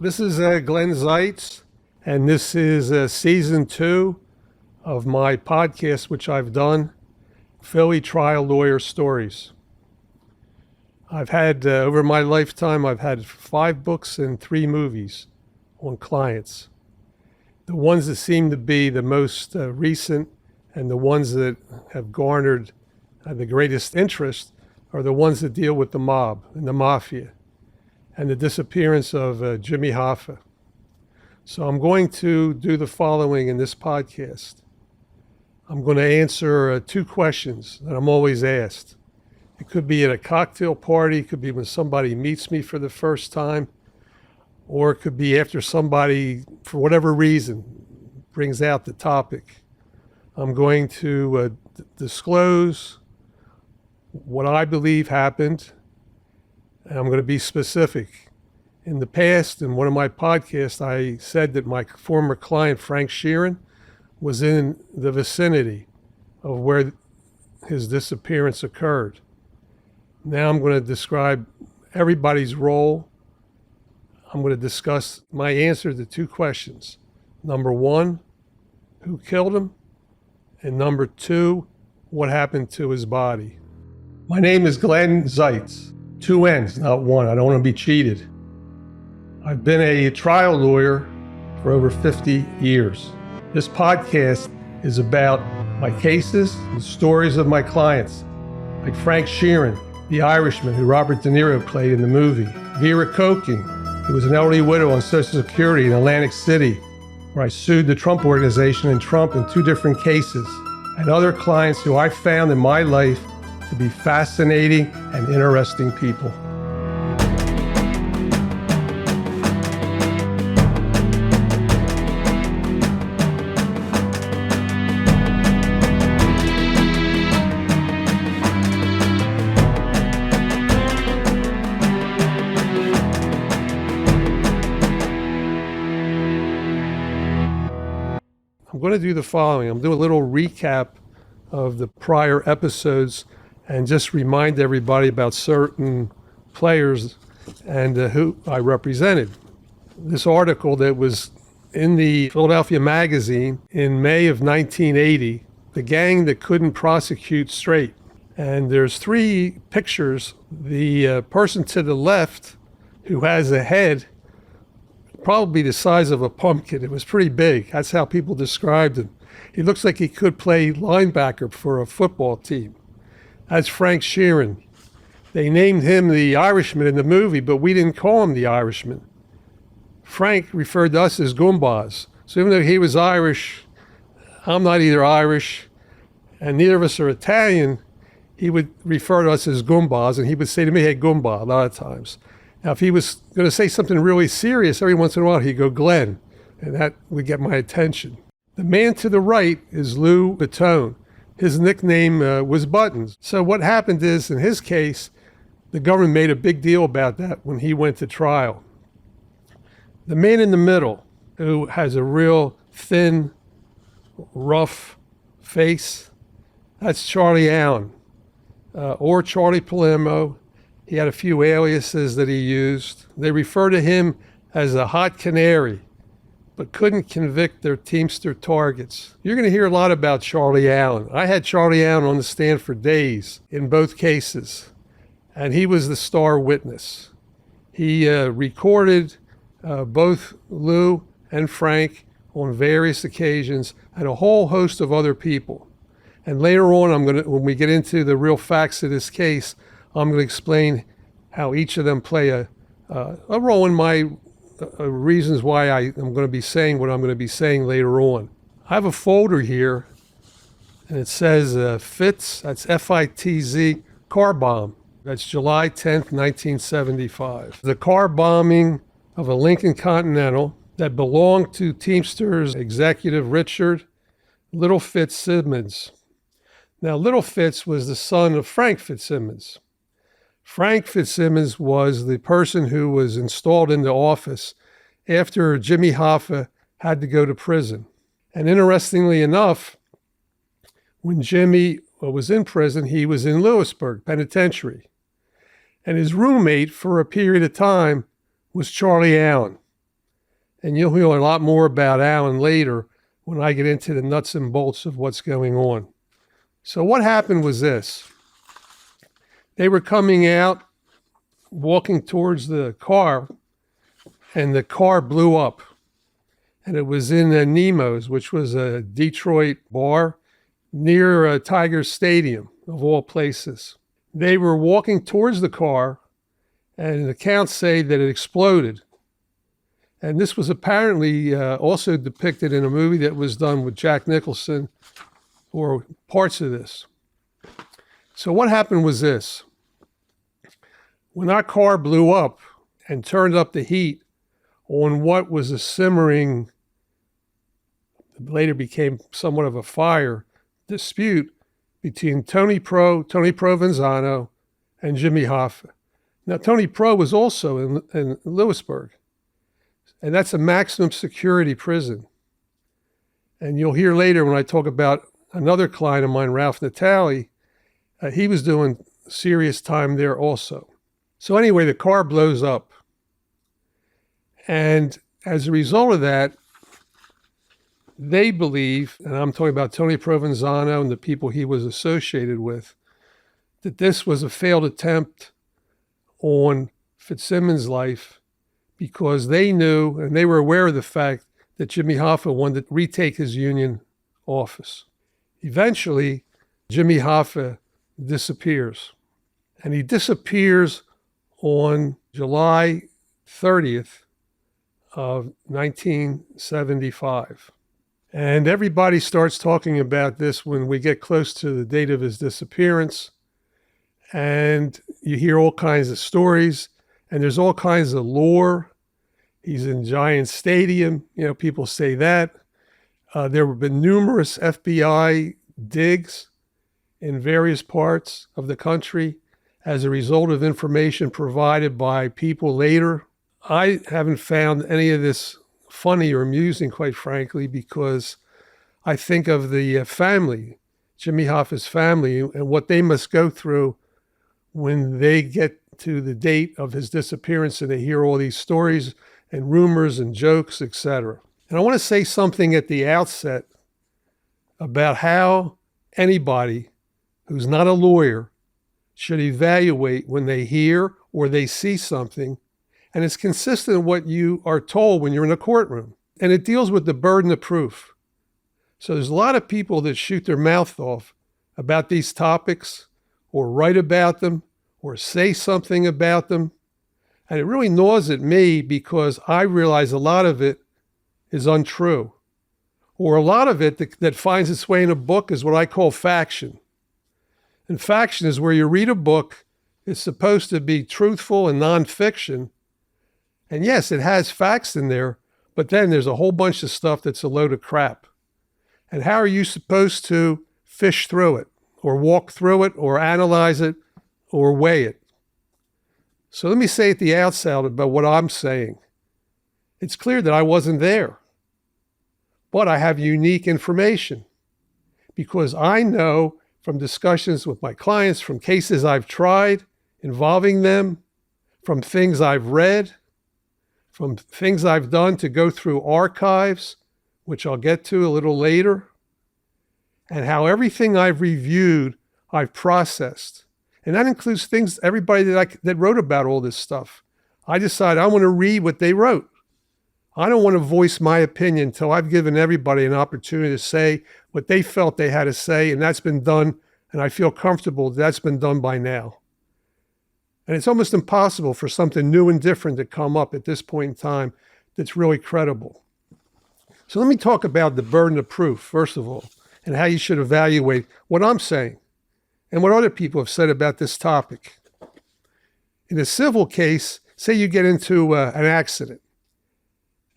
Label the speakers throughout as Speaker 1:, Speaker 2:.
Speaker 1: This is Glenn Zeitz, and this is season 2 of my podcast, which I've done, Philly Trial Lawyer Stories. I've had, over my lifetime, I've had 5 books and 3 movies on clients. The ones that seem to be the most recent and the ones that have garnered the greatest interest are the ones that deal with the mob and the mafia and the disappearance of Jimmy Hoffa. So I'm going to do the following in this podcast. I'm going to answer 2 questions that I'm always asked. It could be at a cocktail party, it could be when somebody meets me for the first time, or it could be after somebody, for whatever reason, brings out the topic. I'm going to disclose what I believe happened, and I'm going to be specific. In the past, in one of my podcasts, I said that my former client, Frank Sheeran, was in the vicinity of where his disappearance occurred. Now I'm going to describe everybody's role. I'm going to discuss my answer to 2 questions. Number 1, who killed him? And number 2, what happened to his body? My name is Glenn Zeitz. 2 N's, not 1. I don't want to be cheated. I've been a trial lawyer for over 50 years. This podcast is about my cases and stories of my clients, like Frank Sheeran, the Irishman, who Robert DeNiro played in the movie, Vera Koking, who was an elderly widow on Social Security in Atlantic City, where I sued the Trump organization and Trump in 2 different cases, and other clients who I found in my life to be fascinating and interesting people. I'm going to do the following. I'm going to do a little recap of the prior episodes and just remind everybody about certain players and who I represented. This article that was in the Philadelphia Magazine in May of 1980, The Gang That Couldn't Prosecute Straight. And there's 3 pictures. The person to the left, who has a head probably the size of a pumpkin. It was pretty big. That's how people described him. He looks like he could play linebacker for a football team. That's Frank Sheeran. They named him the Irishman in the movie, but we didn't call him the Irishman. Frank referred to us as Goombas. So even though he was Irish, I'm not either Irish, and neither of us are Italian, he would refer to us as Goombas, and he would say to me, "Hey, Goomba," a lot of times. Now, if he was going to say something really serious, every once in a while, he'd go, "Glenn," and that would get my attention. The man to the right is Lou Bottone. His nickname was Buttons. So what happened is, in his case, the government made a big deal about that when he went to trial. The man in the middle, who has a real thin, rough face, that's Charlie Allen, or Charlie Palermo. He had a few aliases that he used. They refer to him as a hot canary, but couldn't convict their Teamster targets. You're going to hear a lot about Charlie Allen. I had Charlie Allen on the stand for days in both cases, and he was the star witness. He recorded both Lou and Frank on various occasions and a whole host of other people. And later on, when we get into the real facts of this case, I'm going to explain how each of them play a role in my reasons why I am going to be saying what I'm going to be saying later on. I have a folder here, and it says FITZ, that's F-I-T-Z, car bomb. That's July 10th, 1975. The car bombing of a Lincoln Continental that belonged to Teamsters executive Richard Little Fitzsimmons. Now, Little Fitz was the son of Frank Fitzsimmons. Frank Fitzsimmons was the person who was installed into office after Jimmy Hoffa had to go to prison. And interestingly enough, when Jimmy was in prison, he was in Lewisburg Penitentiary. And his roommate for a period of time was Charlie Allen. And you'll hear a lot more about Alan later when I get into the nuts and bolts of what's going on. So what happened was this. They were coming out, walking towards the car, and the car blew up. And it was in Nemo's, which was a Detroit bar near Tiger Stadium, of all places. They were walking towards the car, and accounts say that it exploded. And this was apparently also depicted in a movie that was done with Jack Nicholson, or parts of this. So what happened was this. When our car blew up and turned up the heat on what was a simmering, later became somewhat of a fire, dispute between Tony Provenzano, and Jimmy Hoffa. Now, Tony Pro was also in Lewisburg, and that's a maximum security prison. And you'll hear later when I talk about another client of mine, Ralph Natale, he was doing serious time there also. So anyway, the car blows up. And as a result of that, they believe, and I'm talking about Tony Provenzano and the people he was associated with, that this was a failed attempt on Fitzsimmons' life because they knew and they were aware of the fact that Jimmy Hoffa wanted to retake his union office. Eventually, Jimmy Hoffa disappears. And he disappears on July 30th of 1975. And everybody starts talking about this when we get close to the date of his disappearance. And you hear all kinds of stories, and there's all kinds of lore. He's in Giant Stadium. People say that. There have been numerous FBI digs in various parts of the country as a result of information provided by people later. I haven't found any of this funny or amusing, quite frankly, because I think of the family, Jimmy Hoffa's family, and what they must go through when they get to the date of his disappearance and they hear all these stories and rumors and jokes, etc. And I want to say something at the outset about how anybody who's not a lawyer should evaluate when they hear or they see something, and it's consistent with what you are told when you're in a courtroom. And it deals with the burden of proof. So there's a lot of people that shoot their mouth off about these topics or write about them or say something about them. And it really gnaws at me because I realize a lot of it is untrue. Or a lot of it that finds its way in a book is what I call faction. And faction is where you read a book, it's supposed to be truthful and nonfiction. And yes, it has facts in there, but then there's a whole bunch of stuff that's a load of crap. And how are you supposed to fish through it or walk through it or analyze it or weigh it? So let me say at the outset about what I'm saying. It's clear that I wasn't there, but I have unique information because I know from discussions with my clients, from cases I've tried involving them, from things I've read, from things I've done to go through archives, which I'll get to a little later, and how everything I've reviewed, I've processed. And that includes things, everybody that wrote about all this stuff. I decided I want to read what they wrote. I don't want to voice my opinion until I've given everybody an opportunity to say what they felt they had to say, and that's been done, and I feel comfortable that's been done by now. And it's almost impossible for something new and different to come up at this point in time that's really credible. So let me talk about the burden of proof, first of all, and how you should evaluate what I'm saying and what other people have said about this topic. In a civil case, say you get into an accident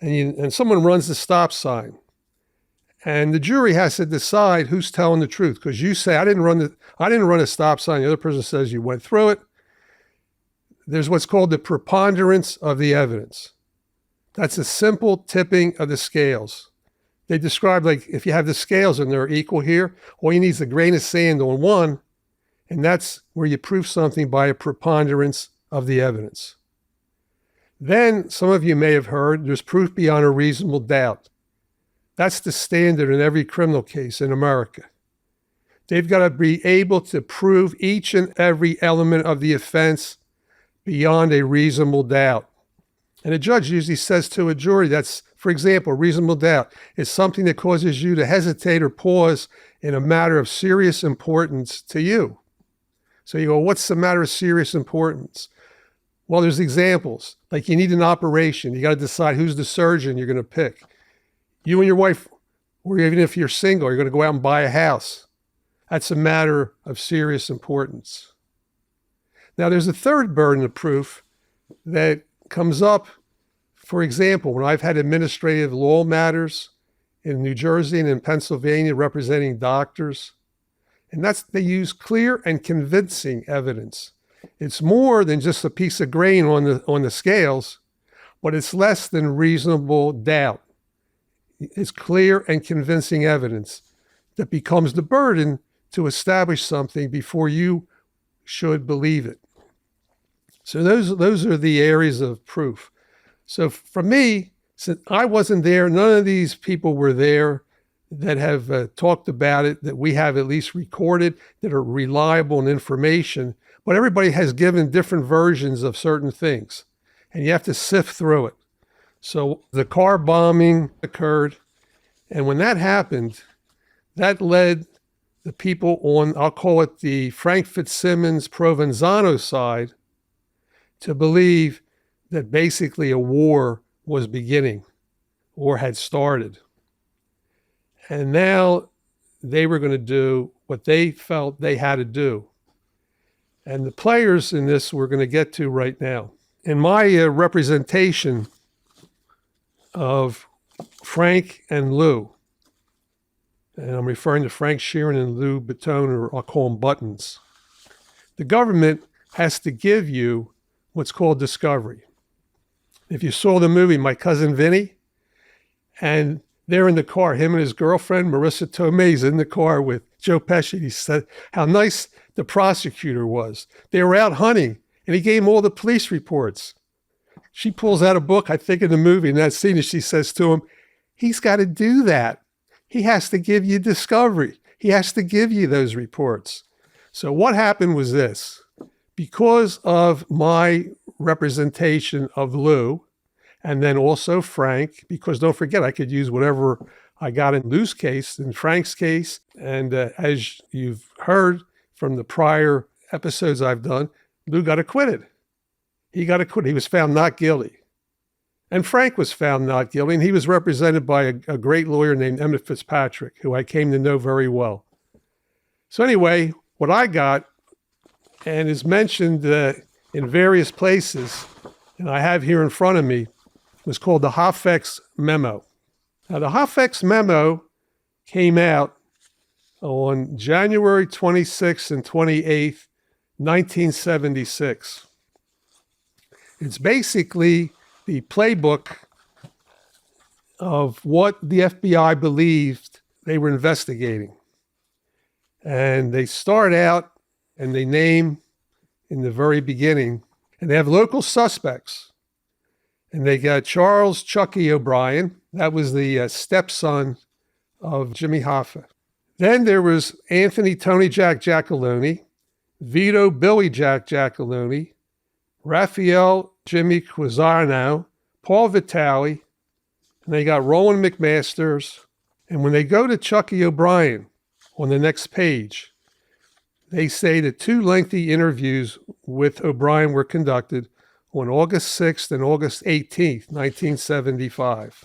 Speaker 1: and someone runs the stop sign, and the jury has to decide who's telling the truth, because you say, I didn't run a stop sign. The other person says you went through it. There's what's called the preponderance of the evidence. That's a simple tipping of the scales. They describe, like, if you have the scales and they're equal here, all you need is a grain of sand on one, and that's where you prove something by a preponderance of the evidence. Then some of you may have heard there's proof beyond a reasonable doubt. That's the standard in every criminal case in America. They've got to be able to prove each and every element of the offense beyond a reasonable doubt. And a judge usually says to a jury, that's, for example, reasonable doubt is something that causes you to hesitate or pause in a matter of serious importance to you. So you go, what's the matter of serious importance? Well, there's examples. Like you need an operation. You got to decide who's the surgeon you're going to pick. You and your wife, or even if you're single, you're going to go out and buy a house. That's a matter of serious importance. Now, there's a third burden of proof that comes up. For example, when I've had administrative law matters in New Jersey and in Pennsylvania representing doctors, and they use clear and convincing evidence. It's more than just a piece of grain on the scales, but it's less than reasonable doubt. It's clear and convincing evidence that becomes the burden to establish something before you should believe it. So those are the areas of proof. So for me, since I wasn't there, none of these people were there that have talked about it, that we have at least recorded, that are reliable in information, but everybody has given different versions of certain things, and you have to sift through it. So the car bombing occurred, and when that happened, that led the people on, I'll call it the Frank Fitzsimmons Provenzano side, to believe that basically a war was beginning or had started. And now they were going to do what they felt they had to do. And the players in this we're going to get to right now. In my representation of Frank and Lou, and I'm referring to Frank Sheeran and Lou Bottone, or I'll call them Buttons, the government has to give you what's called discovery. If you saw the movie My Cousin Vinny, and they're in the car, him and his girlfriend, Marissa Tomei's in the car with Joe Pesci. He said how nice the prosecutor was. They were out hunting, and he gave him all the police reports. She pulls out a book, I think in the movie, in that scene, and she says to him, he's got to do that. He has to give you discovery. He has to give you those reports. So what happened was this. Because of my representation of Lou, and then also Frank, because don't forget, I could use whatever I got in Lou's case, in Frank's case, and as you've heard from the prior episodes I've done, Lou got acquitted. He got acquitted. He was found not guilty. And Frank was found not guilty, and he was represented by a great lawyer named Emmett Fitzpatrick, who I came to know very well. So anyway, what I got, and is mentioned in various places, and I have here in front of me, was called the Hoffex Memo. Now, the Hoffex Memo came out on January 26th and 28th, 1976. It's basically the playbook of what the FBI believed they were investigating. And they start out and they name in the very beginning, and they have local suspects. And they got Charles Chucky O'Brien. That was the stepson of Jimmy Hoffa. Then there was Anthony Tony Jack Giacalone, Vito Billy Jack Giacalone, Raphael Jimmy Quazzano, Paul Vitale, and they got Roland McMasters. And when they go to Chucky O'Brien on the next page, they say that 2 lengthy interviews with O'Brien were conducted on August 6th and August 18th, 1975.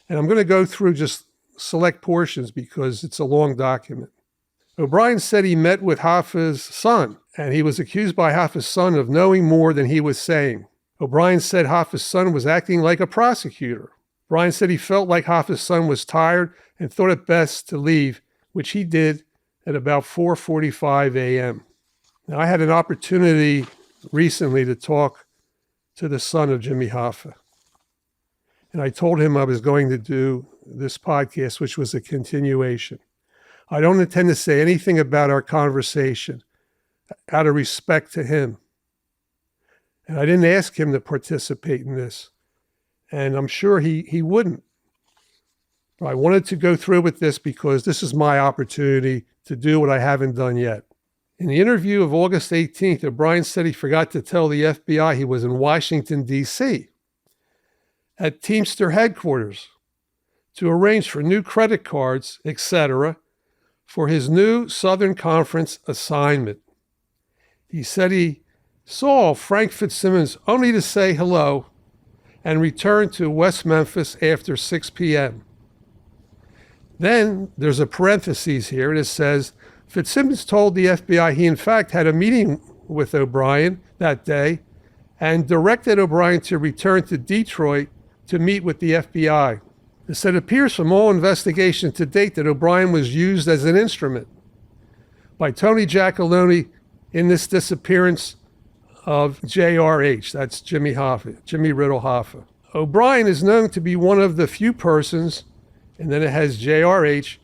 Speaker 1: And I'm going to go through just select portions because it's a long document. O'Brien said he met with Hoffa's son, and he was accused by Hoffa's son of knowing more than he was saying. O'Brien said Hoffa's son was acting like a prosecutor. O'Brien said he felt like Hoffa's son was tired and thought it best to leave, which he did at about 4:45 a.m. Now, I had an opportunity recently to talk to the son of Jimmy Hoffa. And I told him I was going to do this podcast, which was a continuation. I don't intend to say anything about our conversation out of respect to him. And I didn't ask him to participate in this. And I'm sure he wouldn't. But I wanted to go through with this because this is my opportunity to do what I haven't done yet. In the interview of August 18th, O'Brien said he forgot to tell the FBI he was in Washington, D.C. at Teamster headquarters to arrange for new credit cards, etc., for his new Southern Conference assignment. He said he saw Frank Fitzsimmons only to say hello and returned to West Memphis after 6 p.m. Then there's a parenthesis here that says, Fitzsimmons told the FBI he in fact had a meeting with O'Brien that day and directed O'Brien to return to Detroit to meet with the FBI. It said it appears from all investigation to date that O'Brien was used as an instrument by Tony Giacalone in this disappearance of JRH, that's Jimmy Hoffa, Jimmy Riddle Hoffa. O'Brien is known to be one of the few persons, and then it has JRH,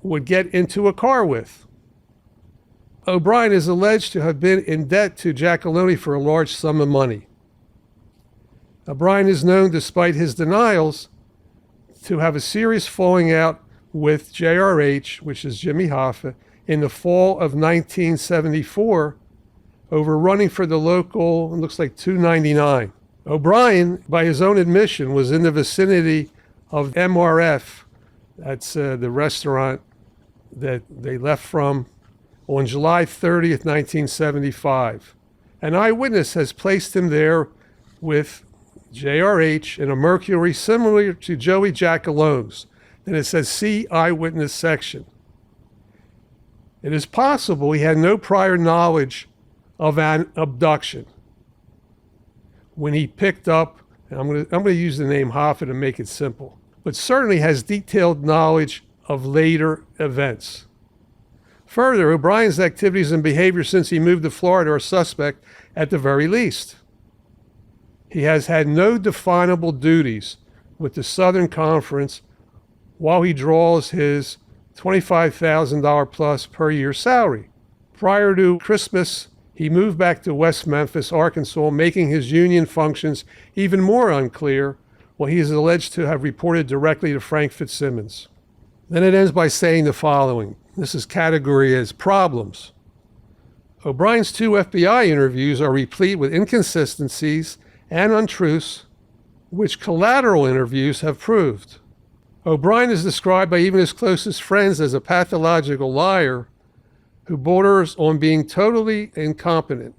Speaker 1: would get into a car with. O'Brien is alleged to have been in debt to Giacalone for a large sum of money. O'Brien is known, despite his denials, to have a serious falling out with JRH, which is Jimmy Hoffa, in the fall of 1974 over running for the local, it looks like 299. O'Brien, by his own admission, was in the vicinity of MRF, that's the restaurant that they left from, on July 30th, 1975. An eyewitness has placed him there with JRH in a Mercury similar to Joey Giacalone's. Then it says, see eyewitness section. It is possible he had no prior knowledge of an abduction when he picked up, and I'm going to use the name Hoffa to make it simple, but certainly has detailed knowledge of later events. Further, O'Brien's activities and behavior since he moved to Florida are suspect at the very least. He has had no definable duties with the Southern Conference while he draws his $25,000 plus per year salary. Prior to Christmas, he moved back to West Memphis, Arkansas, making his union functions even more unclear, while he is alleged to have reported directly to Frank Fitzsimmons. Then it ends by saying the following. This is category as problems. O'Brien's 2 FBI interviews are replete with inconsistencies and untruths, which collateral interviews have proved. O'Brien is described by even his closest friends as a pathological liar who borders on being totally incompetent.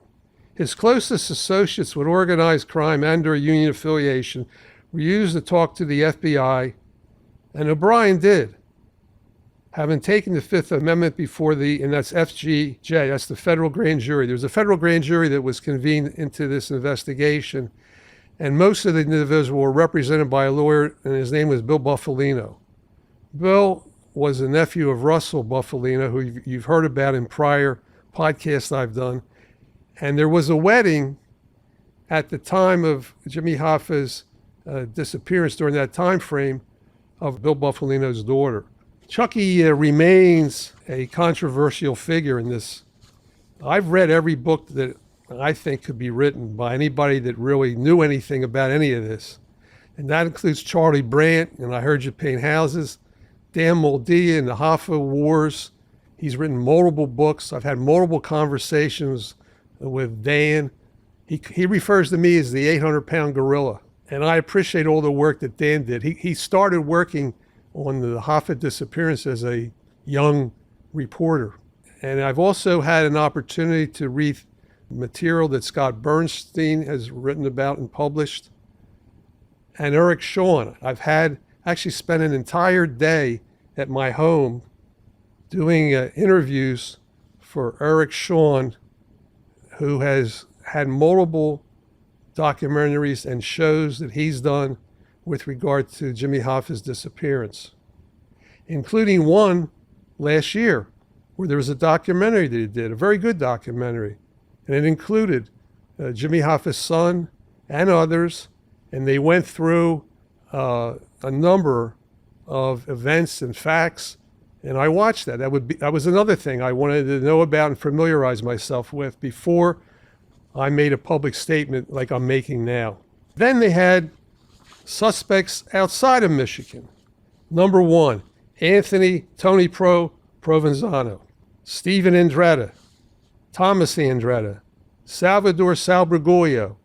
Speaker 1: His closest associates with organized crime and/or union affiliation were used to talk to the FBI, and O'Brien did, having taken the Fifth Amendment before and that's FGJ, that's the federal grand jury. There was a federal grand jury that was convened into this investigation, and most of the individuals were represented by a lawyer, and his name was Bill Buffalino. Bill was a nephew of Russell Buffalino, who you've heard about in prior podcasts I've done. And there was a wedding at the time of Jimmy Hoffa's disappearance during that time frame of Bill Buffalino's daughter. Chucky remains a controversial figure in this. I've read every book that I think could be written by anybody that really knew anything about any of this. And that includes Charlie Brandt, and I Heard You Paint Houses, Dan Moldia and the Hoffa Wars. He's written multiple books. I've had multiple conversations with Dan. He refers to me as the 800-pound gorilla. And I appreciate all the work that Dan did. He started working on the Hoffa disappearance as a young reporter. And I've also had an opportunity to read material that Scott Bernstein has written about and published. And Eric Shawn. I've actually spent an entire day at my home doing interviews for Eric Shawn, who has had multiple documentaries and shows that he's done with regard to Jimmy Hoffa's disappearance, including one last year where there was a documentary that he did, a very good documentary, and it included Jimmy Hoffa's son and others, and they went through a number of events and facts, and I watched that. That was another thing I wanted to know about and familiarize myself with before I made a public statement like I'm making now. Then they had suspects outside of Michigan. Number 1, Anthony Tony Provenzano, Stephen Andretta, Thomas Andretta, Salvador Salbriguglio,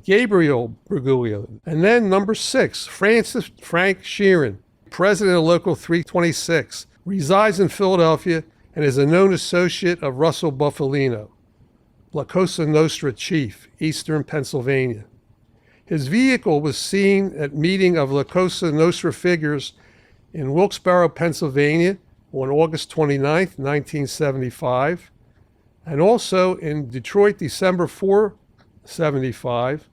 Speaker 1: Gabriel Bergoglio. And then number 6, Frank Sheeran, president of Local 326, resides in Philadelphia and is a known associate of Russell Bufalino, La Cosa Nostra chief, Eastern Pennsylvania. His vehicle was seen at meeting of La Cosa Nostra figures in Wilkes-Barre, Pennsylvania on August 29, 1975, and also in Detroit, December 4, 75,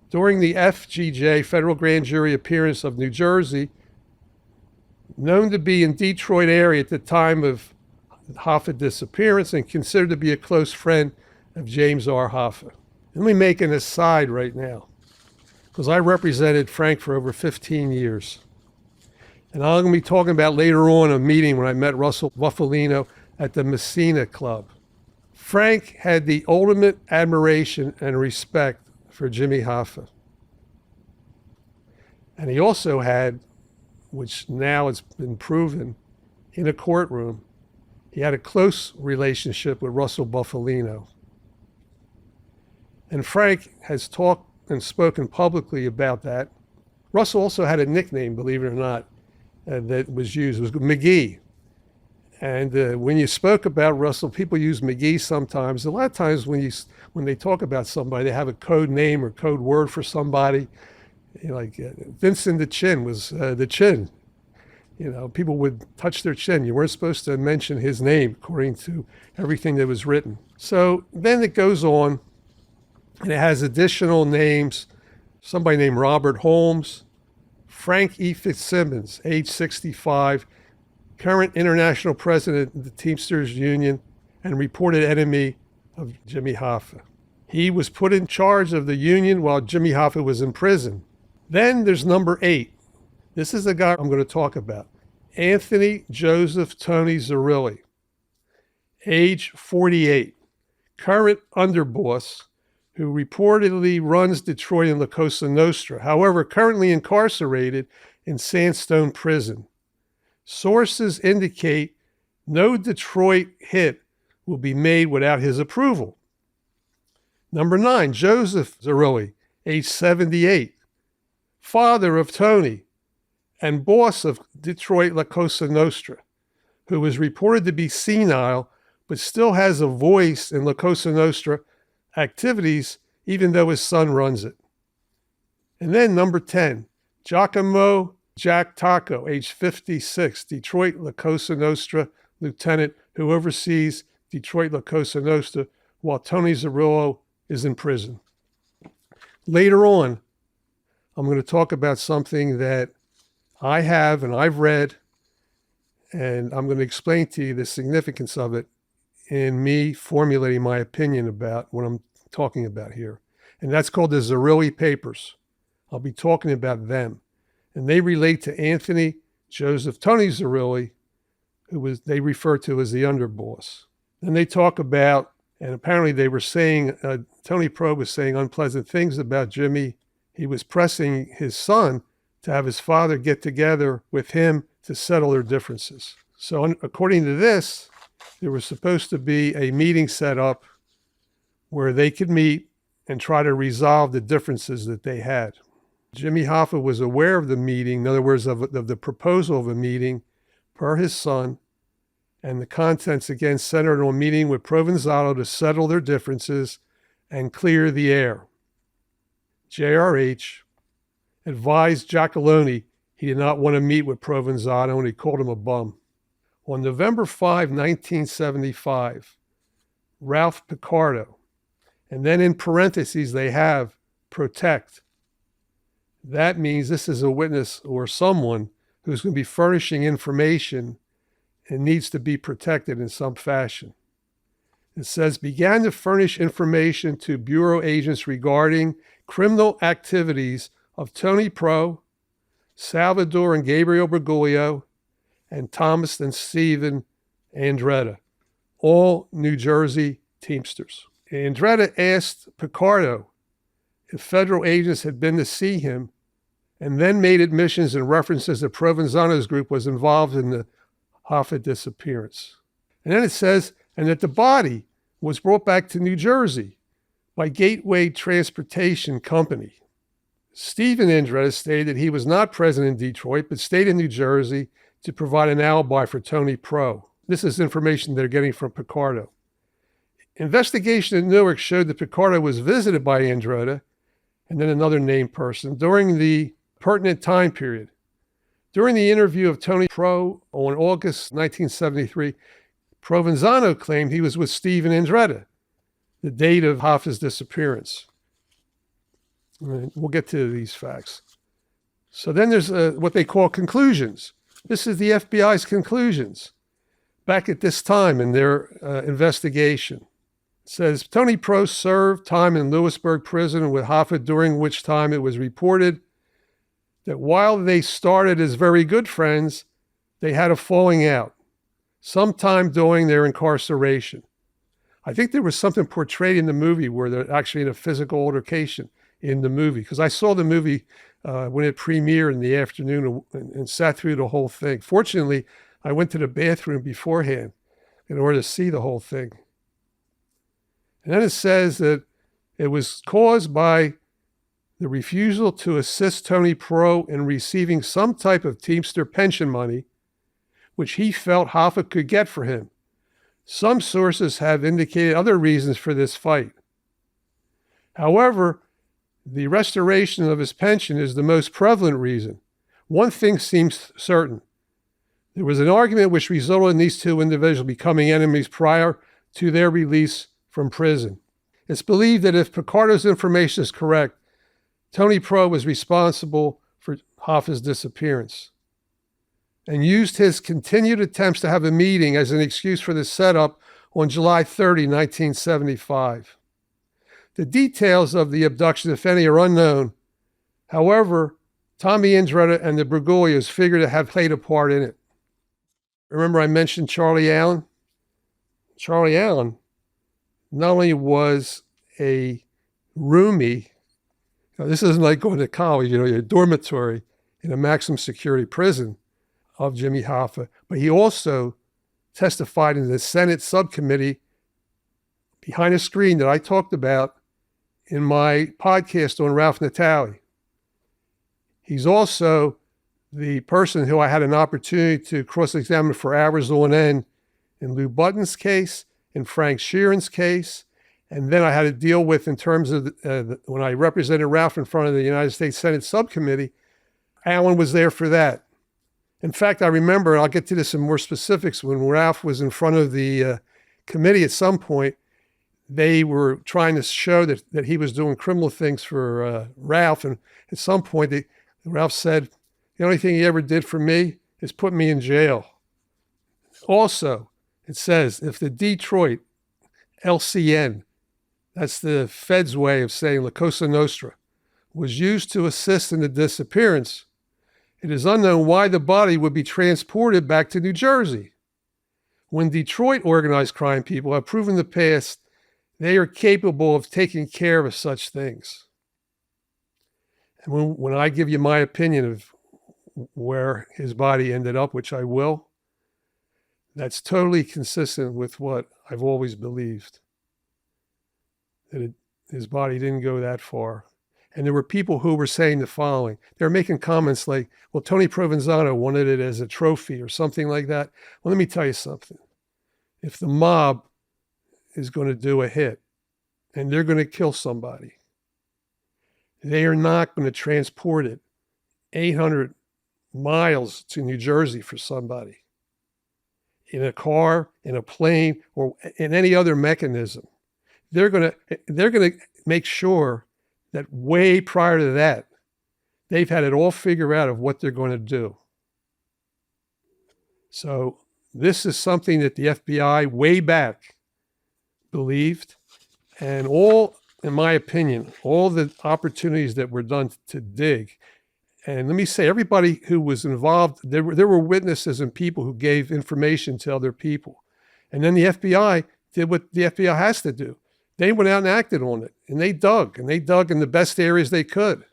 Speaker 1: during the FGJ, Federal Grand Jury appearance of New Jersey, known to be in Detroit area at the time of Hoffa disappearance and considered to be a close friend of James R. Hoffa. Let me make an aside right now, because I represented Frank for over 15 years. And I'm going to be talking about later on a meeting when I met Russell Bufalino at the Messina Club. Frank had the ultimate admiration and respect for Jimmy Hoffa. And he also had, which now it's been proven in a courtroom, he had a close relationship with Russell Bufalino. And Frank has talked and spoken publicly about that. Russell also had a nickname, believe it or not, that was used. It was McGee. And when you spoke about Russell, people use McGee sometimes. A lot of times when they talk about somebody, they have a code name or code word for somebody. You know, like Vincent the Chin was the Chin. You know, people would touch their chin. You weren't supposed to mention his name according to everything that was written. So then it goes on, and it has additional names. Somebody named Robert Holmes, Frank E. Fitzsimmons, age 65, current international president of the Teamsters Union and reported enemy of Jimmy Hoffa. He was put in charge of the union while Jimmy Hoffa was in prison. Then there's number 8. This is the guy I'm going to talk about. Anthony Joseph Tony Zerilli, age 48, current underboss who reportedly runs Detroit and La Cosa Nostra, however, currently incarcerated in Sandstone Prison. Sources indicate no Detroit hit will be made without his approval. Number 9, Joseph Zerilli, age 78, father of Tony and boss of Detroit La Cosa Nostra, who is reported to be senile but still has a voice in La Cosa Nostra activities, even though his son runs it. And then number 10, Giacomo Jack Taco, age 56, Detroit La Cosa Nostra lieutenant who oversees Detroit La Cosa Nostra while Tony Zerillo is in prison. Later on, I'm going to talk about something that I have and I've read, and I'm going to explain to you the significance of it in me formulating my opinion about what I'm talking about here. And that's called the Zerilli Papers. I'll be talking about them. And they relate to Anthony Joseph Tony Zerilli, who they refer to as the underboss. Then they talk about, and apparently they were saying, Tony Pro was saying unpleasant things about Jimmy. He was pressing his son to have his father get together with him to settle their differences. So according to this, there was supposed to be a meeting set up where they could meet and try to resolve the differences that they had. Jimmy Hoffa was aware of the meeting, in other words, of the proposal of a meeting per his son, and the contents again centered on meeting with Provenzano to settle their differences and clear the air. JRH advised Giacalone he did not want to meet with Provenzano and he called him a bum. On November 5, 1975, Ralph Picardo, and then in parentheses they have protect. That means this is a witness or someone who's going to be furnishing information and needs to be protected in some fashion. It says, began to furnish information to Bureau agents regarding criminal activities of Tony Pro, Salvador and Gabriel Bergoglio, and Thomas and Stephen Andretta, all New Jersey Teamsters. Andretta asked Picardo if federal agents had been to see him, and then made admissions and references that Provenzano's group was involved in the Hoffa disappearance. And then it says, and that the body was brought back to New Jersey by Gateway Transportation Company. Stephen Andretta stated that he was not present in Detroit, but stayed in New Jersey to provide an alibi for Tony Pro. This is information they're getting from Picardo. Investigation in Newark showed that Picardo was visited by Andretta and then another named person during the pertinent time period. During the interview of Tony Pro on August 1973, Provenzano claimed he was with Stephen Andretta, the date of Hoffa's disappearance. We'll get to these facts. So then there's what they call conclusions. This is the FBI's conclusions back at this time in their investigation. It says, Tony Pro served time in Lewisburg prison with Hoffa, during which time it was reported that while they started as very good friends, they had a falling out sometime during their incarceration. I think there was something portrayed in the movie where they're actually in a physical altercation in the movie, because I saw the movie when it premiered in the afternoon and sat through the whole thing. Fortunately, I went to the bathroom beforehand in order to see the whole thing. And then it says that it was caused by the refusal to assist Tony Pro in receiving some type of Teamster pension money, which he felt Hoffa could get for him. Some sources have indicated other reasons for this fight. However, the restoration of his pension is the most prevalent reason. One thing seems certain. There was an argument which resulted in these two individuals becoming enemies prior to their release from prison. It's believed that if Picardo's information is correct, Tony Pro was responsible for Hoffa's disappearance and used his continued attempts to have a meeting as an excuse for the setup on July 30, 1975. The details of the abduction, if any, are unknown. However, Tommy Andretta and the Bergoglios figure to have played a part in it. Remember I mentioned Charlie Allen? Charlie Allen not only was a roomie, this isn't like going to college, you're a dormitory in a maximum security prison of Jimmy Hoffa, but he also testified in the Senate subcommittee behind a screen that I talked about in my podcast on Ralph Natale. He's also the person who I had an opportunity to cross-examine for hours on end in Lou Button's case, in Frank Sheeran's case, and then I had to deal with in terms of when I represented Ralph in front of the United States Senate subcommittee. Allen was there for that. In fact, I remember, and I'll get to this in more specifics, when Ralph was in front of the committee at some point, they were trying to show that he was doing criminal things for Ralph. And at some point, Ralph said, the only thing he ever did for me is put me in jail. Also, it says, if the Detroit LCN, that's the Fed's way of saying La Cosa Nostra, was used to assist in the disappearance, it is unknown why the body would be transported back to New Jersey. When Detroit organized crime people have proven in the past they are capable of taking care of such things. And when I give you my opinion of where his body ended up, which I will, that's totally consistent with what I've always believed, that his body didn't go that far. And there were people who were saying the following. They were making comments like, well, Tony Provenzano wanted it as a trophy or something like that. Well, let me tell you something. If the mob is going to do a hit and they're going to kill somebody, they are not going to transport it 800 miles to New Jersey for somebody in a car, in a plane, or in any other mechanism. They're going to make sure that way prior to that, they've had it all figured out of what they're going to do. So this is something that the FBI way back believed, and all, in my opinion, all the opportunities that were done to dig. And let me say, everybody who was involved, there were witnesses and people who gave information to other people. And then the FBI did what the FBI has to do. They went out and acted on it, and they dug in the best areas they could.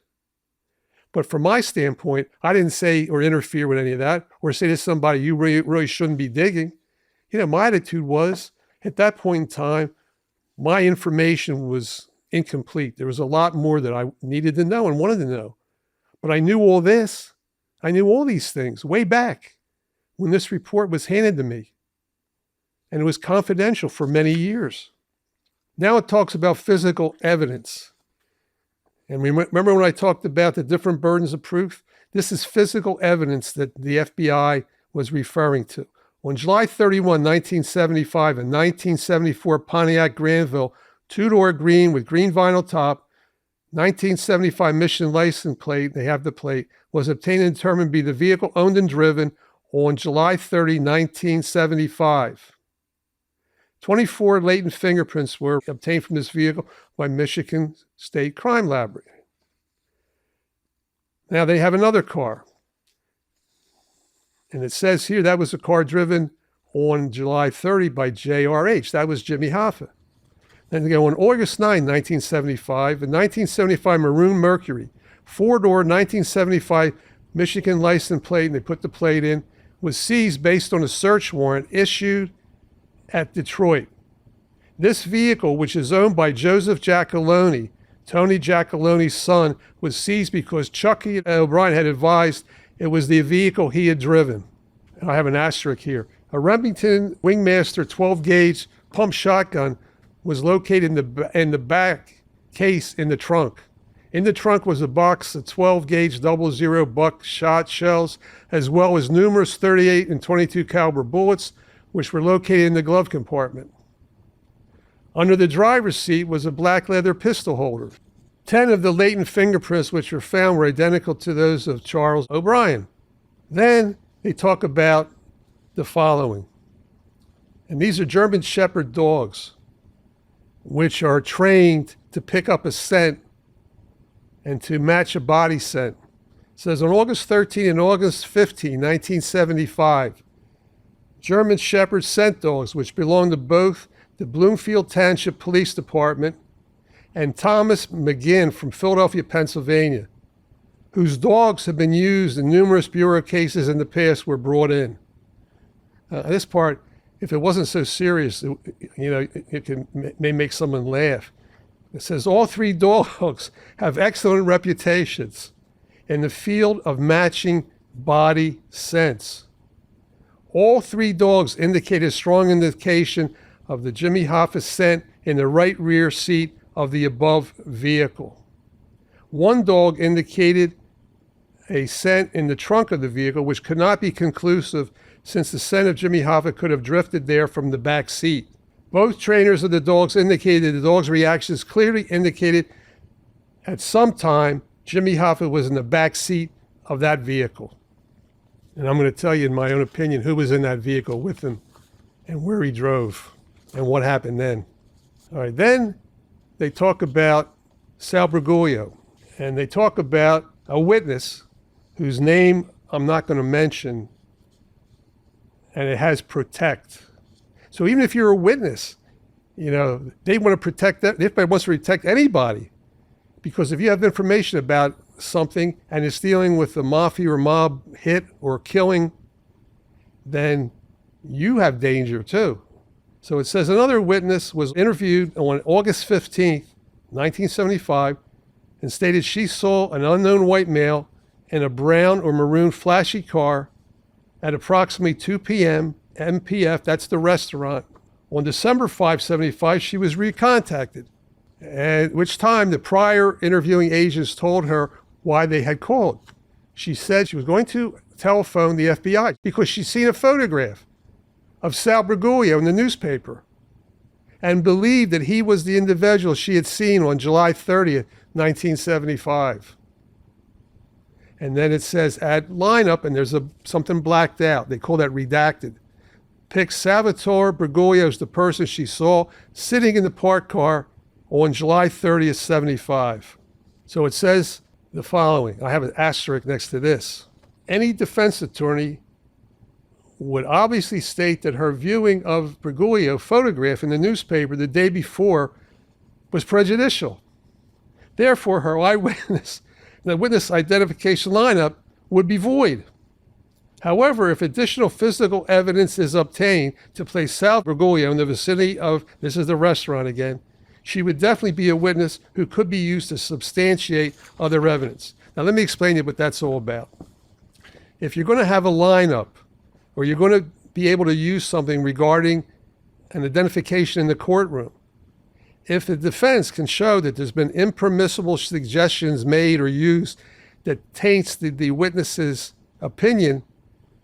Speaker 1: But from my standpoint, I didn't say or interfere with any of that or say to somebody, you really shouldn't be digging. My attitude was, at that point in time, my information was incomplete. There was a lot more that I needed to know and wanted to know. But I knew all this. I knew all these things way back when this report was handed to me. And it was confidential for many years. Now it talks about physical evidence. And remember when I talked about the different burdens of proof? This is physical evidence that the FBI was referring to. On July 31, 1975, a 1974 Pontiac Granville, two-door green with green vinyl top, 1975 Mission license plate, they have the plate, was obtained and determined to be the vehicle owned and driven on July 30, 1975. 24 latent fingerprints were obtained from this vehicle by Michigan State Crime Laboratory. Now they have another car. And it says here that was a car driven on July 30 by JRH. That was Jimmy Hoffa. Then they go on August 9, 1975, a 1975 Maroon Mercury, four-door 1975 Michigan license plate, and they put the plate in, was seized based on a search warrant issued at Detroit. This vehicle, which is owned by Joseph Giacalone, Tony Giacalone's son, was seized because Chucky O'Brien had advised it was the vehicle he had driven. And I have an asterisk here. A Remington Wingmaster 12-gauge pump shotgun was located in the back case in the trunk. In the trunk was a box of 12-gauge 00 buckshot shells, as well as numerous 38 and 22 caliber bullets, which were located in the glove compartment. Under the driver's seat was a black leather pistol holder. 10 of the latent fingerprints which were found were identical to those of Charles O'Brien. Then they talk about the following. And these are German Shepherd dogs, which are trained to pick up a scent and to match a body scent. It says on August 13 and August 15, 1975, German Shepherd scent dogs, which belonged to both the Bloomfield Township Police Department and Thomas McGinn from Philadelphia, Pennsylvania, whose dogs have been used in numerous bureau cases in the past, were brought in. This part, if it wasn't so serious, it may make someone laugh. It says all three dogs have excellent reputations in the field of matching body scents. All three dogs indicate a strong indication of the Jimmy Hoffa scent in the right rear seat of the above vehicle. One dog indicated a scent in the trunk of the vehicle, which could not be conclusive since the scent of Jimmy Hoffa could have drifted there from the back seat. Both trainers of the dogs indicated the dog's reactions clearly indicated at some time Jimmy Hoffa was in the back seat of that vehicle. And I'm going to tell you, in my own opinion, who was in that vehicle with him and where he drove and what happened then. All right, then they talk about Sal Briguglio, and they talk about a witness whose name I'm not going to mention, and it has protect. So even if you're a witness, they want to protect that. Everybody wants to protect anybody, because if you have information about something and it's dealing with a mafia or mob hit or killing, then you have danger too. So it says another witness was interviewed on August 15th, 1975, and stated she saw an unknown white male in a brown or maroon flashy car at approximately 2 p.m. MPF, that's the restaurant. On December 5, 75, she was recontacted, at which time the prior interviewing agents told her why they had called. She said she was going to telephone the FBI because she'd seen a photograph of Sal Briguglio in the newspaper and believed that he was the individual she had seen on July 30th, 1975. And then it says add lineup, and there's something blacked out. They call that redacted. Pick Salvatore Briguglio as the person she saw sitting in the parked car on July 30th, 75. So it says the following. I have an asterisk next to this. Any defense attorney would obviously state that her viewing of Briguglio photograph in the newspaper the day before was prejudicial. Therefore, the witness identification lineup would be void. However, if additional physical evidence is obtained to place Sal Bergoglio in the vicinity of, this is the restaurant again, she would definitely be a witness who could be used to substantiate other evidence. Now, let me explain to you what that's all about. If you're going to have a lineup, or you're going to be able to use something regarding an identification in the courtroom, if the defense can show that there's been impermissible suggestions made or used that taints the witness's opinion,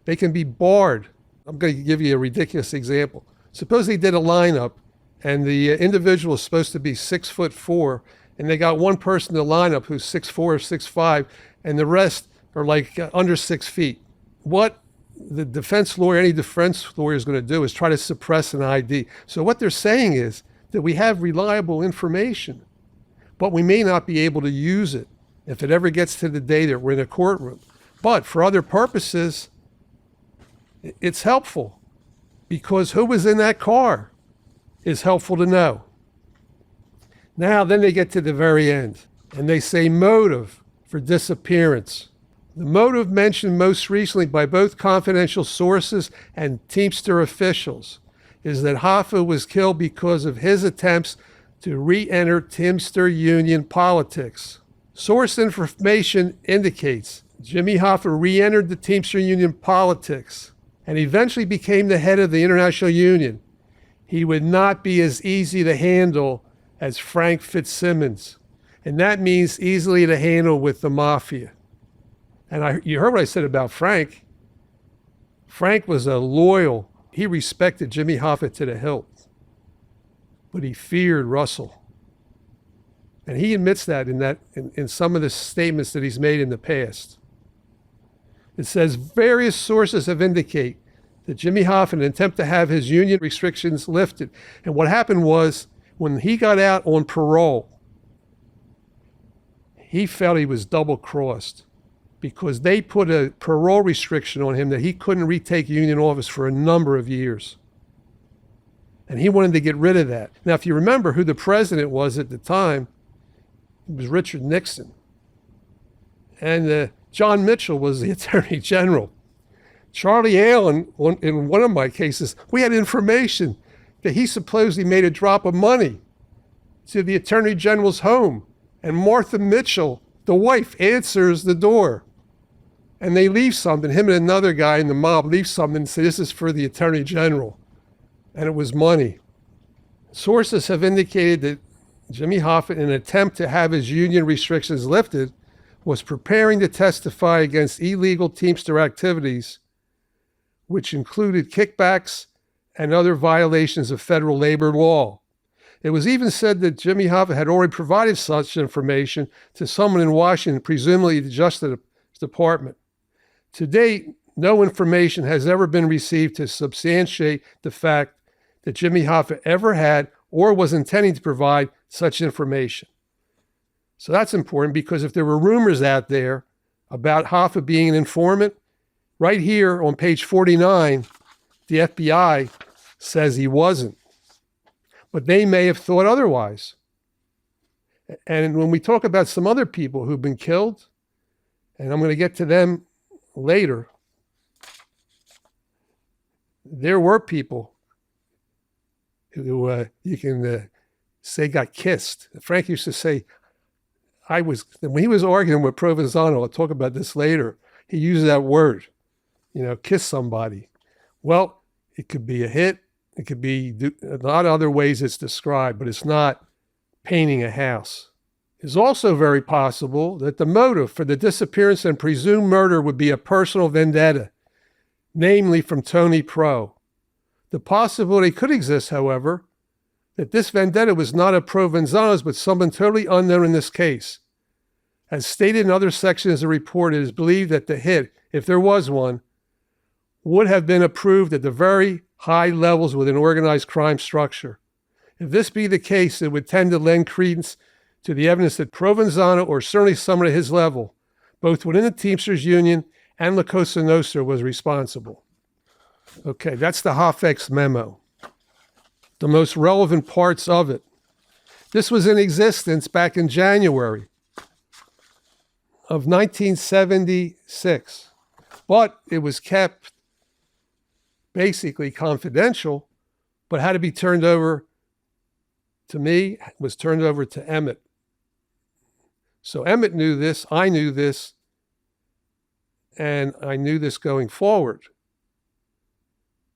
Speaker 1: they can be barred. I'm going to give you a ridiculous example. Suppose they did a lineup and the individual is supposed to be 6'4", and they got one person in the lineup who's 6'4" or 6'5", and the rest are like under 6 feet. What the defense lawyer, any defense lawyer is going to do is try to suppress an ID. So what they're saying is that we have reliable information, but we may not be able to use it if it ever gets to the day that we're in a courtroom. But for other purposes, it's helpful, because who was in that car is helpful to know. Now, then they get to the very end, and they say motive for disappearance. The motive mentioned most recently by both confidential sources and Teamster officials is that Hoffa was killed because of his attempts to re-enter Teamster union politics. Source information indicates Jimmy Hoffa re-entered the Teamster union politics and eventually became the head of the international union. He would not be as easy to handle as Frank Fitzsimmons, and that means easily to handle with the mafia. And you heard what I said about Frank. Frank was a loyal, he respected Jimmy Hoffa to the hilt, but he feared Russell. And he admits that in some of the statements that he's made in the past. It says various sources have indicated that Jimmy Hoffa, in an attempt to have his union restrictions lifted. And what happened was, when he got out on parole, he felt he was double-crossed, because they put a parole restriction on him that he couldn't retake union office for a number of years. And he wanted to get rid of that. Now, if you remember who the president was at the time, it was Richard Nixon. And John Mitchell was the Attorney General. Charlie Allen, in one of my cases, we had information that he supposedly made a drop of money to the Attorney General's home. And Martha Mitchell, the wife, answers the door. And they leave something, him and another guy in the mob leave something and say, this is for the Attorney General. And it was money. Sources have indicated that Jimmy Hoffa, in an attempt to have his union restrictions lifted, was preparing to testify against illegal Teamster activities, which included kickbacks and other violations of federal labor law. It was even said that Jimmy Hoffa had already provided such information to someone in Washington, presumably the Justice Department. To date, no information has ever been received to substantiate the fact that Jimmy Hoffa ever had or was intending to provide such information. So that's important, because if there were rumors out there about Hoffa being an informant, right here on page 49, the FBI says he wasn't. But they may have thought otherwise. And when we talk about some other people who've been killed, and I'm going to get to them later, there were people who you can say got kissed. Frank used to say, when he was arguing with Provenzano, I'll talk about this later, he used that word, kiss somebody. Well, it could be a hit. It could be a lot of other ways it's described, but it's not painting a house. It's also very possible that the motive for the disappearance and presumed murder would be a personal vendetta, namely from Tony Pro. The possibility could exist, however, that this vendetta was not of Provenzano's, but someone totally unknown in this case. As stated in other sections of the report, it is believed that the hit, if there was one, would have been approved at the very high levels within organized crime structure. If this be the case, it would tend to lend credence to the evidence that Provenzano, or certainly someone at his level, both within the Teamsters Union and La Cosa Nostra, was responsible. Okay, that's the Hoffex Memo. The most relevant parts of it. This was in existence back in January of 1976, but it was kept basically confidential, but had to be turned over to me, was turned over to Emmett. So Emmett knew this, I knew this, and I knew this going forward.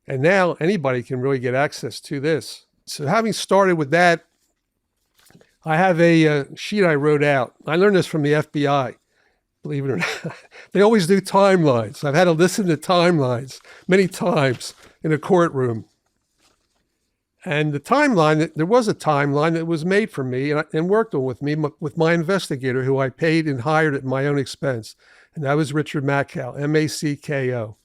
Speaker 1: And now anybody can really get access to this. So having started with that, I have a sheet I wrote out. I learned this from the FBI, believe it or not. They always do timelines. I've had to listen to timelines many times in a courtroom. And the timeline, there was a timeline that was made for me and worked on with me with my investigator, who I paid and hired at my own expense. And that was Richard Macko, M-A-C-K-O.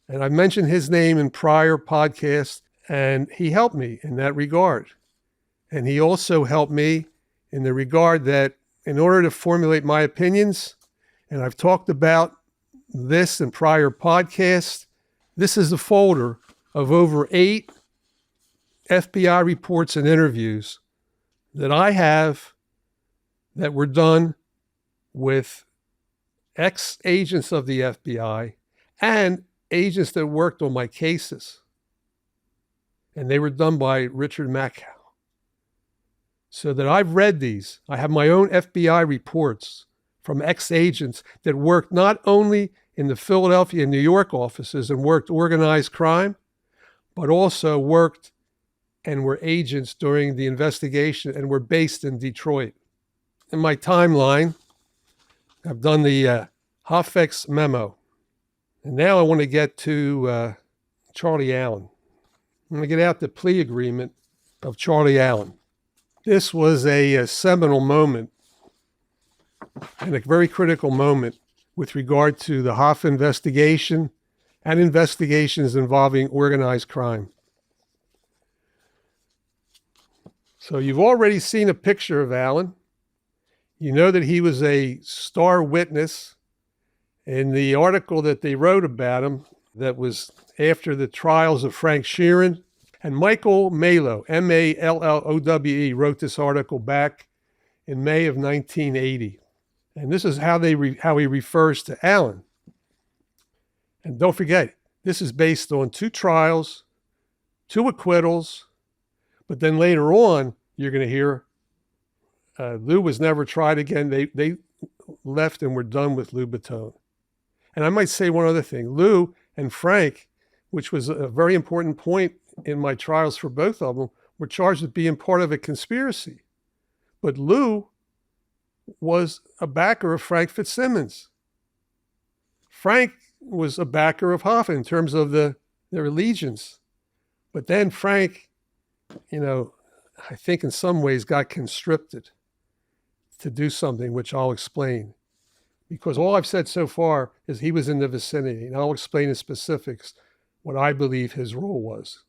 Speaker 1: And I mentioned his name in prior podcasts, and he helped me in that regard. And he also helped me in the regard that in order to formulate my opinions, and I've talked about this in prior podcasts, this is a folder of over 8 FBI reports and interviews that I have that were done with ex-agents of the FBI and agents that worked on my cases. And they were done by Richard Macko. So that I've read these. I have my own FBI reports from ex-agents that worked not only in the Philadelphia and New York offices and worked organized crime, but also worked and were agents during the investigation and were based in Detroit. In my timeline, I've done the Hoffex Memo. And now I want to get to Charlie Allen. I'm going to get out the plea agreement of Charlie Allen. This was a seminal moment and a very critical moment with regard to the Hoffa investigation and investigations involving organized crime. So you've already seen a picture of Allen. You know that he was a star witness in the article that they wrote about him that was after the trials of Frank Sheeran. And Michael Mallow, M-A-L-L-O-W-E, wrote this article back in May of 1980. And this is how he refers to Allen. And don't forget, this is based on 2 trials, 2 acquittals, but then later on, you're going to hear Lou was never tried again. They left and were done with Lou Bottone. And I might say one other thing. Lou and Frank, which was a very important point in my trials for both of them, were charged with being part of a conspiracy. But Lou was a backer of Frank Fitzsimmons. Frank was a backer of Hoffa in terms of their allegiance. But then Frank, I think in some ways got conscripted to do something, which I'll explain. Because all I've said so far is he was in the vicinity, and I'll explain in specifics what I believe his role was.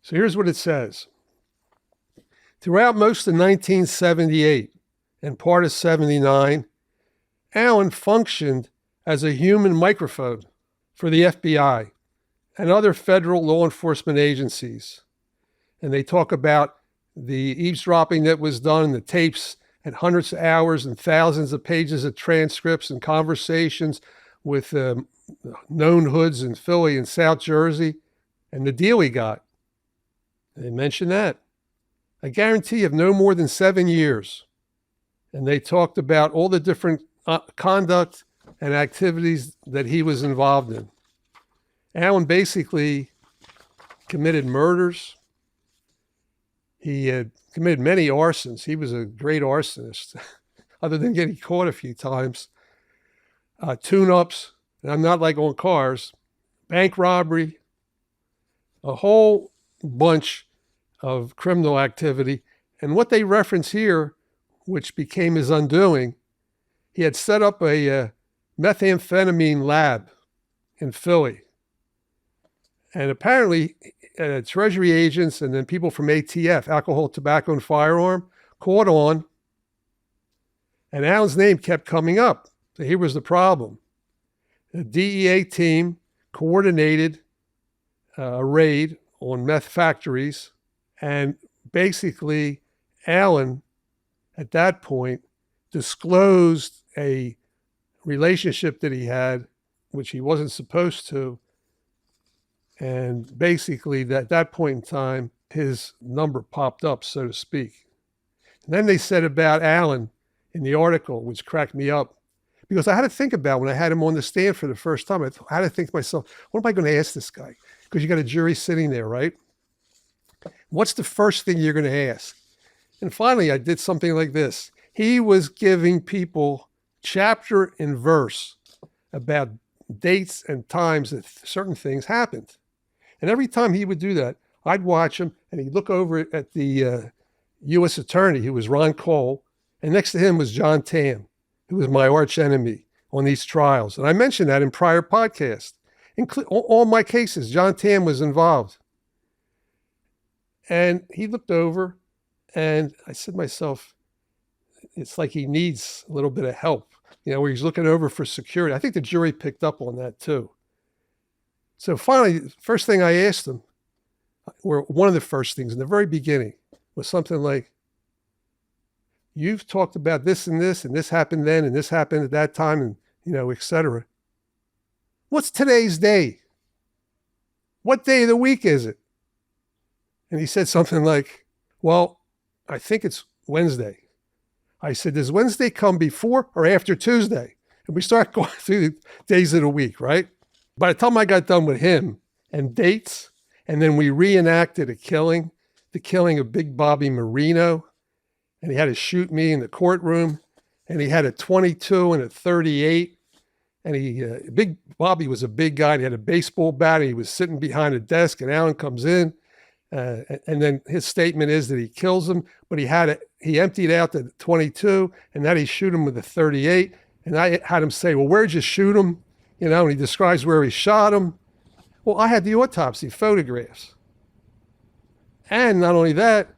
Speaker 1: So here's what it says. Throughout most of 1978 and part of 79, Allen functioned as a human microphone for the FBI and other federal law enforcement agencies. And they talk about the eavesdropping that was done, the tapes, and hundreds of hours and thousands of pages of transcripts and conversations with known hoods in Philly and South Jersey, and the deal he got. They mentioned that. A guarantee of no more than 7 years. And they talked about all the different conduct and activities that he was involved in. Allen basically committed murders. He had committed many arsons. He was a great arsonist, other than getting caught a few times. Tune-ups, and I'm not like on cars, bank robbery, a whole bunch of criminal activity. And what they reference here, which became his undoing, he had set up a methamphetamine lab in Philly. And apparently, Treasury agents and then people from ATF, Alcohol, Tobacco, and Firearm, caught on. And Allen's name kept coming up. So here was the problem. The DEA team coordinated a raid on meth factories. And basically, Allen at that point, disclosed a relationship that he had, which he wasn't supposed to. And basically, at that point in time, his number popped up, so to speak. And then they said about Alan in the article, which cracked me up, because I had to think about when I had him on the stand for the first time. I had to think to myself, what am I going to ask this guy? Because you got a jury sitting there, right? What's the first thing you're going to ask? And finally, I did something like this. He was giving people chapter and verse about dates and times that certain things happened. And every time he would do that, I'd watch him and he'd look over at the U.S. attorney, who was Ron Cole, and next to him was John Tam, who was my arch enemy on these trials. And I mentioned that in prior podcasts. In all my cases, John Tam was involved. And he looked over and I said to myself, it's like he needs a little bit of help, where he's looking over for security. I think the jury picked up on that too. So finally, first thing I asked him, or one of the first things in the very beginning, was something like, you've talked about this, and this happened then, and this happened at that time, and, et cetera. What's today's day? What day of the week is it? And he said something like, well, I think it's Wednesday. I said, does Wednesday come before or after Tuesday? And we start going through the days of the week, right? By the time I got done with him and dates, and then we reenacted the killing of Big Bobby Marino, and he had to shoot me in the courtroom, and he had a 22 and a 38, and Big Bobby was a big guy, and he had a baseball bat, and he was sitting behind a desk, and Alan comes in, and then his statement is that he kills him, but he emptied out the 22, and then he shoot him with the 38, and I had him say, well, where'd you shoot him? And he describes where he shot him. Well, I had the autopsy photographs. And not only that,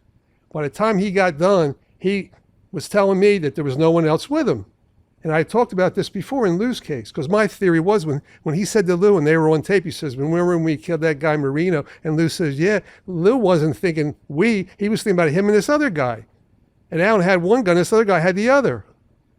Speaker 1: by the time he got done, he was telling me that there was no one else with him. And I talked about this before in Lou's case, because my theory was when he said to Lou, and they were on tape, he says, remember when we killed that guy Marino? And Lou says, yeah. Lou wasn't thinking he was thinking about him and this other guy. And Alan had one gun, this other guy had the other.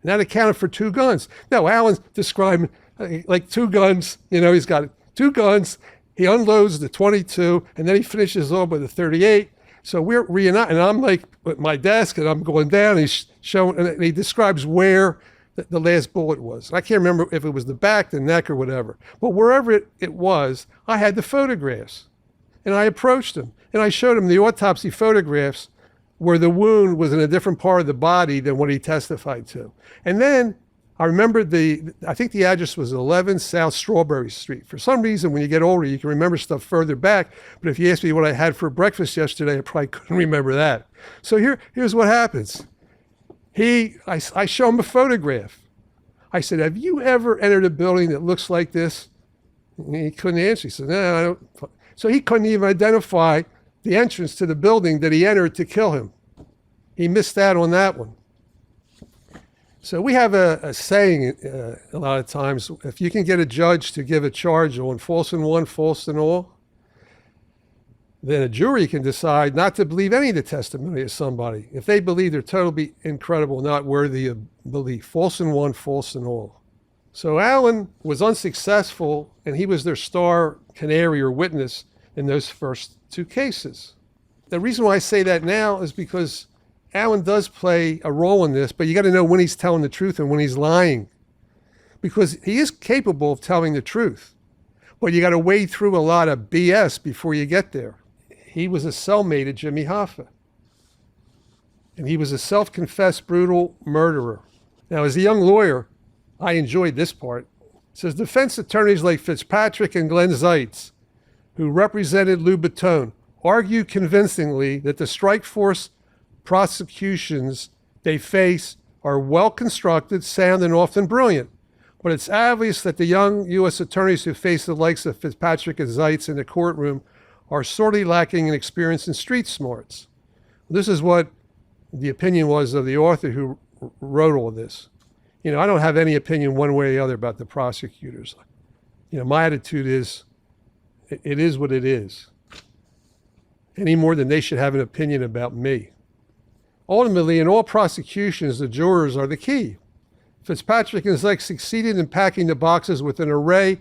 Speaker 1: And that accounted for two guns. No, Alan's describing like two guns, he's got two guns. He unloads the 22, and then he finishes off with the 38. So we're reuniting, and I'm like at my desk, and I'm going down, and he's showing, and he describes where the last bullet was. I can't remember if it was the back, the neck, or whatever. But wherever it was, I had the photographs. And I approached him, and I showed him the autopsy photographs where the wound was in a different part of the body than what he testified to. And then I remember I think the address was 11 South Strawberry Street. For some reason, when you get older, you can remember stuff further back. But if you asked me what I had for breakfast yesterday, I probably couldn't remember that. So here's what happens. I show him a photograph. I said, have you ever entered a building that looks like this? And he couldn't answer. He said, no, I don't. So he couldn't even identify the entrance to the building that he entered to kill him. He missed out on that one. So we have a saying a lot of times, if you can get a judge to give a charge on false in one, false in all, then a jury can decide not to believe any of the testimony of somebody if they believe they're totally incredible, not worthy of belief. False in one, false in all. So Alan was unsuccessful, and he was their star canary or witness in those first two cases. The reason why I say that now is because Alan does play a role in this, but you got to know when he's telling the truth and when he's lying, because he is capable of telling the truth, but you got to wade through a lot of BS before you get there. He was a cellmate of Jimmy Hoffa, and he was a self-confessed brutal murderer. Now, as a young lawyer, I enjoyed this part. It says, defense attorneys like Fitzpatrick and Glenn Zeitz, who represented Lou Bottone, argued convincingly that the strike force prosecutions they face are well-constructed, sound, and often brilliant. But it's obvious that the young U.S. attorneys who face the likes of Fitzpatrick and Zeitz in the courtroom are sorely lacking in experience and street smarts. This is what the opinion was of the author who wrote all this. I don't have any opinion one way or the other about the prosecutors. My attitude is, it is what it is. Any more than they should have an opinion about me. Ultimately, in all prosecutions, the jurors are the key. Fitzpatrick and his legs succeeded in packing the boxes with an array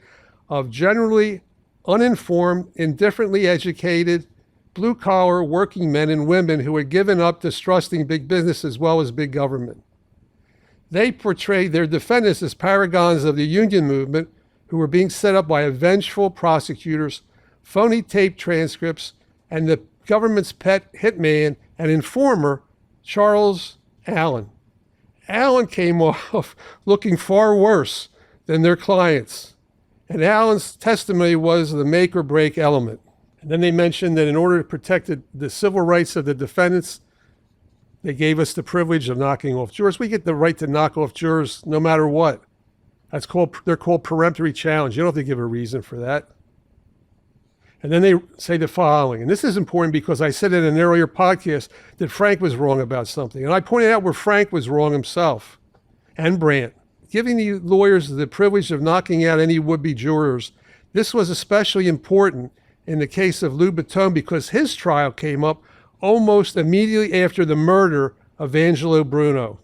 Speaker 1: of generally uninformed, indifferently educated, blue-collar working men and women who had given up distrusting big business as well as big government. They portrayed their defendants as paragons of the union movement who were being set up by vengeful prosecutors, phony tape transcripts, and the government's pet hitman and informer, Charles Allen. Allen came off looking far worse than their clients, and Allen's testimony was the make or break element. And then they mentioned that in order to protect the civil rights of the defendants, they gave us the privilege of knocking off jurors. We get the right to knock off jurors no matter what. They're called peremptory challenge. You don't have to give a reason for that. And then they say the following, and this is important because I said in an earlier podcast that Frank was wrong about something. And I pointed out where Frank was wrong himself, and Brandt. Giving the lawyers the privilege of knocking out any would-be jurors, this was especially important in the case of Lou Bottone because his trial came up almost immediately after the murder of Angelo Bruno.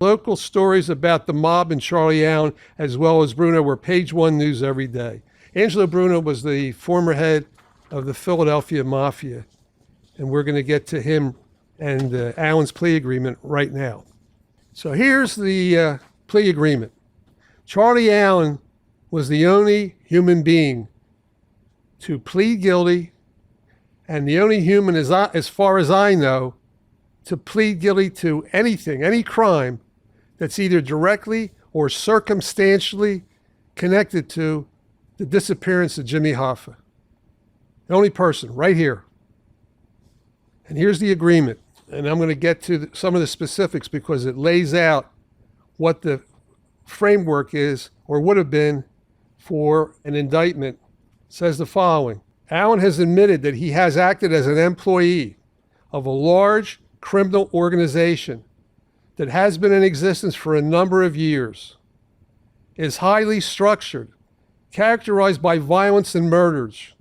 Speaker 1: Local stories about the mob and Charlie Allen, as well as Bruno, were page one news every day. Angelo Bruno was the former head of the Philadelphia mafia, and we're going to get to him and Allen's plea agreement right now. So here's the plea agreement. Charlie Allen was the only human being to plead guilty, and the only human, as far as I know, to plead guilty to anything, any crime that's either directly or circumstantially connected to the disappearance of Jimmy Hoffa. The only person, right here. And here's the agreement. And I'm going to get to some of the specifics because it lays out what the framework is or would have been for an indictment. It says the following. Allen has admitted that he has acted as an employee of a large criminal organization that has been in existence for a number of years, is highly structured, characterized by violence and murders,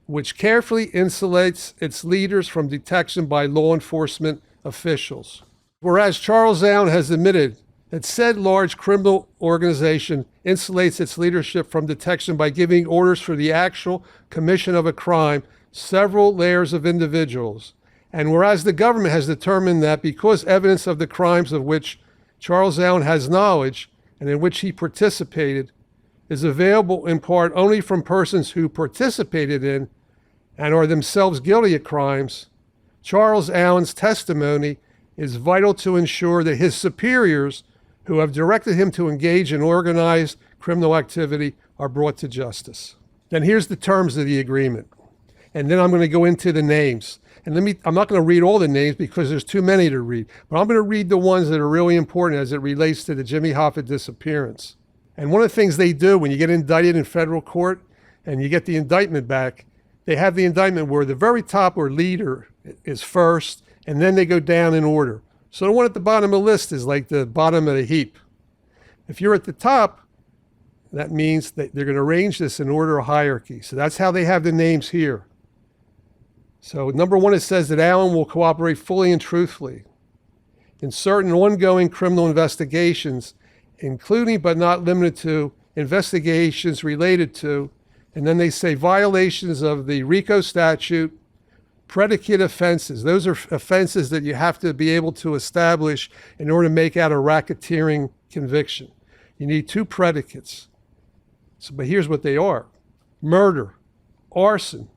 Speaker 1: which carefully insulates its leaders from detection by law enforcement officials. Whereas Charles Allen has admitted that said large criminal organization insulates its leadership from detection by giving orders for the actual commission of a crime, several layers of individuals. And whereas the government has determined that because evidence of the crimes of which Charles Allen has knowledge and in which he participated is available in part only from persons who participated in and are themselves guilty of crimes, Charles Allen's testimony is vital to ensure that his superiors who have directed him to engage in organized criminal activity are brought to justice. Then here's the terms of the agreement. And then I'm going to go into the names. And I'm not going to read all the names because there's too many to read, but I'm going to read the ones that are really important as it relates to the Jimmy Hoffa disappearance. And one of the things they do when you get indicted in federal court and you get the indictment back, they have the indictment where the very top or leader is first, and then they go down in order. So the one at the bottom of the list is like the bottom of the heap. If you're at the top, that means that they're going to arrange this in order of hierarchy. So that's how they have the names here. So number one, it says that Allen will cooperate fully and truthfully in certain ongoing criminal investigations, including but not limited to investigations related to, and then they say violations of the RICO statute, predicate offenses. Those are offenses that you have to be able to establish in order to make out a racketeering conviction. You need two predicates. But here's what they are. Murder, arson,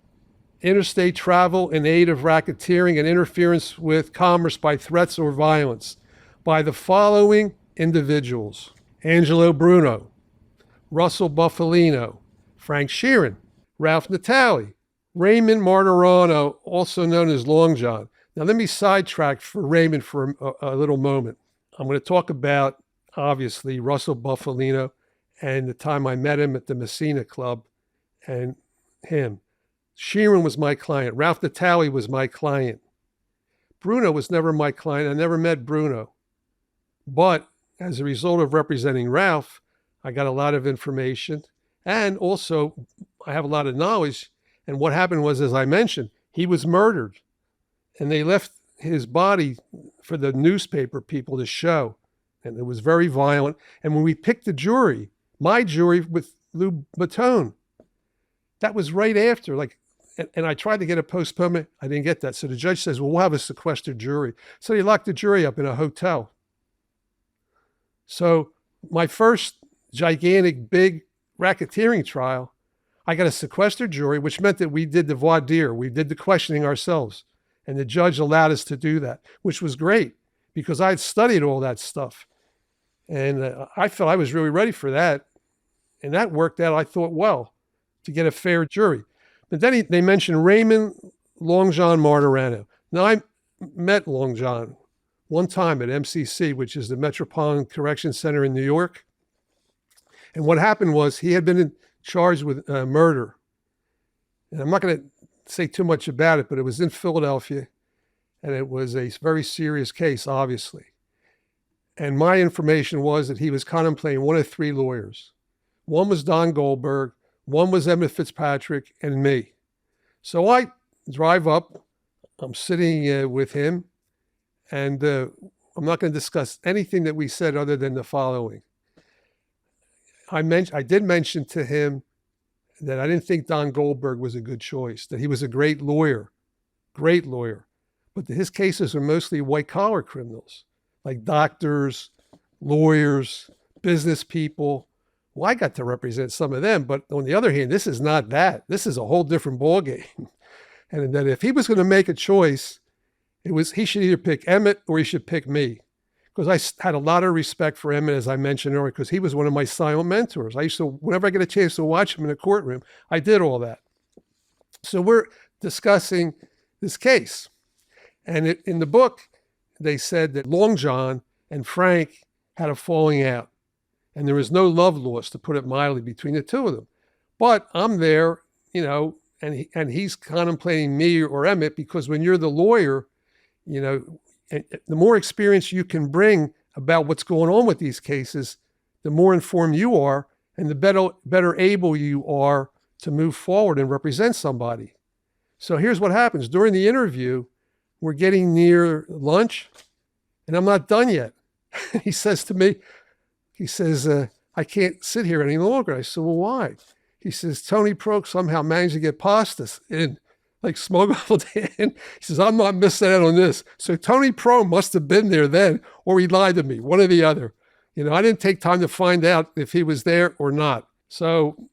Speaker 1: interstate travel in aid of racketeering and interference with commerce by threats or violence by the following individuals: Angelo Bruno, Russell Buffalino, Frank Sheeran, Ralph Natale, Raymond Martirano, also known as Long John. Now let me sidetrack for Raymond for a little moment. I'm going to talk about, obviously, Russell Buffalino and the time I met him at the Messina Club and him. Sheeran was my client. Ralph Natale was my client. Bruno was never my client. I never met Bruno. But as a result of representing Ralph, I got a lot of information. And also, I have a lot of knowledge. And what happened was, as I mentioned, he was murdered. And they left his body for the newspaper people to show. And it was very violent. And when we picked the jury, my jury with Lou Bottone, that was right after, and I tried to get a postponement. I didn't get that. So the judge says, well, we'll have a sequestered jury. So he locked the jury up in a hotel. So my first gigantic, big racketeering trial, I got a sequestered jury, which meant that we did the voir dire. We did the questioning ourselves. And the judge allowed us to do that, which was great because I had studied all that stuff. And I felt I was really ready for that. And that worked out, I thought, well, to get a fair jury. But then they mentioned Raymond Long John Martirano. Now, I met Long John one time at MCC, which is the Metropolitan Correction Center in New York. And what happened was he had been charged with murder. And I'm not going to say too much about it, but it was in Philadelphia. And it was a very serious case, obviously. And my information was that he was contemplating one of three lawyers. One was Don Goldberg, one was Emmett Fitzpatrick, and me. So I drive up, I'm sitting with him, and I'm not going to discuss anything that we said other than the following. I did mention to him that I didn't think Don Goldberg was a good choice, that he was a great lawyer, but that his cases are mostly white-collar criminals, like doctors, lawyers, business people. Well, I got to represent some of them, but on the other hand, this is not that. This is a whole different ballgame. And that if he was going to make a choice, he should either pick Emmett or he should pick me. Because I had a lot of respect for Emmett, as I mentioned earlier, because he was one of my silent mentors. I used to, whenever I get a chance to watch him in a courtroom, I did all that. So we're discussing this case. And in the book, they said that Long John and Frank had a falling out. And there was no love lost, to put it mildly, between the two of them. But I'm there, and he's contemplating me or Emmett, because when you're the lawyer, and the more experience you can bring about what's going on with these cases, the more informed you are and the better able you are to move forward and represent somebody. So here's what happens. During the interview, we're getting near lunch, and I'm not done yet. He says to me, I can't sit here any longer. I said, well, why? He says, Tony Pro somehow managed to get pastas in, smuggled in. He says, I'm not missing out on this. So Tony Pro must have been there then, or he lied to me, one or the other. I didn't take time to find out if he was there or not. So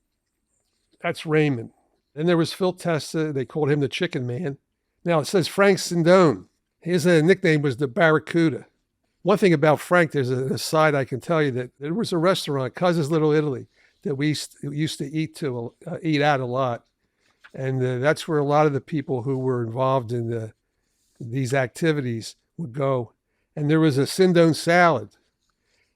Speaker 1: that's Raymond. Then there was Phil Testa. They called him the Chicken Man. Now it says Frank Sindone. His nickname was the Barracuda. One thing about Frank, there's an aside I can tell you, that there was a restaurant, Cuz's Little Italy, that we used to eat at a lot. And that's where a lot of the people who were involved in these activities would go. And there was a Sindone salad.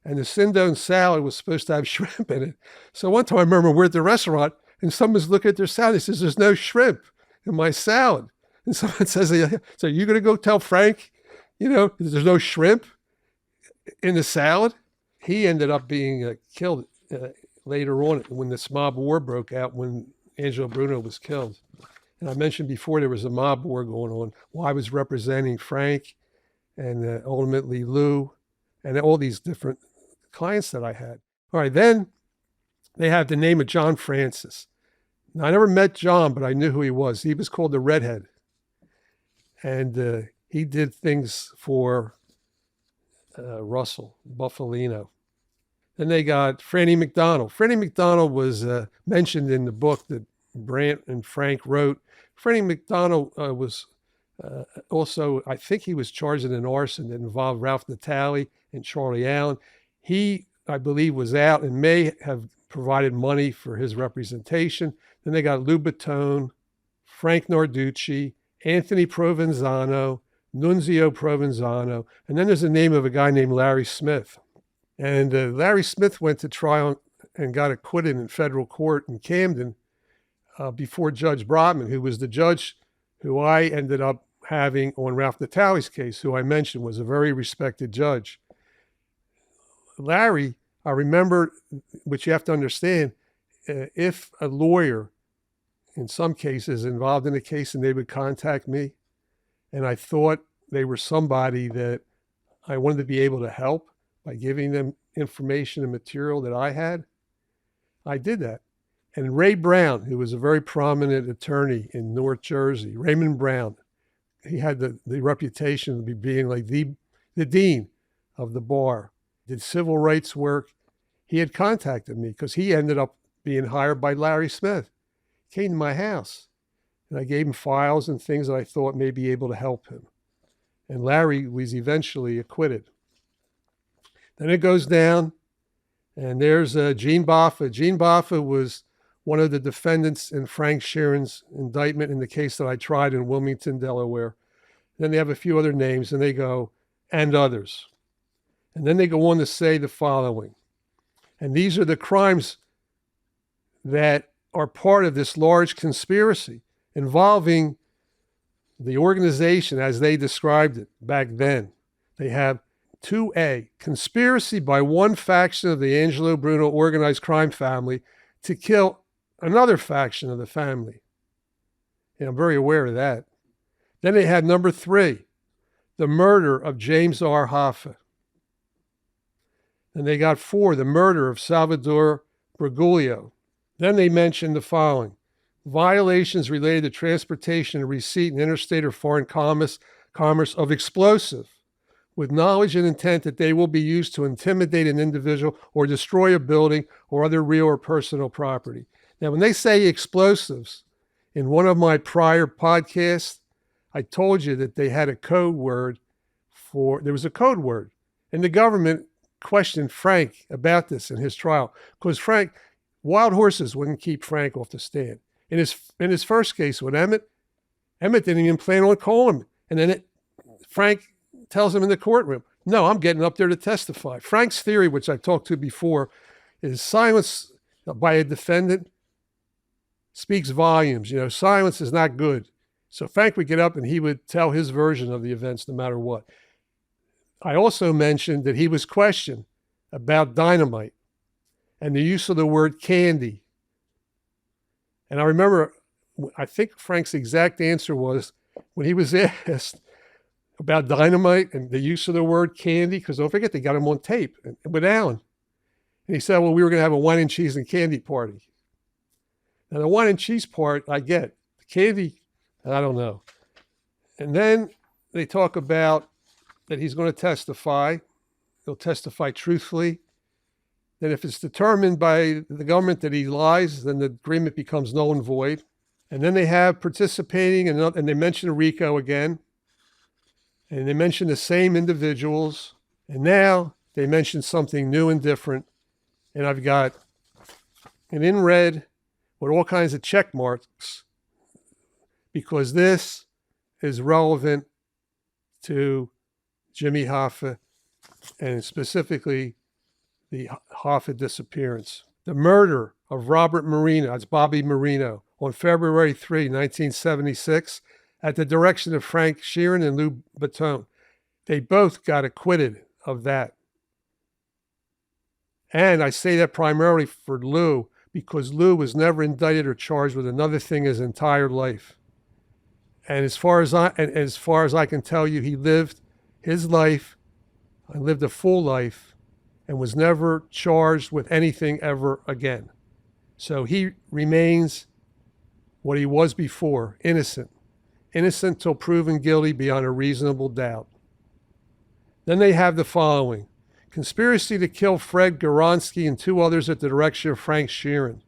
Speaker 1: And the Sindone salad was supposed to have shrimp in it. So one time I remember we're at the restaurant and someone's looking at their salad. He says, there's no shrimp in my salad. And someone says, so you're going to go tell Frank, there's no shrimp in the salad? He ended up being killed later on when this mob war broke out, when Angelo Bruno was killed. And I mentioned before there was a mob war going on. Well, I was representing Frank and ultimately Lou and all these different clients that I had. All right, then they have the name of John Francis. Now, I never met John, but I knew who he was. He was called the Redhead. And he did things for Russell Buffalino. Then they got Franny McDonald. Franny McDonald was mentioned in the book that Brant and Frank wrote. Franny McDonald was also, I think he was charged in an arson that involved Ralph Natale and Charlie Allen. He, I believe, was out and may have provided money for his representation. Then they got Lou Bottone, Frank Narducci, Anthony Provenzano, Nunzio Provenzano, and then there's the name of a guy named Larry Smith. And Larry Smith went to trial and got acquitted in federal court in Camden before Judge Brotman, who was the judge who I ended up having on Ralph Natale's case, who I mentioned was a very respected judge. Larry, I remember, which you have to understand, if a lawyer, in some cases, involved in a case and they would contact me, and I thought they were somebody that I wanted to be able to help by giving them information and material that I had. I did that. And Ray Brown, who was a very prominent attorney in North Jersey, Raymond Brown, he had the reputation of being like the dean of the bar, did civil rights work. He had contacted me because he ended up being hired by Larry Smith. He came to my house, and I gave him files and things that I thought may be able to help him. And Larry was eventually acquitted. Then it goes down, and there's Gene Hoffa. Gene Hoffa was one of the defendants in Frank Sheeran's indictment in the case that I tried in Wilmington, Delaware. Then they have a few other names, and they go, and others. And then they go on to say the following. And these are the crimes that are part of this large conspiracy involving the organization as they described it back then. They have 2A, conspiracy by one faction of the Angelo Bruno organized crime family to kill another faction of the family. And I'm very aware of that. Then they had number 3, the murder of James R. Hoffa. And they got 4, the murder of Salvador Bergoglio. Then they mentioned the following: violations related to transportation and receipt in interstate or foreign commerce of explosive with knowledge and intent that they will be used to intimidate an individual or destroy a building or other real or personal property. Now, when they say explosives, in one of my prior podcasts, I told you that they had a code word there was a code word. And the government questioned Frank about this in his trial because wild horses wouldn't keep Frank off the stand. In his first case with Emmett didn't even plan on calling him. And then Frank tells him in the courtroom, no, I'm getting up there to testify. Frank's theory, which I've talked to before, is silence by a defendant speaks volumes. Silence is not good. So Frank would get up and he would tell his version of the events no matter what. I also mentioned that he was questioned about dynamite and the use of the word candy. And I remember, I think Frank's exact answer was when he was asked about dynamite and the use of the word candy, because don't forget, they got him on tape with Alan. And he said, well, we were going to have a wine and cheese and candy party. Now, the wine and cheese part, I get. The candy, I don't know. And then they talk about that he's going to testify. He'll testify truthfully. Then if it's determined by the government that he lies, then the agreement becomes null and void. And then they have participating, and they mention RICO again. And they mention the same individuals. And now they mention something new and different. And I've got an in red with all kinds of check marks because this is relevant to Jimmy Hoffa and specifically the Hoffa disappearance. The murder of Robert Marino, that's Bobby Marino, on February 3, 1976, at the direction of Frank Sheeran and Lou Bottone. They both got acquitted of that. And I say that primarily for Lou because Lou was never indicted or charged with another thing his entire life. And as far as I can tell you, he lived his life, lived a full life, and was never charged with anything ever again. So he remains what he was before, innocent. Innocent till proven guilty beyond a reasonable doubt. Then they have the following: conspiracy to kill Fred Goronsky and 2 others at the direction of Frank Sheeran.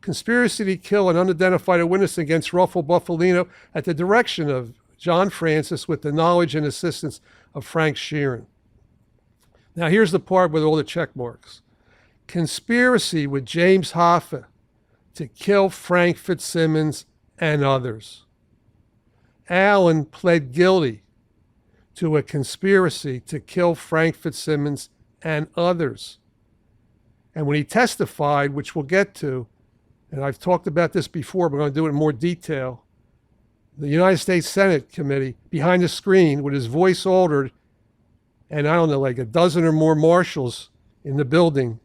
Speaker 1: Conspiracy to kill an unidentified witness against Ruffle Buffalino at the direction of John Francis with the knowledge and assistance of Frank Sheeran. Now here's the part with all the check marks. Conspiracy with James Hoffa to kill Frank Fitzsimmons and others. Allen pled guilty to a conspiracy to kill Frank Fitzsimmons and others. And when he testified, which we'll get to, and I've talked about this before, but I'm going to do it in more detail, the United States Senate committee, behind the screen with his voice altered, and I don't know, like a dozen or more marshals in the building,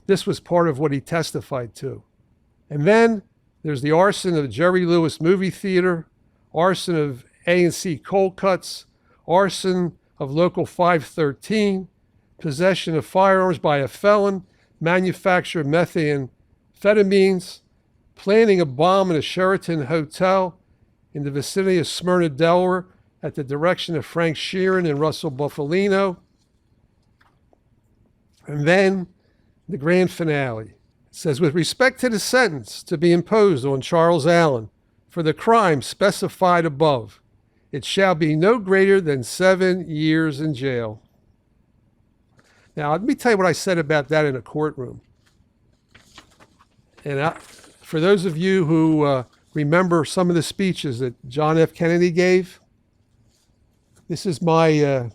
Speaker 1: this was part of what he testified to. And then there's the arson of the Jerry Lewis movie theater, arson of A&C Cold Cuts, arson of Local 513, possession of firearms by a felon, manufacture of methamphetamines, planning a bomb in a Sheraton hotel in the vicinity of Smyrna, Delaware, at the direction of Frank Sheeran and Russell Buffalino. And then the grand finale. It says, with respect to the sentence to be imposed on Charles Allen for the crime specified above, it shall be no greater than 7 years in jail. Now, let me tell you what I said about that in a courtroom. And for those of you who remember some of the speeches that John F. Kennedy gave, this is my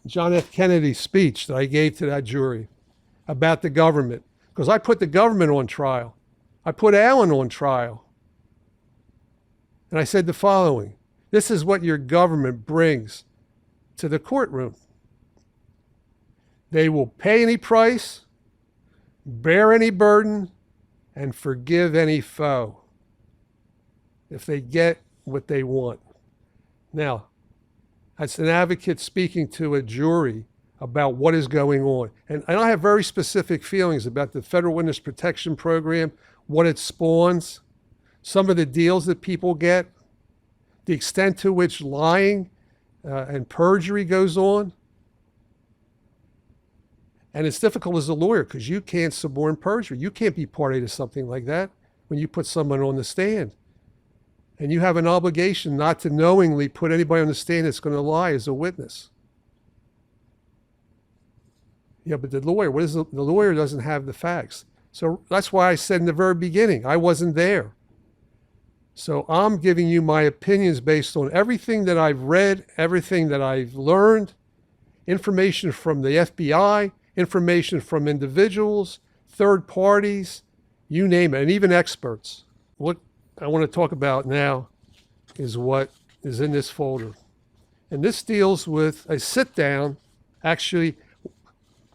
Speaker 1: John F. Kennedy speech that I gave to that jury about the government. Because I put the government on trial. I put Allen on trial. And I said the following: this is what your government brings to the courtroom. They will pay any price, bear any burden, and forgive any foe if they get what they want. Now, that's an advocate speaking to a jury about what is going on. And I have very specific feelings about the Federal Witness Protection Program, what it spawns, some of the deals that people get, the extent to which lying and perjury goes on. And it's difficult as a lawyer because you can't suborn perjury. You can't be party to something like that when you put someone on the stand. And you have an obligation not to knowingly put anybody on the stand that's going to lie as a witness. Yeah, but the lawyer, the lawyer doesn't have the facts. So that's why I said in the very beginning, I wasn't there. So I'm giving you my opinions based on everything that I've read, everything that I've learned, information from the FBI, information from individuals, third parties, you name it, and even experts. What I want to talk about now is what is in this folder. And this deals with a sit down. Actually,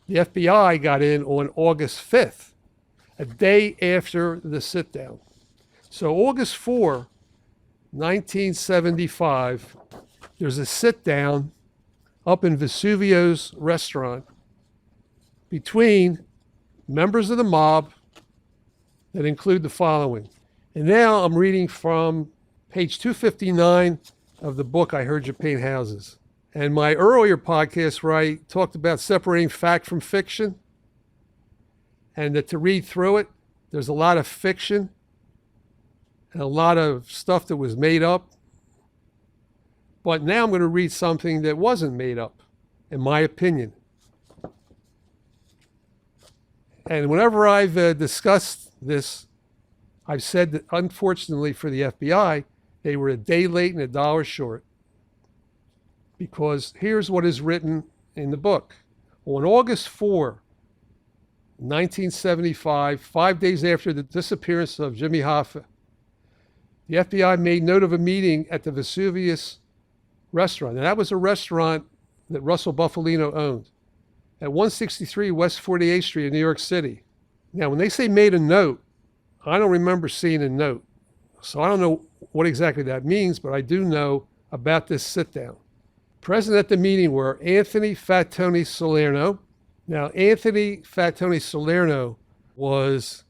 Speaker 1: the FBI got in on August 5th, a day after the sit down. So August 4, 1975, there's a sit down up in Vesuvio's restaurant between members of the mob that include the following. And now I'm reading from page 259 of the book, I Heard You Paint Houses. And my earlier podcast where I talked about separating fact from fiction, and that to read through it, there's a lot of fiction and a lot of stuff that was made up. But now I'm going to read something that wasn't made up, in my opinion. And whenever I've discussed this, I've said that unfortunately for the FBI, they were a day late and $1 short. Because here's what is written in the book. On August 4, 1975, 5 days after the disappearance of Jimmy Hoffa, the FBI made note of a meeting at the Vesuvius restaurant. And that was a restaurant that Russell Buffalino owned at 163 West 48th Street in New York City. Now, when they say made a note, I don't remember seeing a note. So I don't know what exactly that means, but I do know about this sit down. Present at the meeting were Anthony Fat Tony Salerno. Now, Anthony Fat Tony Salerno was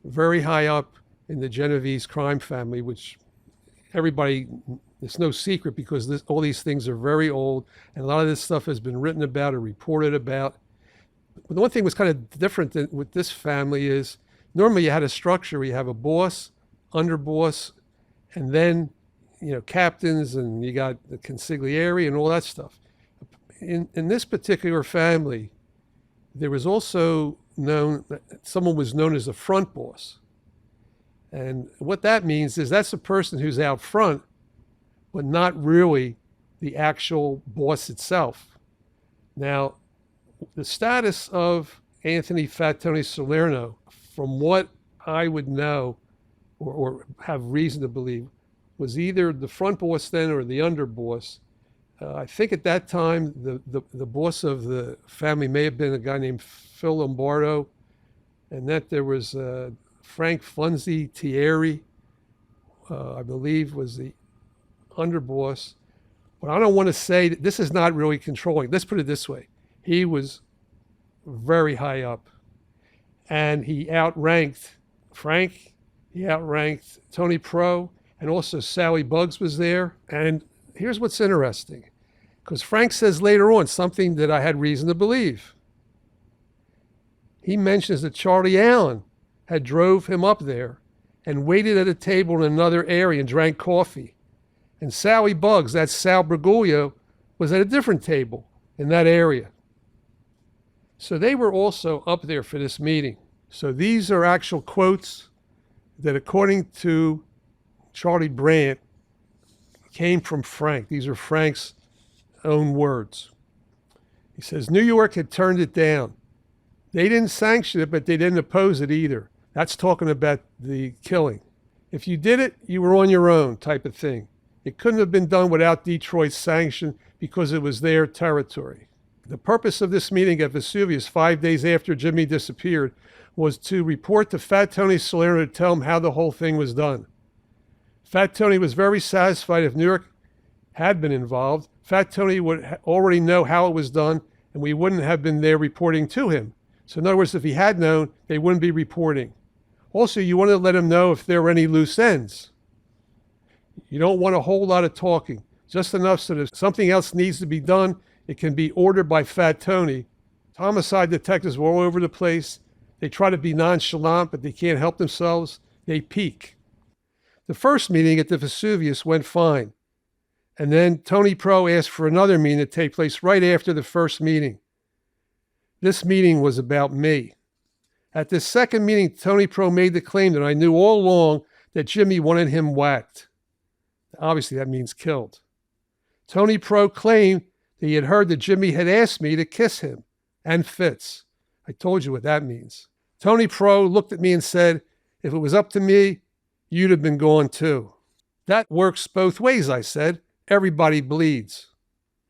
Speaker 1: very high up in the Genovese crime family, which everybody, it's no secret because all these things are very old, and a lot of this stuff has been written about or reported about. But the one thing was kind of different with this family is normally you had a structure where you have a boss, underboss, and then captains, and you got the consigliere and all that stuff. In this particular family, there was also someone was known as a front boss. And what that means is that's a person who's out front, but not really the actual boss itself. Now, the status of Anthony Fat Tony Salerno, from what I would know or have reason to believe, was either the front boss then or the underboss. I think at that time, the boss of the family may have been a guy named Phil Lombardo, and that there was Frank Funzi Thierry, I believe, was the underboss. But I don't want to say that this is not really controlling. Let's put it this way. He was very high up, and he outranked Frank, he outranked Tony Pro, and also Sally Buggs was there. And here's what's interesting, because Frank says later on something that I had reason to believe. He mentions that Charlie Allen had drove him up there and waited at a table in another area and drank coffee. And Sally Buggs, that's Sal Bergoglio, was at a different table in that area. So they were also up there for this meeting. So these are actual quotes that, according to Charlie Brandt, came from Frank. These are Frank's own words. He says, New York had turned it down. They didn't sanction it, but they didn't oppose it either. That's talking about the killing. If you did it, you were on your own type of thing. It couldn't have been done without Detroit's sanction because it was their territory. The purpose of this meeting at Vesuvius 5 days after Jimmy disappeared was to report to Fat Tony Salerno to tell him how the whole thing was done. Fat Tony was very satisfied if New York had been involved. Fat Tony would already know how it was done, and we wouldn't have been there reporting to him. So in other words, if he had known, they wouldn't be reporting. Also, you want to let him know if there were any loose ends. You don't want a whole lot of talking, just enough so that if something else needs to be done, it can be ordered by Fat Tony. Homicide detectives were all over the place. They try to be nonchalant, but they can't help themselves. They peek. The first meeting at the Vesuvius went fine. And then Tony Pro asked for another meeting to take place right after the first meeting. This meeting was about me. At this second meeting, Tony Pro made the claim that I knew all along that Jimmy wanted him whacked. Obviously, that means killed. Tony Pro claimed that he had heard that Jimmy had asked me to kiss him and Fitz. I told you what that means. Tony Pro looked at me and said, if it was up to me, you'd have been gone too. That works both ways, I said. Everybody bleeds.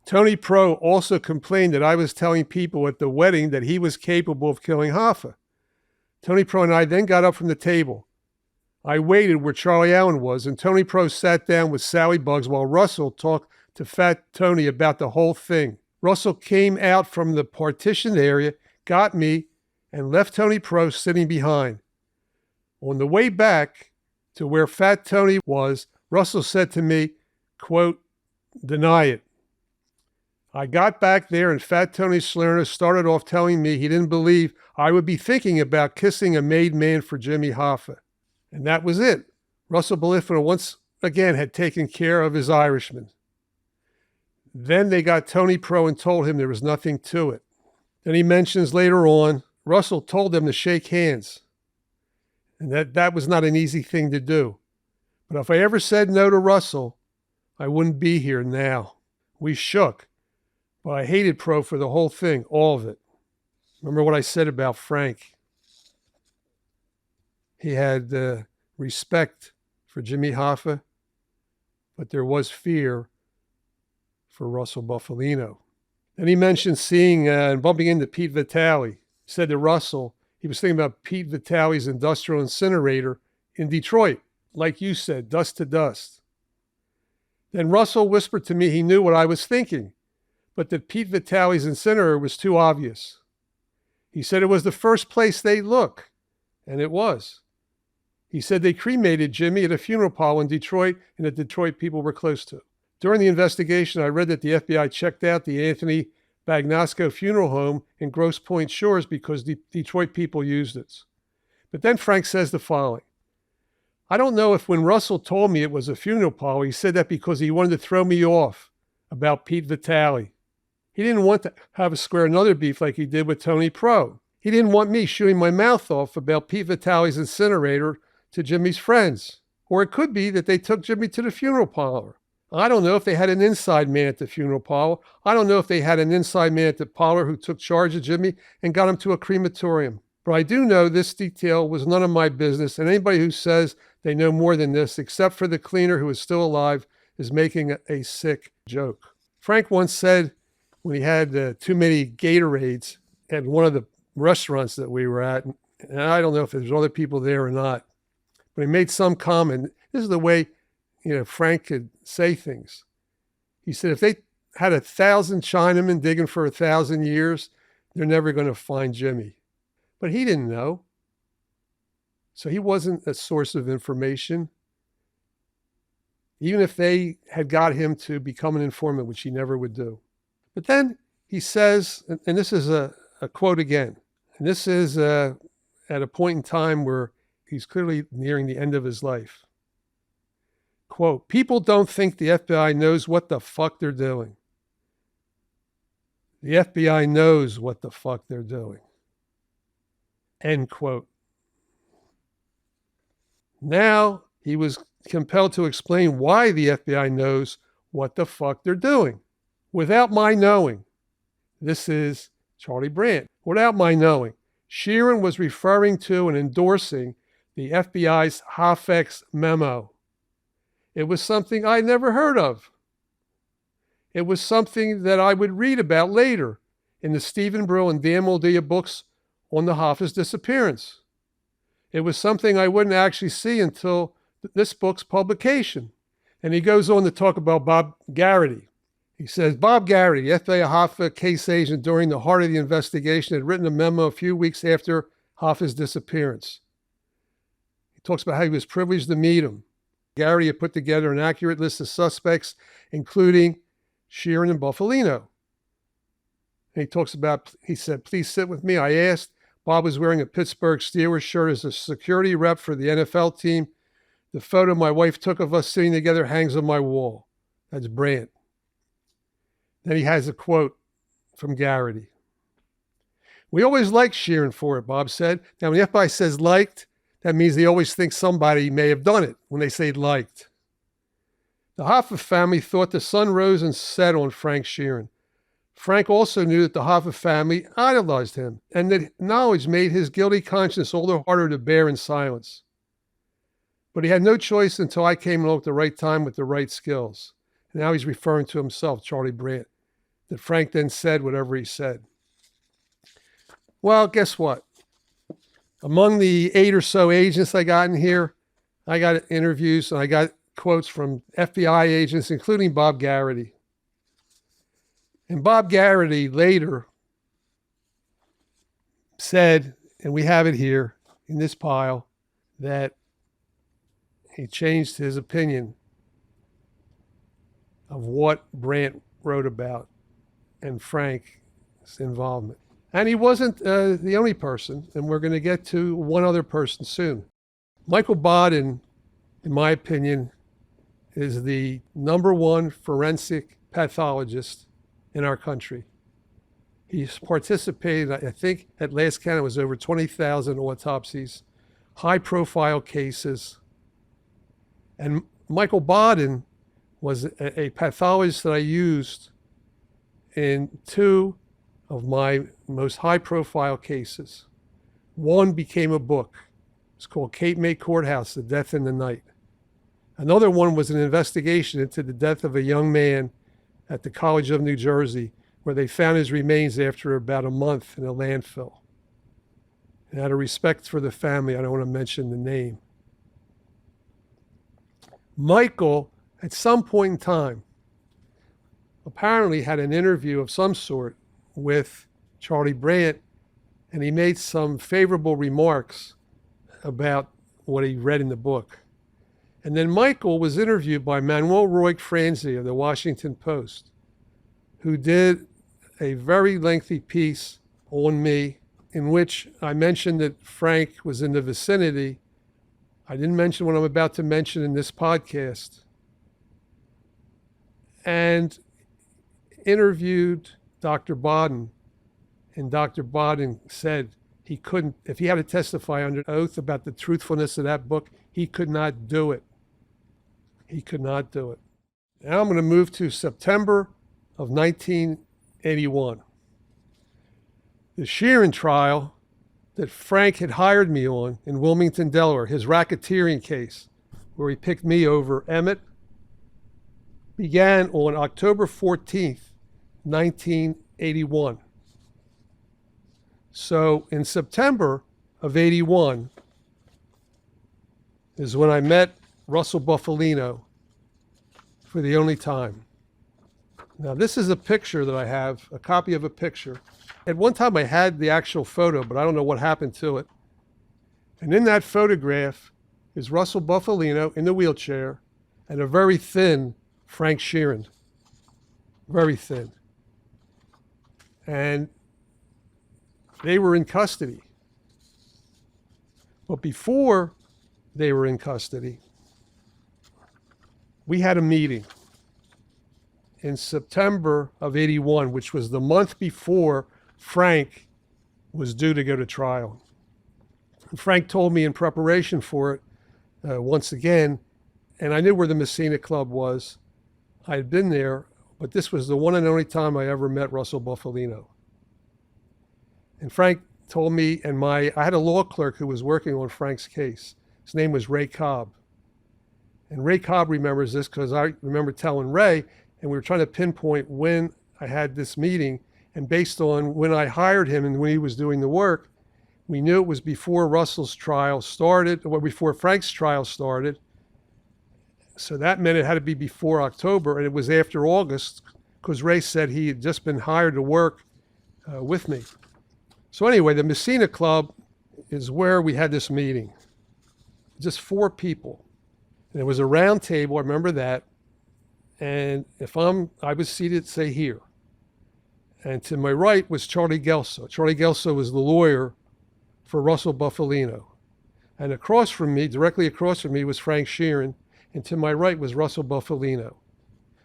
Speaker 1: Tony Pro also complained that I was telling people at the wedding that he was capable of killing Hoffa. Tony Pro and I then got up from the table. I waited where Charlie Allen was, and Tony Pro sat down with Sally Buggs while Russell talked to Fat Tony about the whole thing. Russell came out from the partitioned area, got me, and left Tony Pro sitting behind. On the way back to where Fat Tony was, Russell said to me, quote, deny it. I got back there and Fat Tony Salerno started off telling me he didn't believe I would be thinking about kissing a made man for Jimmy Hoffa. And that was it. Russell Belifano once again had taken care of his Irishman. Then they got Tony Pro and told him there was nothing to it. Then he mentions later on, Russell told them to shake hands. And that was not an easy thing to do. But if I ever said no to Russell, I wouldn't be here now. We shook. But I hated Pro for the whole thing, all of it. Remember what I said about Frank? He had respect for Jimmy Hoffa, but there was fear for Russell Bufalino. Then he mentioned seeing and bumping into Pete Vitale. He said to Russell, he was thinking about Pete Vitale's industrial incinerator in Detroit. Like you said, dust to dust. Then Russell whispered to me he knew what I was thinking, but that Pete Vitale's incinerator was too obvious. He said it was the first place they'd look, and it was. He said they cremated Jimmy at a funeral parlor in Detroit and that Detroit people were close to. During the investigation, I read that the FBI checked out the Anthony Bagnasco funeral home in Grosse Pointe Shores because Detroit people used it. But then Frank says the following. I don't know if when Russell told me it was a funeral parlor, he said that because he wanted to throw me off about Pete Vitale. He didn't want to have a square another beef like he did with Tony Pro. He didn't want me shooting my mouth off about Pete Vitale's incinerator to Jimmy's friends. Or it could be that they took Jimmy to the funeral parlor. I don't know if they had an inside man at the funeral parlor. I don't know if they had an inside man at the parlor who took charge of Jimmy and got him to a crematorium. But I do know this detail was none of my business, and anybody who says they know more than this, except for the cleaner who is still alive, is making a sick joke. Frank once said when he had too many Gatorades at one of the restaurants that we were at, and I don't know if there's other people there or not, but he made some comment. This is the way, Frank could say things. He said, if they had 1,000 Chinamen digging for 1,000 years, they're never going to find Jimmy. But he didn't know. So he wasn't a source of information. Even if they had got him to become an informant, which he never would do. But then he says, and this is a quote again, and this is at a point in time where he's clearly nearing the end of his life. Quote, people don't think the FBI knows what the fuck they're doing. The FBI knows what the fuck they're doing. End quote. Now he was compelled to explain why the FBI knows what the fuck they're doing. Without my knowing, this is Charlie Brandt. Without my knowing, Sheeran was referring to and endorsing the FBI's Hoffex Memo. It was something I never heard of. It was something that I would read about later in the Stephen Brill and Dan Moldea books on the Hoffa's disappearance. It was something I wouldn't actually see until this book's publication. And he goes on to talk about Bob Garrity. He says, Bob Garrity, FBI Hoffa case agent during the heart of the investigation, had written a memo a few weeks after Hoffa's disappearance. He talks about how he was privileged to meet him. Garrity had put together an accurate list of suspects, including Sheeran and Buffalino. And he talks about, he said, please sit with me. I asked. Bob was wearing a Pittsburgh Steelers shirt as a security rep for the NFL team. The photo my wife took of us sitting together hangs on my wall. That's Brandt. Then he has a quote from Garrity. We always liked Sheeran for it, Bob said. Now, when the FBI says liked, that means they always think somebody may have done it when they say liked. The Hoffa family thought the sun rose and set on Frank Sheeran. Frank also knew that the Hoffa family idolized him, and that knowledge made his guilty conscience all the harder to bear in silence. But he had no choice until I came along at the right time with the right skills. And now he's referring to himself, Charlie Brandt, that Frank then said whatever he said. Well, guess what? Among the 8 or so agents I got in here, I got interviews and I got quotes from FBI agents, including Bob Garrity. And Bob Garrity later said, and we have it here in this pile, that he changed his opinion of what Brandt wrote about and Frank's involvement. And he wasn't the only person, and we're going to get to one other person soon. Michael Bottone, in my opinion, is the #1 forensic pathologist in our country. He's participated, I think, at last count, it was over 20,000 autopsies, high-profile cases. And Michael Bottone was a pathologist that I used in 2 of my most high-profile cases. One became a book. It's called Cape May Courthouse, The Death in the Night. Another one was an investigation into the death of a young man at the College of New Jersey, where they found his remains after about a month in a landfill. And out of respect for the family, I don't want to mention the name. Michael, at some point in time, apparently had an interview of some sort with Charlie Brandt, and he made some favorable remarks about what he read in the book. And then Michael was interviewed by Manuel Roy Franzi of the Washington Post, who did a very lengthy piece on me in which I mentioned that Frank was in the vicinity. I didn't mention what I'm about to mention in this podcast. And interviewed Dr. Bottone, and Dr. Bottone said he couldn't, if he had to testify under oath about the truthfulness of that book, he could not do it. He could not do it. Now I'm going to move to September of 1981. The Sheeran trial that Frank had hired me on in Wilmington, Delaware, his racketeering case, where he picked me over Emmett, began on October 14th, 1981. So in September of 81 is when I met Russell Buffalino for the only time. Now, this is a picture that I have, a copy of a picture. At one time, I had the actual photo, but I don't know what happened to it. And in that photograph is Russell Bufalino in the wheelchair and a very thin Frank Sheeran. Very thin. And they were in custody. But before they were in custody, we had a meeting in September of '81, which was the month before Frank was due to go to trial. And Frank told me in preparation for it, once again, and I knew where the Messina Club was. I had been there, but this was the one and only time I ever met Russell Bufalino. And Frank told me, and I had a law clerk who was working on Frank's case. His name was Ray Cobb. And Ray Cobb remembers this because I remember telling Ray, and we were trying to pinpoint when I had this meeting. And based on when I hired him and when he was doing the work, we knew it was before Russell's trial started, or before Frank's trial started. So that meant it had to be before October, and it was after August, because Ray said he had just been hired to work with me. So anyway, the Messina Club is where we had this meeting. Just 4 people. And it was a round table, I remember that. And I was seated, say, here. And to my right was Charlie Gelso. Charlie Gelso was the lawyer for Russell Bufalino. And across from me, directly across from me, was Frank Sheeran. And to my right was Russell Bufalino.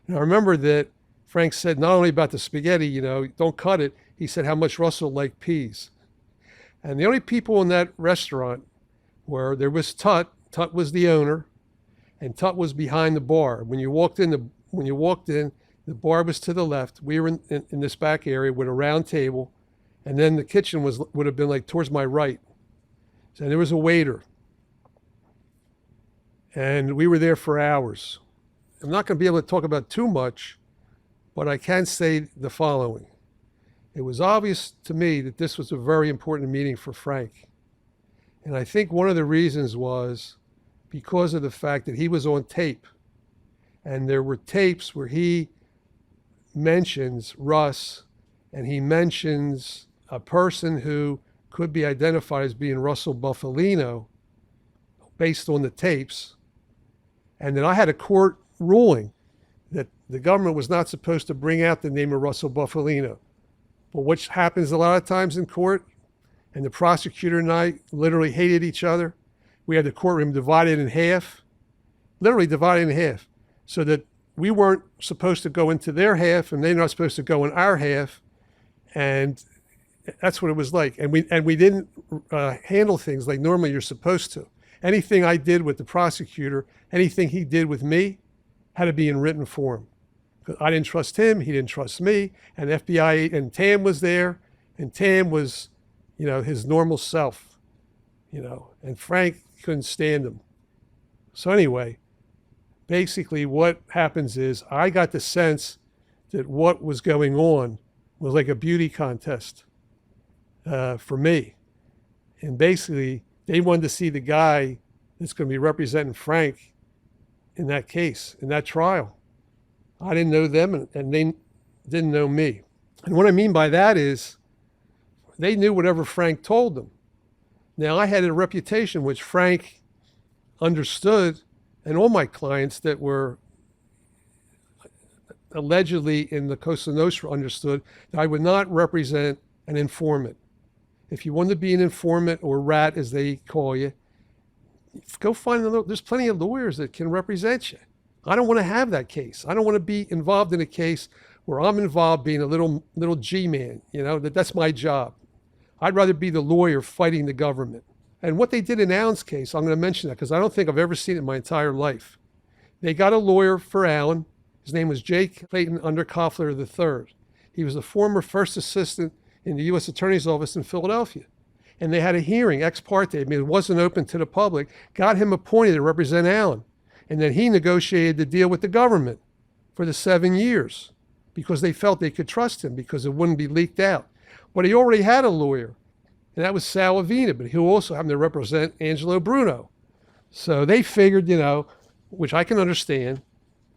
Speaker 1: And I remember that Frank said not only about the spaghetti, don't cut it, he said how much Russell liked peas. And the only people in that restaurant there was Tut. Tut was the owner, and Tut was behind the bar. When you walked in, the bar was to the left. We were in this back area with a round table, and then the kitchen would have been like towards my right. And there was a waiter. And we were there for hours. I'm not going to be able to talk about too much, but I can say the following. It was obvious to me that this was a very important meeting for Frank. And I think one of the reasons was because of the fact that he was on tape. And there were tapes where he mentions Russ, and he mentions a person who could be identified as being Russell Bufalino based on the tapes. And then I had a court ruling that the government was not supposed to bring out the name of Russell Bufalino. But which happens a lot of times in court, and the prosecutor and I literally hated each other. We had the courtroom divided in half, literally divided in half, so that we weren't supposed to go into their half and they're not supposed to go in our half. And that's what it was like. And we didn't handle things like normally you're supposed to. Anything I did with the prosecutor, anything he did with me, had to be in written form. I didn't trust him, he didn't trust me, and FBI, and Tam was there, and Tam was, his normal self, and Frank couldn't stand him. So anyway, basically what happens is I got the sense that what was going on was like a beauty contest for me. And basically, they wanted to see the guy that's going to be representing Frank in that case, in that trial. I didn't know them, and they didn't know me. And what I mean by that is they knew whatever Frank told them. Now, I had a reputation which Frank understood, and all my clients that were allegedly in the Cosa Nostra understood that I would not represent an informant. If you want to be an informant or rat, as they call you, go find there's plenty of lawyers that can represent you. I don't want to have that case. I don't want to be involved in a case where I'm involved being a little G-man, that's my job. I'd rather be the lawyer fighting the government. And what they did in Alan's case, I'm going to mention that because I don't think I've ever seen it in my entire life. They got a lawyer for Alan. His name was Jake Clayton Underkoffler III. He was the former first assistant in the U.S. Attorney's Office in Philadelphia. And they had a hearing, ex parte, it wasn't open to the public, got him appointed to represent Alan. And then he negotiated the deal with the government for the 7 years because they felt they could trust him because it wouldn't be leaked out. But he already had a lawyer, and that was Sal Avina, but he also happened to represent Angelo Bruno. So they figured, which I can understand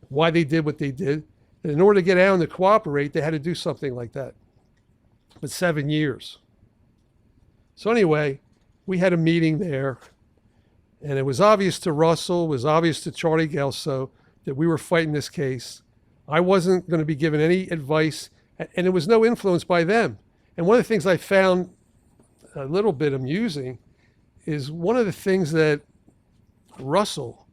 Speaker 1: why they did what they did. And in order to get Alan to cooperate, they had to do something like that. But 7 years. So anyway, we had a meeting there, and it was obvious to Russell, it was obvious to Charlie Gelso that we were fighting this case. I wasn't going to be given any advice, and there was no influence by them. And one of the things I found a little bit amusing is one of the things that Russell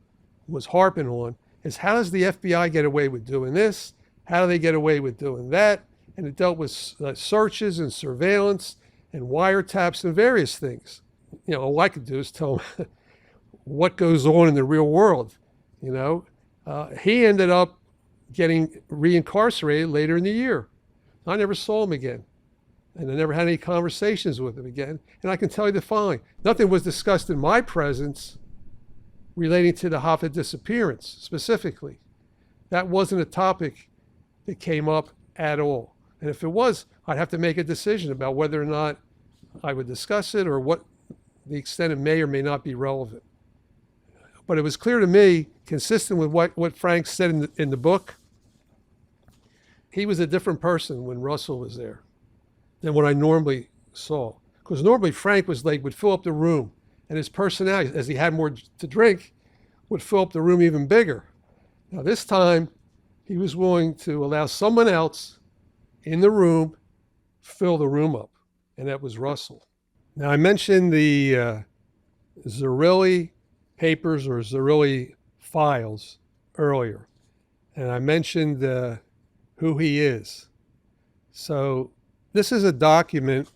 Speaker 1: was harping on is, how does the FBI get away with doing this? How do they get away with doing that? And it dealt with searches and surveillance and wiretaps and various things. You know, all I could do is tell him what goes on in the real world. You know, he ended up getting reincarcerated later in the year. I never saw him again. And I never had any conversations with him again. And I can tell you the following: nothing was discussed in my presence relating to the Hoffa disappearance specifically. That wasn't a topic that came up at all. And if it was, I'd have to make a decision about whether or not I would discuss it or what the extent it may or may not be relevant. But it was clear to me, consistent with what Frank said in the book, he was a different person when Russell was there than what I normally saw. Because normally Frank would fill up the room, and his personality, as he had more to drink, would fill up the room even bigger. Now this time, he was willing to allow someone else in the room fill the room up, and that was Russell. Now I mentioned the Zerilli papers or Zerilli files earlier, and I mentioned who he is. So this is a document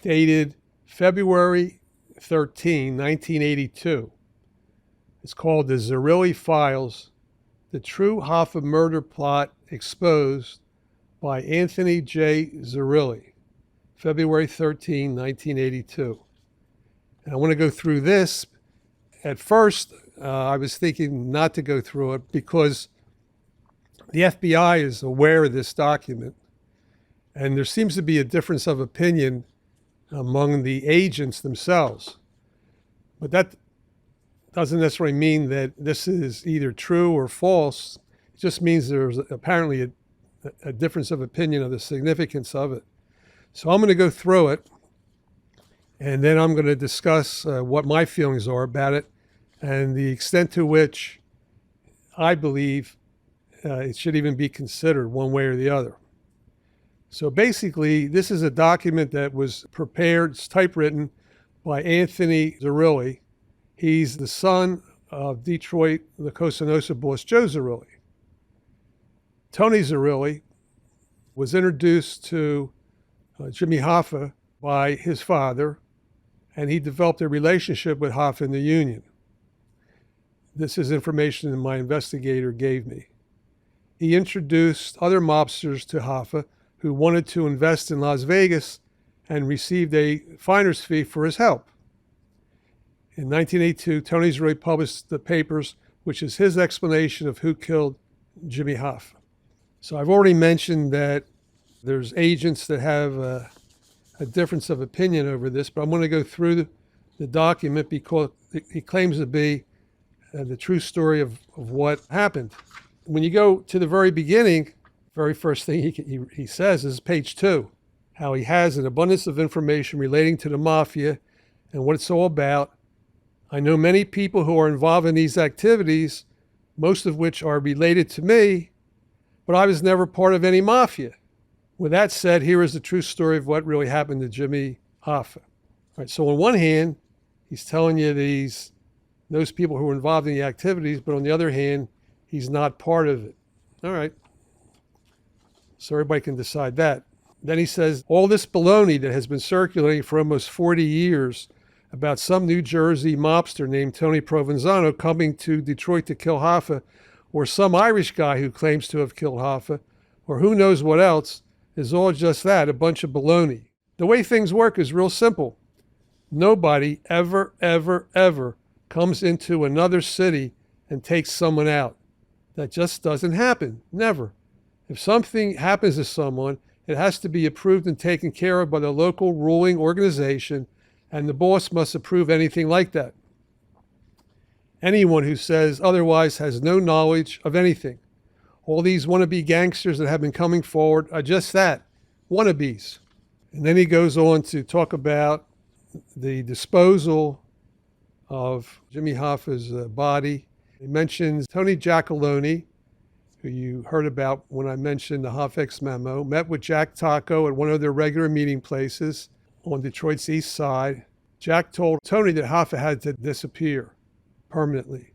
Speaker 1: dated February 13, 1982. It's called the Zerilli Files, The True Hoffa Murder Plot Exposed by Anthony J. Zerilli, February 13, 1982. And I want to go through this. At first, I was thinking not to go through it because the FBI is aware of this document, and there seems to be a difference of opinion among the agents themselves. But that doesn't necessarily mean that this is either true or false. It just means there's apparently a difference of opinion of the significance of it. So I'm going to go through it, and then I'm going to discuss what my feelings are about it and the extent to which I believe it should even be considered one way or the other. So basically, this is a document that was prepared, it's typewritten, by Anthony Zerilli. He's the son of Detroit, the Cosa Nostra boss, Joe Zerilli. Tony Zerilli was introduced to Jimmy Hoffa by his father, and he developed a relationship with Hoffa in the Union. This is information that my investigator gave me. He introduced other mobsters to Hoffa who wanted to invest in Las Vegas and received a finder's fee for his help. In 1982, Tony Zerilli published the papers, which is his explanation of who killed Jimmy Hoffa. So I've already mentioned that there's agents that have a difference of opinion over this, but I'm going to go through the document because it claims to be the true story of what happened. When you go to the very beginning, very first thing he says is page 2, how he has an abundance of information relating to the mafia and what it's all about. I know many people who are involved in these activities, most of which are related to me, but I was never part of any mafia. With that said, here is the true story of what really happened to Jimmy Hoffa. All right, so on one hand, he's telling you those people who are involved in the activities, but on the other hand, he's not part of it. All right. So everybody can decide that. Then he says, all this baloney that has been circulating for almost 40 years about some New Jersey mobster named Tony Provenzano coming to Detroit to kill Hoffa, or some Irish guy who claims to have killed Hoffa, or who knows what else, is all just that, a bunch of baloney. The way things work is real simple. Nobody ever, ever, ever comes into another city and takes someone out. That just doesn't happen. Never. If something happens to someone, it has to be approved and taken care of by the local ruling organization, and the boss must approve anything like that. Anyone who says otherwise has no knowledge of anything. All these wannabe gangsters that have been coming forward are just that, wannabes. And then he goes on to talk about the disposal of Jimmy Hoffa's body. He mentions Tony Giacalone, who you heard about when I mentioned the Hoffex Memo, met with Jack Taco at one of their regular meeting places on Detroit's east side. Jack told Tony that Hoffa had to disappear permanently.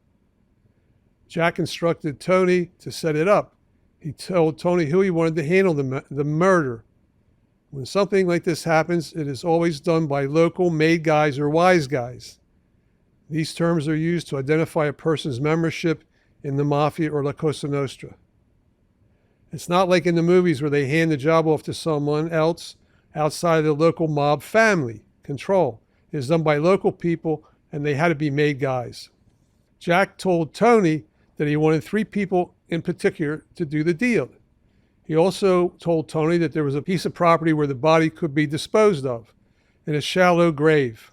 Speaker 1: Jack instructed Tony to set it up. He told Tony who he wanted to handle the murder. When something like this happens, it is always done by local made guys or wise guys. These terms are used to identify a person's membership in the mafia or La Cosa Nostra. It's not like in the movies where they hand the job off to someone else outside of the local mob family control. It is done by local people, and they had to be made guys. Jack told Tony that he wanted 3 people in particular to do the deal. He also told Tony that there was a piece of property where the body could be disposed of, in a shallow grave.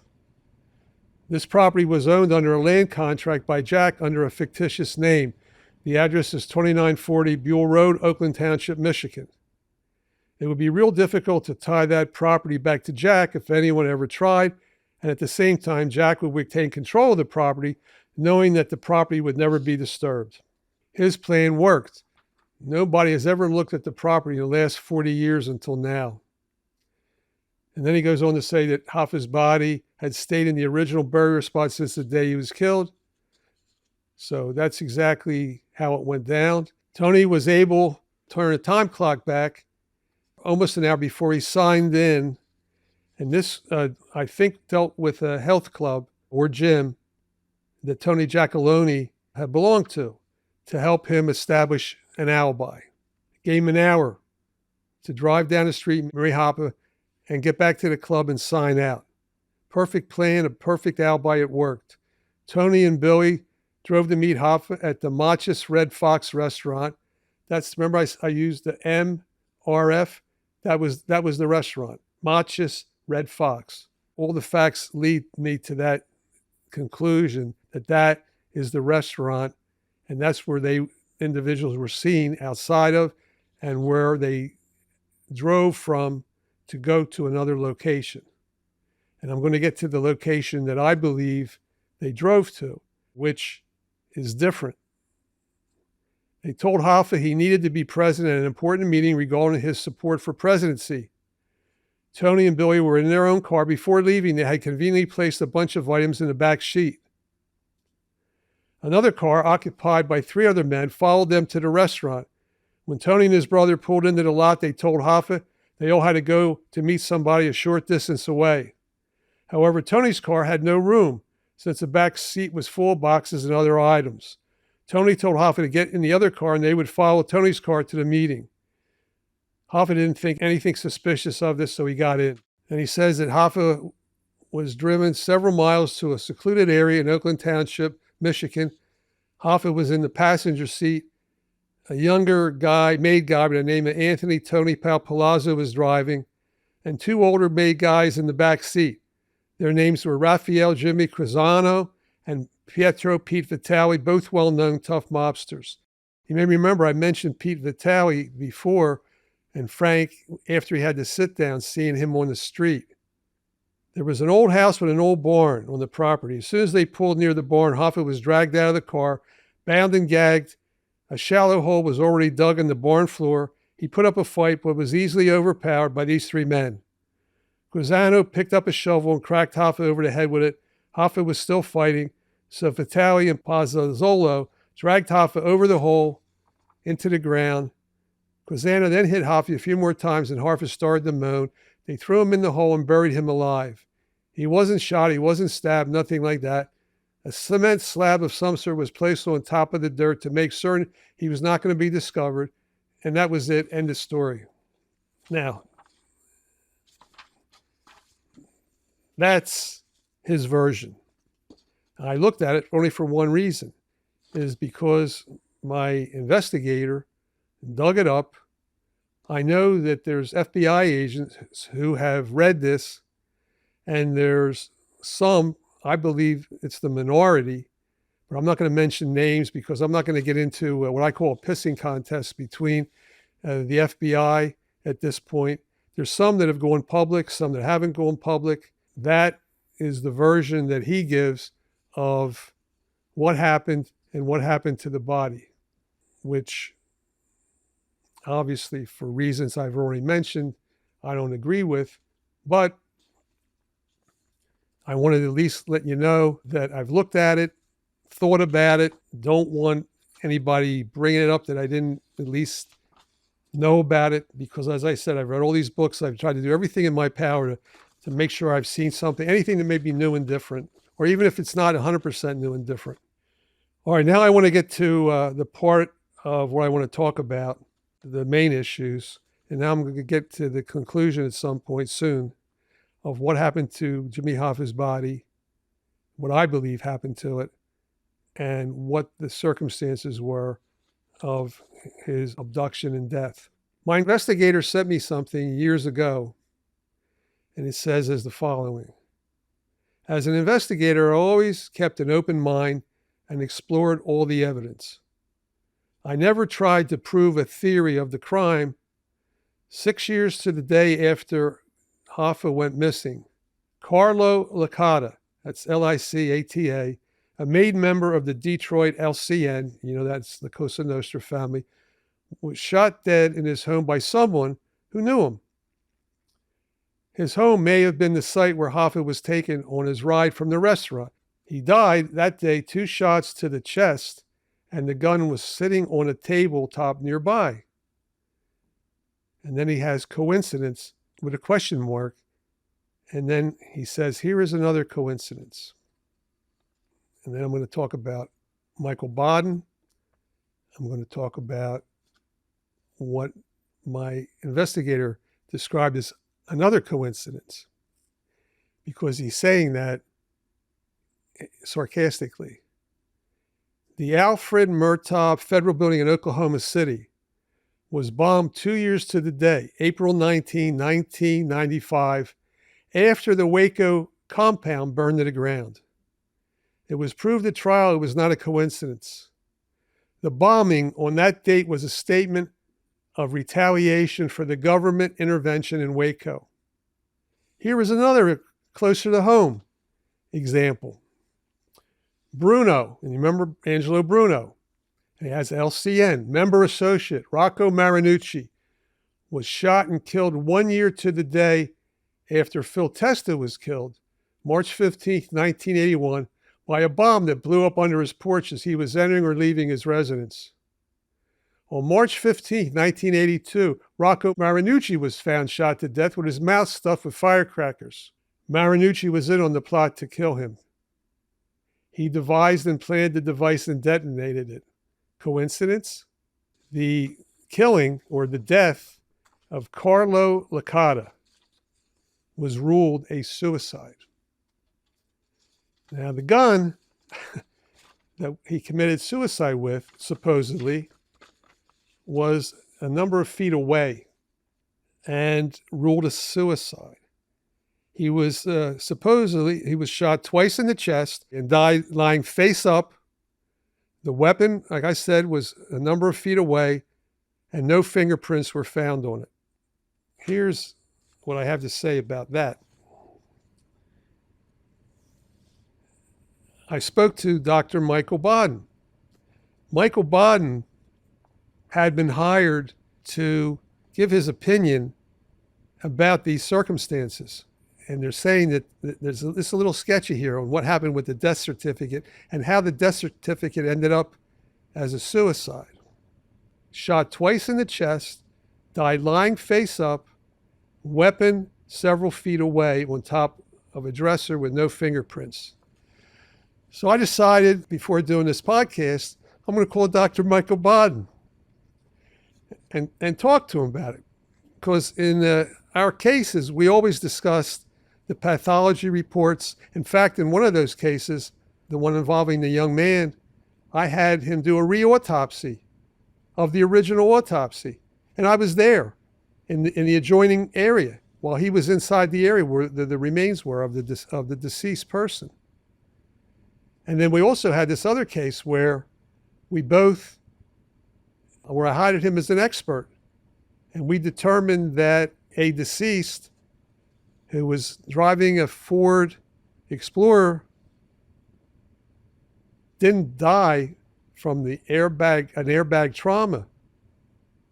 Speaker 1: This property was owned under a land contract by Jack under a fictitious name. The address is 2940 Buell Road, Oakland Township, Michigan. It would be real difficult to tie that property back to Jack if anyone ever tried, and at the same time, Jack would retain control of the property, knowing that the property would never be disturbed. His plan worked. Nobody has ever looked at the property in the last 40 years until now. And then he goes on to say that Hoffa's body had stayed in the original burial spot since the day he was killed. So that's exactly how it went down. Tony was able to turn a time clock back almost an hour before he signed in. And this, I think, dealt with a health club or gym that Tony Giacalone had belonged to help him establish an alibi. Gave him an hour to drive down the street, Mary Hopper, and get back to the club and sign out. Perfect plan, a perfect alibi, it worked. Tony and Billy drove to meet Hoffa at the Machis Red Fox restaurant. Remember I used the MRF? That was the restaurant, Machis Red Fox. All the facts lead me to that conclusion that is the restaurant, and that's where individuals were seen outside of and where they drove from to go to another location. And I'm going to get to the location that I believe they drove to, which is different. They told Hoffa he needed to be present at an important meeting regarding his support for presidency. Tony and Billy were in their own car. Before leaving, they had conveniently placed a bunch of items in the back seat. Another car, occupied by 3 other men, followed them to the restaurant. When Tony and his brother pulled into the lot, they told Hoffa they all had to go to meet somebody a short distance away. However, Tony's car had no room, since the back seat was full of boxes and other items. Tony told Hoffa to get in the other car and they would follow Tony's car to the meeting. Hoffa didn't think anything suspicious of this, so he got in. And he says that Hoffa was driven several miles to a secluded area in Oakland Township, Michigan. Hoffa was in the passenger seat. A younger guy, made guy by the name of Anthony Tony Palazzo was driving, and 2 older made guys in the back seat. Their names were Raphael Jimmy Cruzano and Pietro Pete Vitale, both well-known tough mobsters. You may remember I mentioned Pete Vitale before, and Frank, after he had to sit down, seeing him on the street. There was an old house with an old barn on the property. As soon as they pulled near the barn, Hoffa was dragged out of the car, bound and gagged. A shallow hole was already dug in the barn floor. He put up a fight, but was easily overpowered by these 3 men. Cruzano picked up a shovel and cracked Hoffa over the head with it. Hoffa was still fighting, so Vitale and Pazzazzolo dragged Hoffa over the hole into the ground. Cruzano then hit Hoffa a few more times, and Hoffa started to moan. They threw him in the hole and buried him alive. He wasn't shot, he wasn't stabbed, nothing like that. A cement slab of some sort was placed on top of the dirt to make certain he was not going to be discovered, and that was it. End of story. Now, that's his version. I looked at it only for one reason, is because my investigator dug it up. I know that there's FBI agents who have read this, and there's some, I believe it's the minority, But I'm not going to mention names because I'm not going to get into what I call a pissing contest between the FBI at this point. There's some that have gone public, some that haven't gone public. That is the version that he gives of what happened and what happened to the body, which obviously, for reasons I've already mentioned, I don't agree with. But I wanted to at least let you know that I've looked at it, thought about it, don't want anybody bringing it up that I didn't at least know about it, because as I said, I've read all these books. I've tried to do everything in my power to make sure I've seen something, anything that may be new and different, or even if it's not 100% new and different. All right, now I want to get to the part of what I want to talk about, the main issues. And now I'm going to get to the conclusion at some point soon of what happened to Jimmy Hoffa's body, what I believe happened to it, and what the circumstances were of his abduction and death. My investigator sent me something years ago, and it says as the following. As an investigator, I always kept an open mind and explored all the evidence. I never tried to prove a theory of the crime. 6 years to the day after Hoffa went missing, Carlo Licata, that's Licata, a made member of the Detroit LCN, that's the Cosa Nostra family, was shot dead in his home by someone who knew him. His home may have been the site where Hoffa was taken on his ride from the restaurant. He died that day 2 shots to the chest, and the gun was sitting on a tabletop nearby. And then he has coincidence with a question mark. And then he says, here is another coincidence. And then I'm going to talk about Michael Bottone. I'm going to talk about what my investigator described as another coincidence, because he's saying that sarcastically. The Alfred Murtaugh Federal Building in Oklahoma City was bombed 2 years to the day, April 19, 1995, after the Waco compound burned to the ground. It was proved at trial it was not a coincidence. The bombing on that date was a statement of retaliation for the government intervention in Waco. Here is another closer to home example. Bruno, and you remember Angelo Bruno, he has LCN, member associate, Rocco Marinucci, was shot and killed 1 year to the day after Phil Testa was killed, March 15, 1981, by a bomb that blew up under his porch as he was entering or leaving his residence. On March 15, 1982, Rocco Marinucci was found shot to death with his mouth stuffed with firecrackers. Marinucci was in on the plot to kill him. He devised and planned the device and detonated it. Coincidence? The killing or the death of Carlo Licata was ruled a suicide. Now, the gun that he committed suicide with, supposedly, was a number of feet away and ruled a suicide. He was he was shot twice in the chest and died lying face up. The weapon, like I said, was a number of feet away, and no fingerprints were found on it. Here's what I have to say about that. I spoke to Dr. Michael Bottone. Michael Bottone had been hired to give his opinion about these circumstances. And they're saying that there's a little sketchy here on what happened with the death certificate and how the death certificate ended up as a suicide. Shot twice in the chest, died lying face up, weapon several feet away on top of a dresser with no fingerprints. So I decided before doing this podcast, I'm going to call Dr. Michael Bottone and talk to him about it. Because in our cases, we always discussed the pathology reports. In fact, in one of those cases, the one involving the young man, I had him do a re-autopsy of the original autopsy. And I was there in the adjoining area while he was inside the area where the remains were of the deceased person. And then we also had this other case where I hired him as an expert, and we determined that a deceased who was driving a Ford Explorer didn't die from an airbag trauma.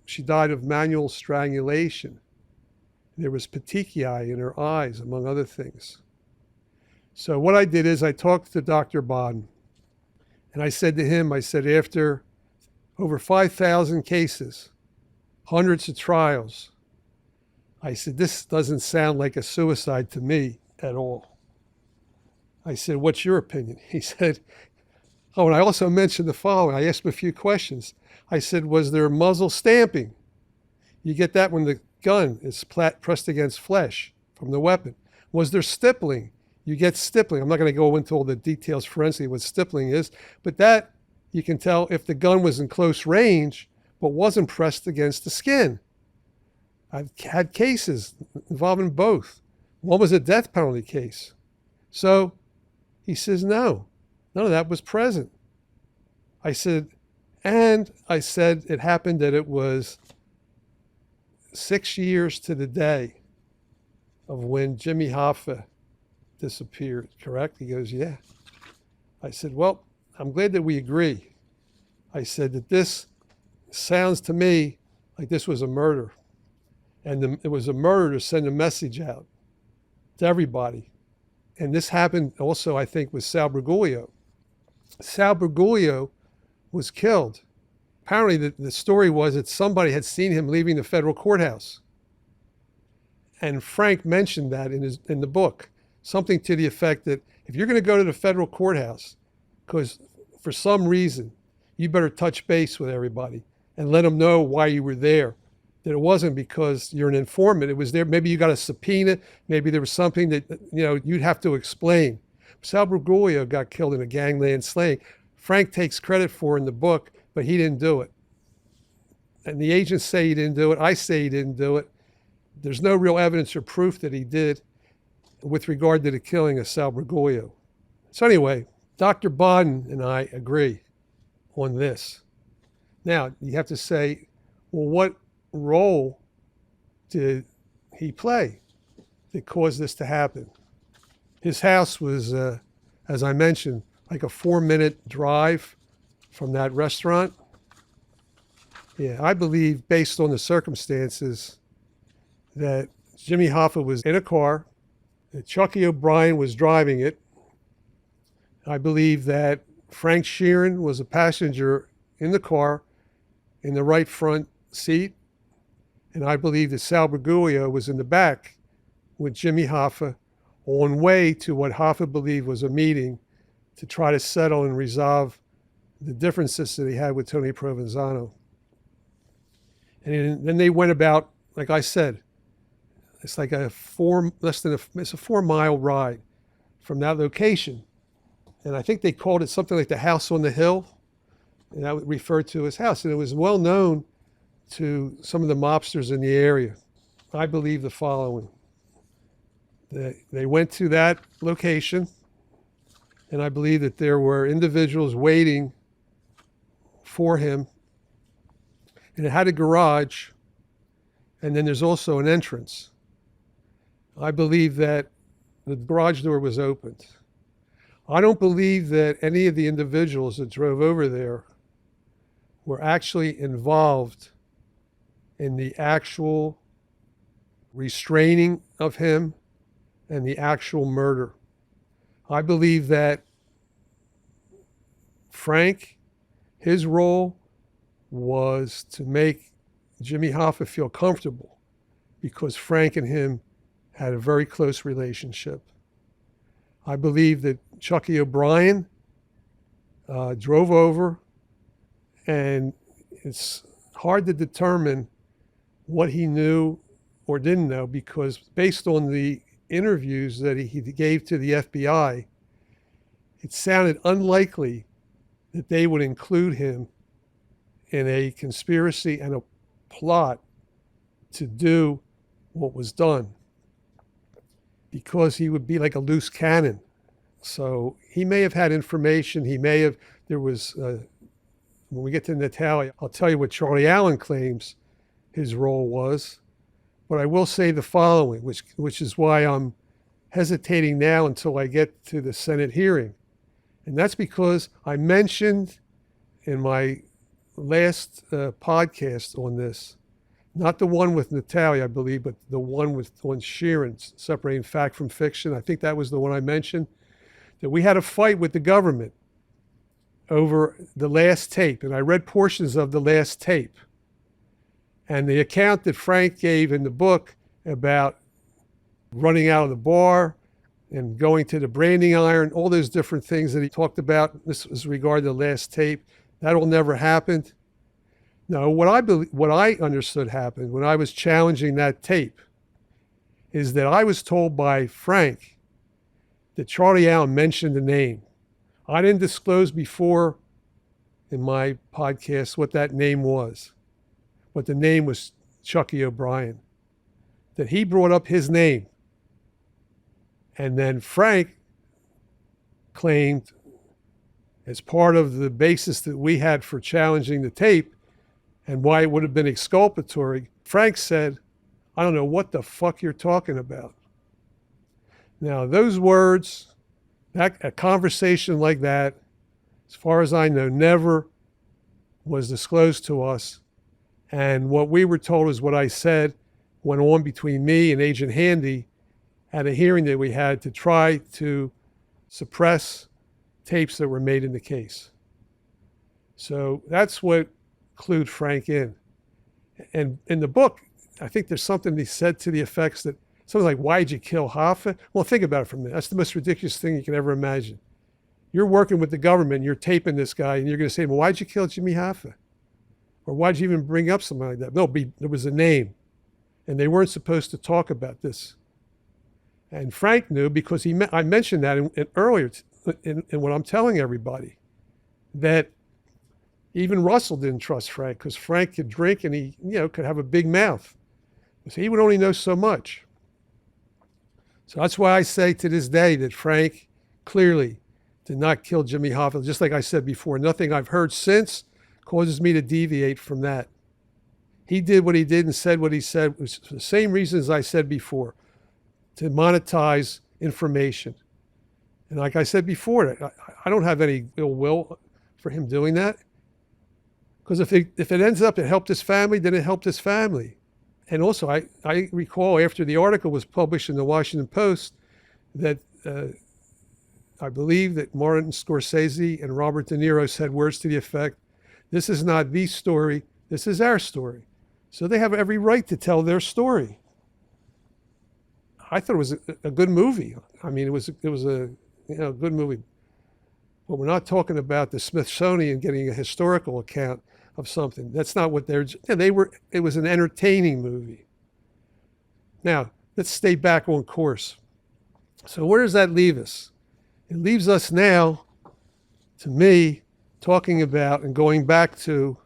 Speaker 1: She died of manual strangulation. There was petechiae in her eyes, among other things. So what I did is I talked to Dr. Bottone, and I said to him, after over 5,000 cases, hundreds of trials, I said, this doesn't sound like a suicide to me at all. I said, what's your opinion? He said, oh, and I also mentioned the following. I asked him a few questions. I said, was there muzzle stamping? You get that when the gun is pressed against flesh from the weapon. Was there stippling? You get stippling. I'm not going to go into all the details forensically what stippling is, but that you can tell if the gun was in close range but wasn't pressed against the skin. I've had cases involving both. One was a death penalty case. So he says, no, none of that was present. I said it happened that it was 6 years to the day of when Jimmy Hoffa disappeared, correct? He goes, yeah. I said, well, I'm glad that we agree. I said that this sounds to me like this was a murder. And it was a murder to send a message out to everybody. And this happened also, I think, with Sal Bergoglio. Sal Bergoglio was killed. Apparently, the story was that somebody had seen him leaving the federal courthouse. And Frank mentioned that in the book, something to the effect that if you're going to go to the federal courthouse, because for some reason, you better touch base with everybody and let them know why you were there. That it wasn't because you're an informant. It was there. Maybe you got a subpoena. Maybe there was something that you'd have to explain. Sal Bergoglio got killed in a gangland slaying. Frank takes credit for in the book, but he didn't do it. And the agents say he didn't do it. I say he didn't do it. There's no real evidence or proof that he did with regard to the killing of Sal Bergoglio. So anyway, Dr. Bottone and I agree on this. Now, you have to say, well, what role did he play that caused this to happen? His house was, as I mentioned, like a 4-minute drive from that restaurant. Yeah, I believe, based on the circumstances, that Jimmy Hoffa was in a car, that Chucky O'Brien was driving it. I believe that Frank Sheeran was a passenger in the car in the right front seat. And I believe that Sal Bergoglio was in the back with Jimmy Hoffa on way to what Hoffa believed was a meeting to try to settle and resolve the differences that he had with Tony Provenzano. And then they went about, like I said, it's like it's a 4-mile ride from that location. And I think they called it something like the house on the hill, and that would refer to his house. And it was well known to some of the mobsters in the area. I believe the following. They went to that location, and I believe that there were individuals waiting for him. And it had a garage, and then there's also an entrance. I believe that the garage door was opened. I don't believe that any of the individuals that drove over there were actually involved in the actual restraining of him and the actual murder. I believe that Frank, his role was to make Jimmy Hoffa feel comfortable because Frank and him had a very close relationship. I believe that Chucky O'Brien drove over, and it's hard to determine what he knew or didn't know because based on the interviews that he gave to the FBI, it sounded unlikely that they would include him in a conspiracy and a plot to do what was done because he would be like a loose cannon So he may have had information. He may have, there was, when we get to Natale, I'll tell you what Charlie Allen claims his role was. But I will say the following, which is why I'm hesitating now until I get to the Senate hearing. And that's because I mentioned in my last podcast on this, not the one with Natale, I believe, but the one on Sheeran, separating fact from fiction. I think that was the one I mentioned, that we had a fight with the government over the last tape. And I read portions of the last tape. And the account that Frank gave in the book about running out of the bar and going to the branding iron, all those different things that he talked about, this was regarding the last tape, that all never happened. No, what I understood happened when I was challenging that tape is that I was told by Frank that Charlie Allen mentioned the name. I didn't disclose before in my podcast what that name was, but the name was Chucky O'Brien, that he brought up his name. And then Frank claimed, as part of the basis that we had for challenging the tape and why it would have been exculpatory, Frank said, I don't know what the fuck you're talking about. Now, those words, a conversation like that, as far as I know, never was disclosed to us. And what we were told is what I said went on between me and Agent Handy at a hearing that we had to try to suppress tapes that were made in the case. So that's what clued Frank in. And in the book, I think there's something he said to the effects that something like, why'd you kill Hoffa? Well, think about it for a minute. That's the most ridiculous thing you can ever imagine. You're working with the government, you're taping this guy, and you're going to say, well, why'd you kill Jimmy Hoffa? Or why'd you even bring up something like that? No, there was a name, and they weren't supposed to talk about this. And Frank knew because I mentioned that earlier in what I'm telling everybody, that even Russell didn't trust Frank because Frank could drink and he could have a big mouth. So he would only know so much. So that's why I say to this day that Frank clearly did not kill Jimmy Hoffa. Just like I said before, nothing I've heard since causes me to deviate from that. He did what he did and said what he said. It was for the same reasons I said before, to monetize information. And like I said before, I don't have any ill will for him doing that. Because if it ends up it helped his family, then it helped his family. And also, I recall after the article was published in the Washington Post that I believe that Martin Scorsese and Robert De Niro said words to the effect, this is not the story, this is our story. So they have every right to tell their story. I thought it was a good movie. I mean, it was a good movie. But we're not talking about the Smithsonian getting a historical account of something. That's not what it was an entertaining movie. Now, let's stay back on course. So where does that leave us? It leaves us now, to me, talking about and going back to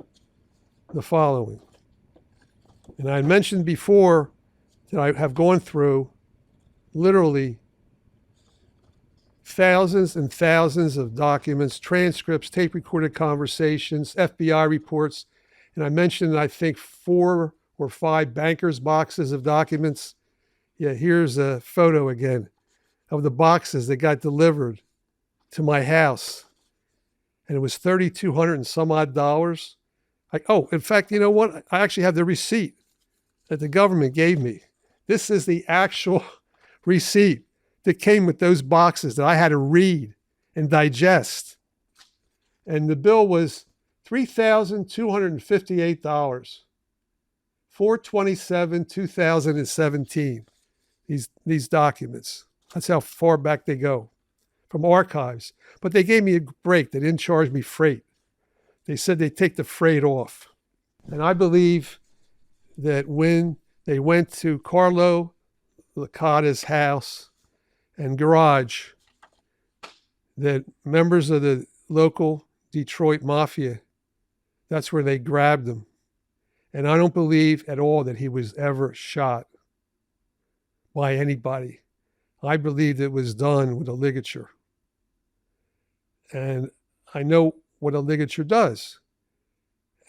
Speaker 1: the following. And I mentioned before that I have gone through literally thousands and thousands of documents, transcripts, tape recorded conversations, FBI reports. And I mentioned, I think, 4 or 5 bankers' boxes of documents. Yeah, here's a photo again of the boxes that got delivered to my house. And it was $3,200 and some odd dollars. In fact, you know what? I actually have the receipt that the government gave me. This is the actual receipt that came with those boxes that I had to read and digest. And the bill was $3,258, $4/27/2017. These documents. That's how far back they go from archives. But they gave me a break. They didn't charge me freight. They said they'd take the freight off. And I believe that when they went to Carlo Licata's house and garage, that members of the local Detroit mafia, that's where they grabbed him. And I don't believe at all that he was ever shot by anybody. I believe it was done with a ligature. and I know what a ligature does.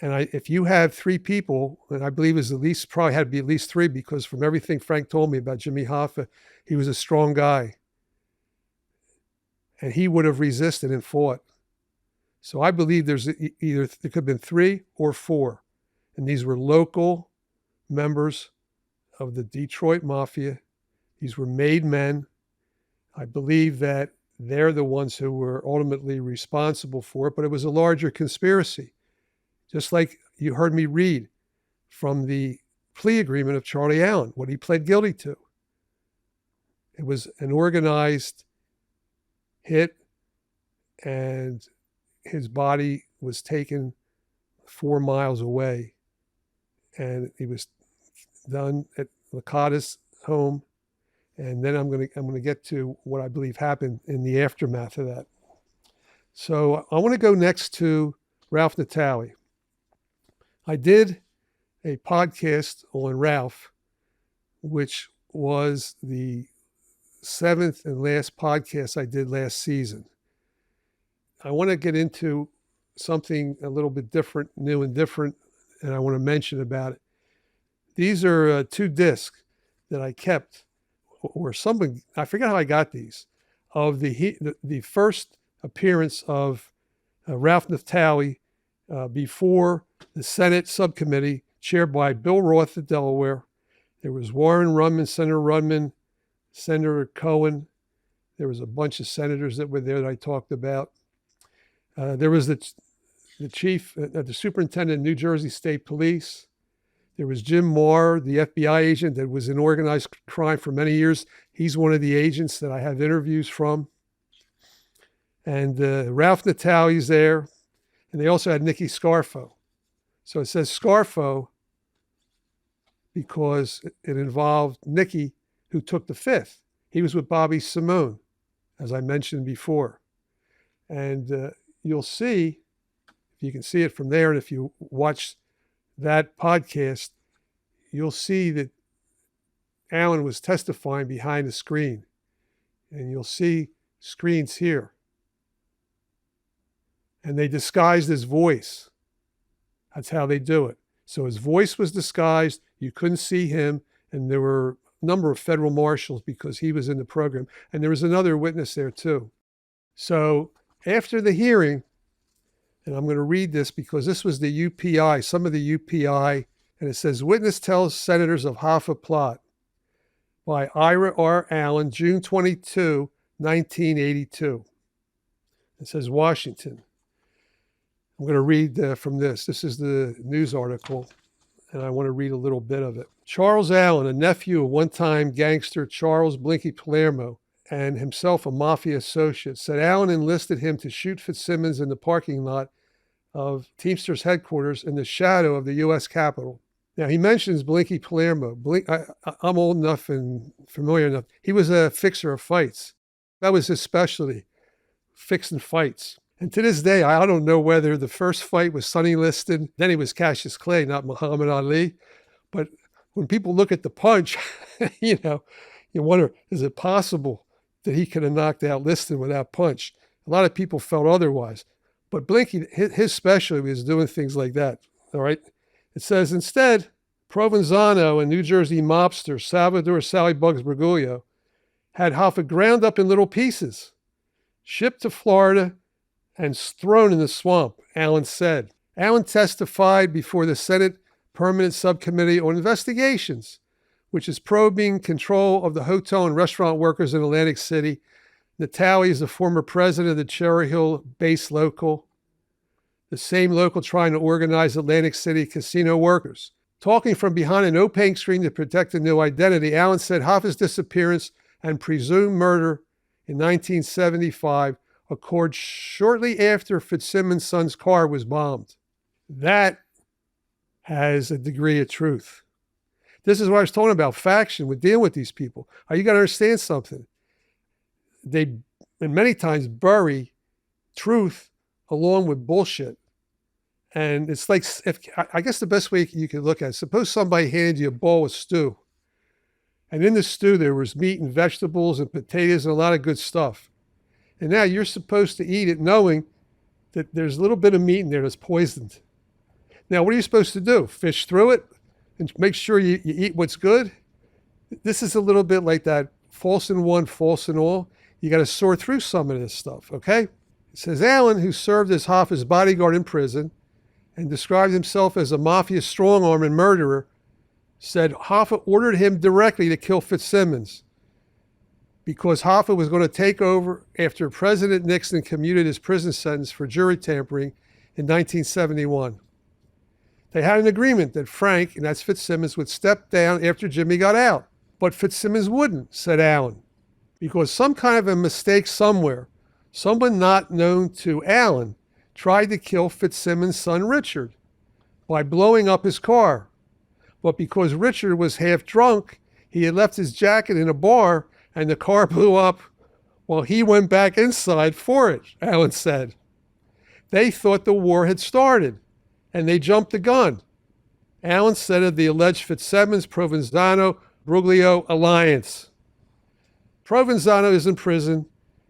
Speaker 1: And if you have three people, and I believe it was at least, probably had to be at least three, because from everything Frank told me about Jimmy Hoffa, he was a strong guy. And he would have resisted and fought. So I believe there could have been 3 or 4. And these were local members of the Detroit Mafia. These were made men. I believe that they're the ones who were ultimately responsible for it, but it was a larger conspiracy. Just like you heard me read from the plea agreement of Charlie Allen, what he pled guilty to. It was an organized hit, and his body was taken 4 miles away, and he was done at Licata's home. And then I'm going to get to what I believe happened in the aftermath of that. So I want to go next to Ralph Natale. I did a podcast on Ralph, which was the 7th and last podcast I did last season. I want to get into something a little bit different, new and different, and I want to mention about it. These are 2 discs that I kept, or something, I forget how I got these, of the first appearance of Ralph Natale before the Senate subcommittee chaired by Bill Roth of Delaware. There was Warren Rudman, Senator Rudman, Senator Cohen. There was a bunch of senators that were there that I talked about. There was the chief, the superintendent of New Jersey State Police. There was Jim Marr, the FBI agent that was in organized crime for many years. He's one of the agents that I have interviews from. And Ralph Natale's there. And they also had Nicky Scarfo. So it says Scarfo because it involved Nicky, who took the 5th. He was with Bobby Simone, as I mentioned before. And you'll see, if you can see it from there, and if you watch that podcast, you'll see that Allen was testifying behind the screen. And you'll see screens here. And they disguised his voice. That's how they do it. So his voice was disguised. You couldn't see him. And there were a number of federal marshals because he was in the program. And there was another witness there too. So after the hearing, and I'm going to read this because this was the UPI, some of the UPI, and it says, witness tells senators of Hoffa plot by Ira R. Allen, June 22, 1982. It says Washington. I'm going to read from this. This is the news article, and I want to read a little bit of it. Charles Allen, a nephew of one-time gangster Charles Blinky Palermo, and himself a mafia associate, said Allen enlisted him to shoot Fitzsimmons in the parking lot of Teamsters headquarters in the shadow of the U.S. Capitol. Now, he mentions Blinky Palermo. I'm old enough and familiar enough. He was a fixer of fights. That was his specialty, fixing fights. And to this day, I don't know whether the first fight was Sonny Liston, then he was Cassius Clay, not Muhammad Ali. But when people look at the punch, you wonder, is it possible that he could have knocked out Liston with that punch? A lot of people felt otherwise. But Blinky, his specialty was doing things like that, all right? It says, instead, Provenzano and New Jersey mobster Salvador Sally Bugs Bergoglio had Hoffa ground up in little pieces, shipped to Florida, and thrown in the swamp, Allen said. Allen testified before the Senate Permanent Subcommittee on Investigations, which is probing control of the hotel and restaurant workers in Atlantic City. Natale is the former president of the Cherry Hill-based local, the same local trying to organize Atlantic City casino workers. Talking from behind an opaque screen to protect a new identity, Allen said Hoffa's disappearance and presumed murder in 1975 occurred shortly after Fitzsimmons' son's car was bombed. That has a degree of truth. This is what I was talking about, faction, with dealing with these people. You got to understand something. They, and many times, bury truth along with bullshit. And it's like, I guess the best way you could look at it, suppose somebody handed you a bowl of stew. And in the stew, there was meat and vegetables and potatoes and a lot of good stuff. And now you're supposed to eat it knowing that there's a little bit of meat in there that's poisoned. Now, what are you supposed to do? Fish through it and make sure you eat what's good? This is a little bit like that false in one, false in all. You got to sort through some of this stuff, okay? It says, Allen, who served as Hoffa's bodyguard in prison and described himself as a mafia strong-arm and murderer, said Hoffa ordered him directly to kill Fitzsimmons because Hoffa was going to take over after President Nixon commuted his prison sentence for jury tampering in 1971. They had an agreement that Frank, and that's Fitzsimmons, would step down after Jimmy got out. But Fitzsimmons wouldn't, said Allen, because some kind of a mistake somewhere, someone not known to Allen, tried to kill Fitzsimmons' son Richard by blowing up his car. But because Richard was half drunk, he had left his jacket in a bar and the car blew up while he went back inside for it, Allen said. They thought the war had started and they jumped the gun. Allen said of the alleged Fitzsimmons-Provenzano-Bruglio alliance. Provenzano is in prison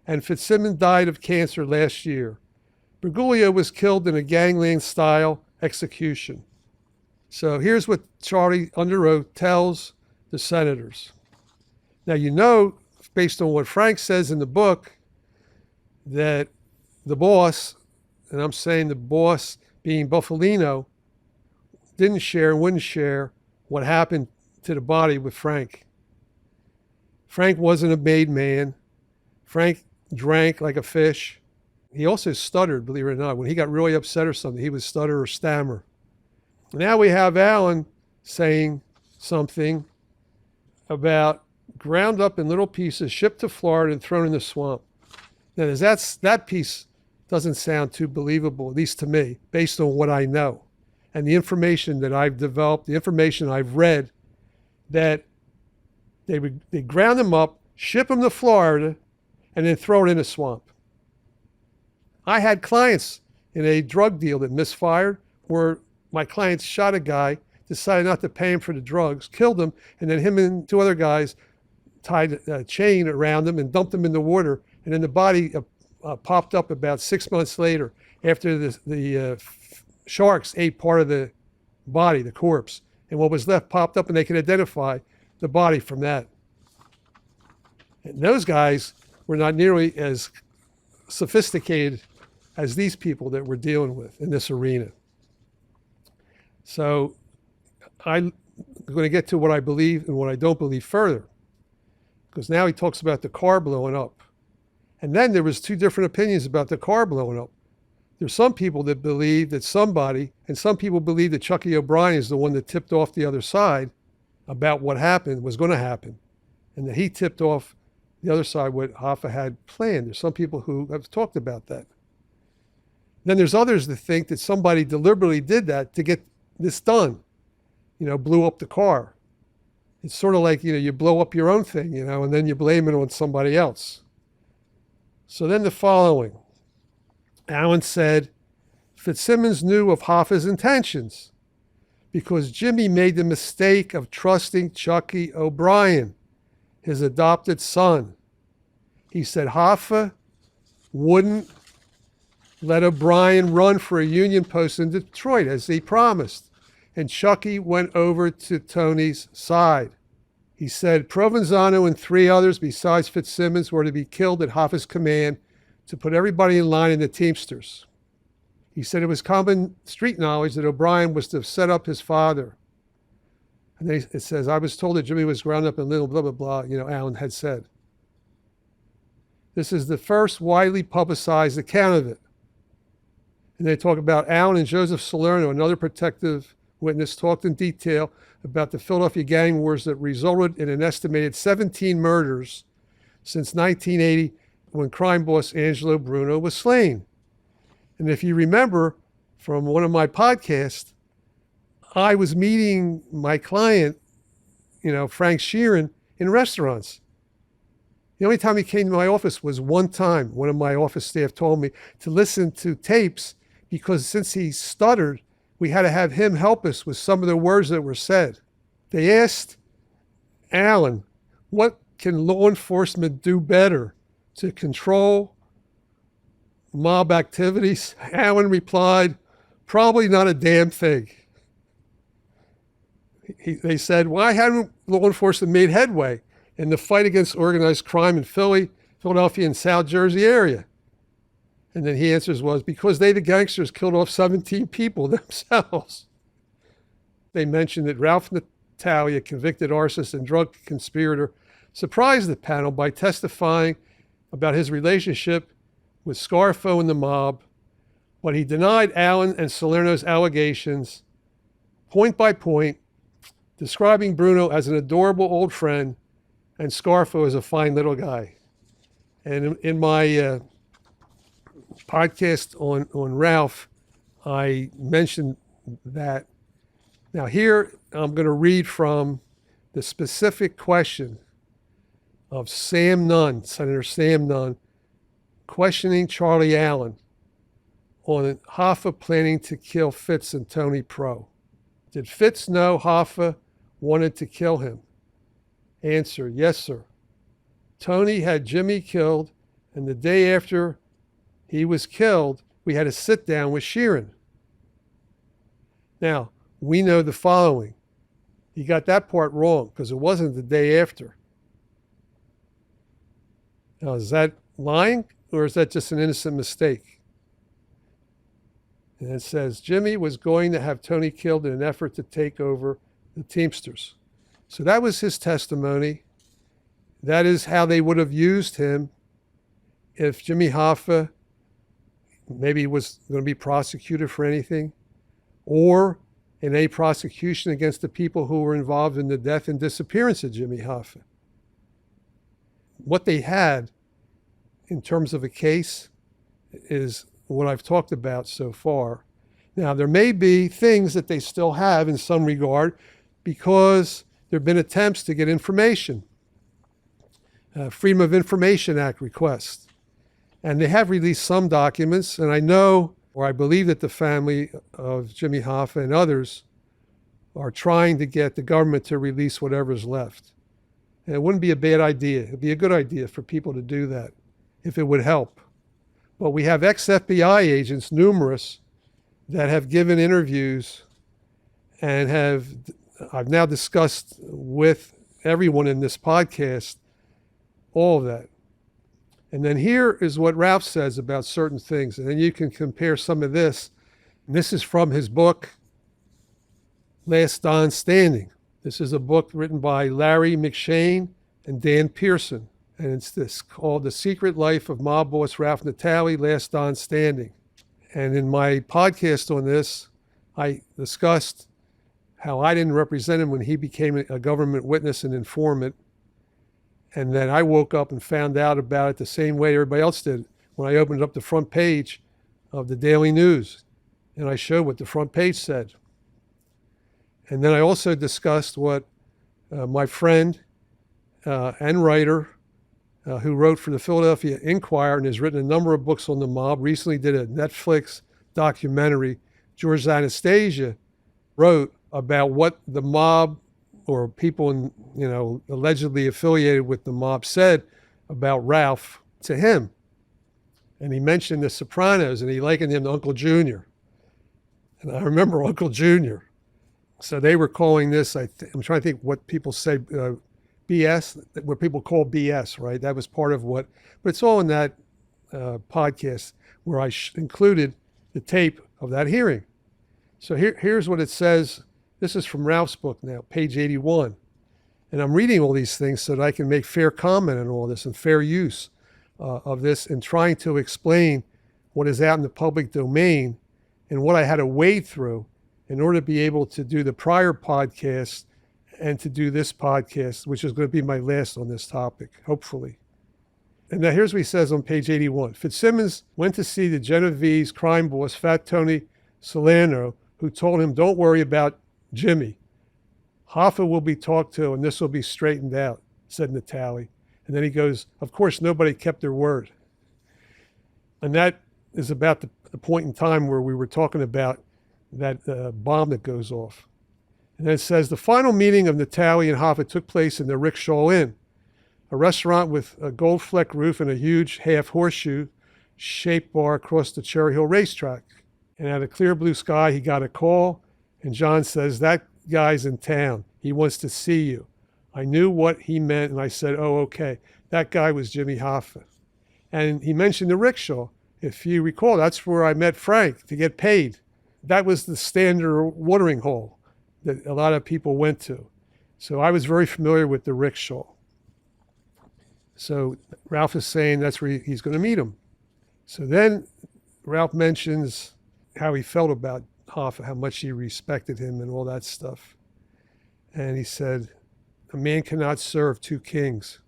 Speaker 1: and Fitzsimmons died of cancer last year. Bruglio was killed in a gangland-style execution. So here's what Charlie under oath tells the senators. Now, you know, based on what Frank says in the book, that the boss, and I'm saying the boss being Buffalino, didn't share and wouldn't share what happened to the body with Frank. Frank wasn't a made man. Frank drank like a fish. He also stuttered, believe it or not. When he got really upset or something, he would stutter or stammer. Now we have Allen saying something about ground up in little pieces, shipped to Florida and thrown in the swamp. Now, that piece doesn't sound too believable, at least to me, based on what I know and the information that I've developed, the information I've read, that they ground them up, ship them to Florida, and then throw it in a swamp. I had clients in a drug deal that misfired where my clients shot a guy, decided not to pay him for the drugs, killed him, and then him and two other guys tied a chain around him and dumped him in the water. And then the body popped up about 6 months later after the sharks ate part of the body, the corpse. And what was left popped up and they could identify the body from that. And those guys were not nearly as sophisticated as these people that we're dealing with in this arena. So I'm going to get to what I believe and what I don't believe further, because now he talks about the car blowing up. And then there was two different opinions about the car blowing up. There's some people that believe that somebody, and some people believe that Chucky O'Brien is the one that tipped off the other side about what happened, was going to happen, and that he tipped off the other side what Hoffa had planned. There's some people who have talked about that. Then there's others that think that somebody deliberately did that to get this done, blew up the car. It's sort of like, you blow up your own thing, and then you blame it on somebody else. So then the following. Allen said, Fitzsimmons knew of Hoffa's intentions because Jimmy made the mistake of trusting Chucky O'Brien, his adopted son. He said Hoffa wouldn't let O'Brien run for a union post in Detroit as he promised, and Chucky went over to Tony's side. He said Provenzano and 3 others besides Fitzsimmons were to be killed at Hoffa's command to put everybody in line in the Teamsters. He said it was common street knowledge that O'Brien was to set up his father. And then it says, I was told that Jimmy was ground up in little blah, blah, blah, Allen had said. This is the first widely publicized account of it. And they talk about Allen and Joseph Salerno, another protective witness, talked in detail about the Philadelphia gang wars that resulted in an estimated 17 murders since 1980 when crime boss Angelo Bruno was slain. And if you remember from one of my podcasts, I was meeting my client, Frank Sheeran, in restaurants. The only time he came to my office was one time. One of my office staff told me to listen to tapes because since he stuttered, we had to have him help us with some of the words that were said. They asked Allen, what can law enforcement do better to control mob activities? Allen replied, probably not a damn thing. They said, why hadn't law enforcement made headway in the fight against organized crime in Philadelphia, and South Jersey area? And then he answers was, because they, the gangsters, killed off 17 people themselves. They mentioned that Ralph Natale, a convicted arsonist and drug conspirator, surprised the panel by testifying about his relationship with Scarfo and the mob, but he denied Allen and Salerno's allegations point by point, describing Bruno as an adorable old friend and Scarfo as a fine little guy. And in my podcast on Ralph, I mentioned that. Now here, I'm going to read from the specific question of Sam Nunn, Senator Sam Nunn, questioning Charlie Allen on Hoffa planning to kill Fitz and Tony Pro. Did Fitz know Hoffa wanted to kill him? Answer, yes, sir. Tony had Jimmy killed, and the day after he was killed, we had a sit down with Sheeran. Now, we know the following. He got that part wrong because it wasn't the day after. Now, is that lying or is that just an innocent mistake? And it says, Jimmy was going to have Tony killed in an effort to take over the Teamsters. So that was his testimony. That is how they would have used him if Jimmy Hoffa maybe was going to be prosecuted for anything, or in a prosecution against the people who were involved in the death and disappearance of Jimmy Hoffa. What they had in terms of a case is what I've talked about so far. Now, there may be things that they still have in some regard because there have been attempts to get information, Freedom of Information Act requests. And they have released some documents, and I know, or I believe that the family of Jimmy Hoffa and others are trying to get the government to release whatever's left. And it wouldn't be a bad idea. It'd be a good idea for people to do that if it would help. But we have ex-FBI agents, numerous, that have given interviews and I've now discussed with everyone in this podcast all of that. And then here is what Ralph says about certain things. And then you can compare some of this. And this is from his book, Last Don Standing. This is a book written by Larry McShane and Dan Pearson. And it's this called The Secret Life of Mob Boss Ralph Natale, Last Don Standing. And in my podcast on this, I discussed how I didn't represent him when he became a government witness and informant. And then I woke up and found out about it the same way everybody else did when I opened up the front page of the Daily News. And I showed what the front page said. And then I also discussed what my friend and writer who wrote for the Philadelphia Inquirer and has written a number of books on the mob, recently did a Netflix documentary, George Anastasia, wrote about what the mob or people allegedly affiliated with the mob said about Ralph to him. And he mentioned the Sopranos and he likened him to Uncle Junior. And I remember Uncle Junior. So they were calling this, I'm trying to think what people say, BS, what people call BS, right? That was part of what, but it's all in that podcast where I included the tape of that hearing. So here's what it says. This is from Ralph's book now, page 81. And I'm reading all these things so that I can make fair comment on all this and fair use of this and trying to explain what is out in the public domain and what I had to wade through in order to be able to do the prior podcast and to do this podcast, which is going to be my last on this topic, hopefully. And now here's what he says on page 81. Fitzsimmons went to see the Genovese crime boss, Fat Tony Salerno, who told him, don't worry about Jimmy. Hoffa will be talked to and this will be straightened out, said Natale. And then he goes, of course, nobody kept their word. And that is about the point in time where we were talking about that bomb that goes off. And then it says, the final meeting of Natale and Hoffa took place in the Rickshaw Inn, a restaurant with a gold-flecked roof and a huge half horseshoe shaped bar across the Cherry Hill racetrack. And out of clear blue sky, he got a call, and John says, "That guy's in town. He wants to see you." I knew what he meant, and I said, "Oh, okay." That guy was Jimmy Hoffa. And he mentioned the rickshaw. If you recall, that's where I met Frank to get paid. That was the standard watering hole that a lot of people went to. So I was very familiar with the rickshaw. So Ralph is saying that's where he's going to meet him. So then Ralph mentions how he felt about Hoffa, how much he respected him and all that stuff. And he said, "A man cannot serve two kings."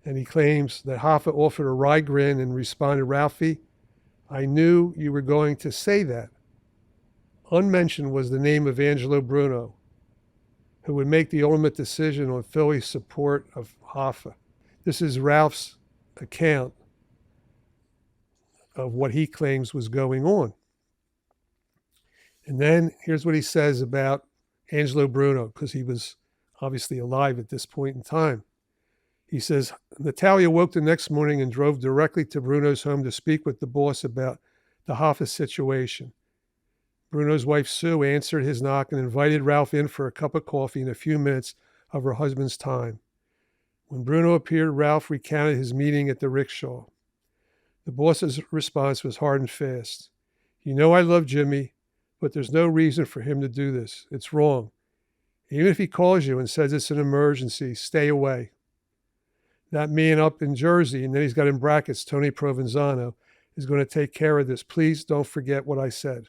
Speaker 1: And he claims that Hoffa offered a wry grin and responded, "Ralphie, I knew you were going to say that." Unmentioned was the name of Angelo Bruno, who would make the ultimate decision on Philly's support of Hoffa. This is Ralph's account of what he claims was going on. And then here's what he says about Angelo Bruno, because he was obviously alive at this point in time. He says, "Natale woke the next morning and drove directly to Bruno's home to speak with the boss about the Hoffa situation. Bruno's wife, Sue, answered his knock and invited Ralph in for a cup of coffee and a few minutes of her husband's time. When Bruno appeared, Ralph recounted his meeting at the rickshaw. The boss's response was hard and fast. 'You know I love Jimmy, but there's no reason for him to do this. It's wrong. Even if he calls you and says it's an emergency, stay away. That man up in Jersey," and then he's got in brackets Tony Provenzano, "is going to take care of this. Please don't forget what I said."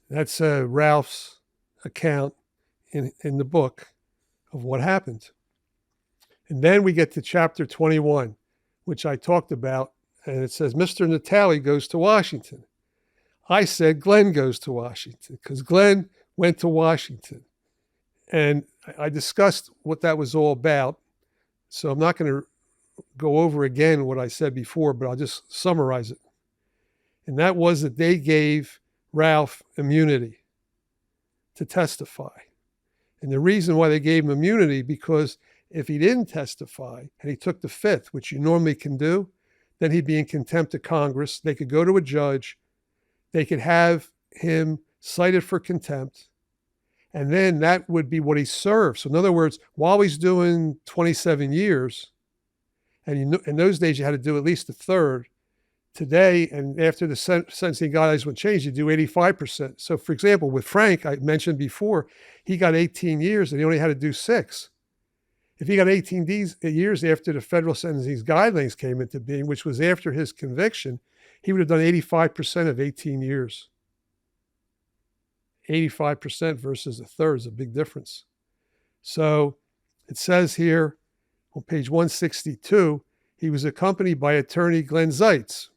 Speaker 1: That's Ralph's account in the book of what happened. And then we get to chapter 21, which I talked about, and it says, "Mr. Natale goes to Washington." I said Glenn goes to Washington because Glenn went to Washington. And I discussed what that was all about. So I'm not going to go over again what I said before, but I'll just summarize it. And that was that they gave Ralph immunity to testify. And the reason why they gave him immunity, because if he didn't testify and he took the fifth, which you normally can do, then he'd be in contempt of Congress. They could go to a judge. They could have him cited for contempt. And then that would be what he served. So in other words, while he's doing 27 years, and in those days you had to do at least a third. Today, and after the sentencing guidelines would change, you do 85%. So for example, with Frank, I mentioned before, he got 18 years and he only had to do 6. If he got 18 years after the federal sentencing guidelines came into being, which was after his conviction, he would have done 85% of 18 years. 85% versus a third is a big difference. So it says here on page 162, he was accompanied by attorney Glenn Zeitz.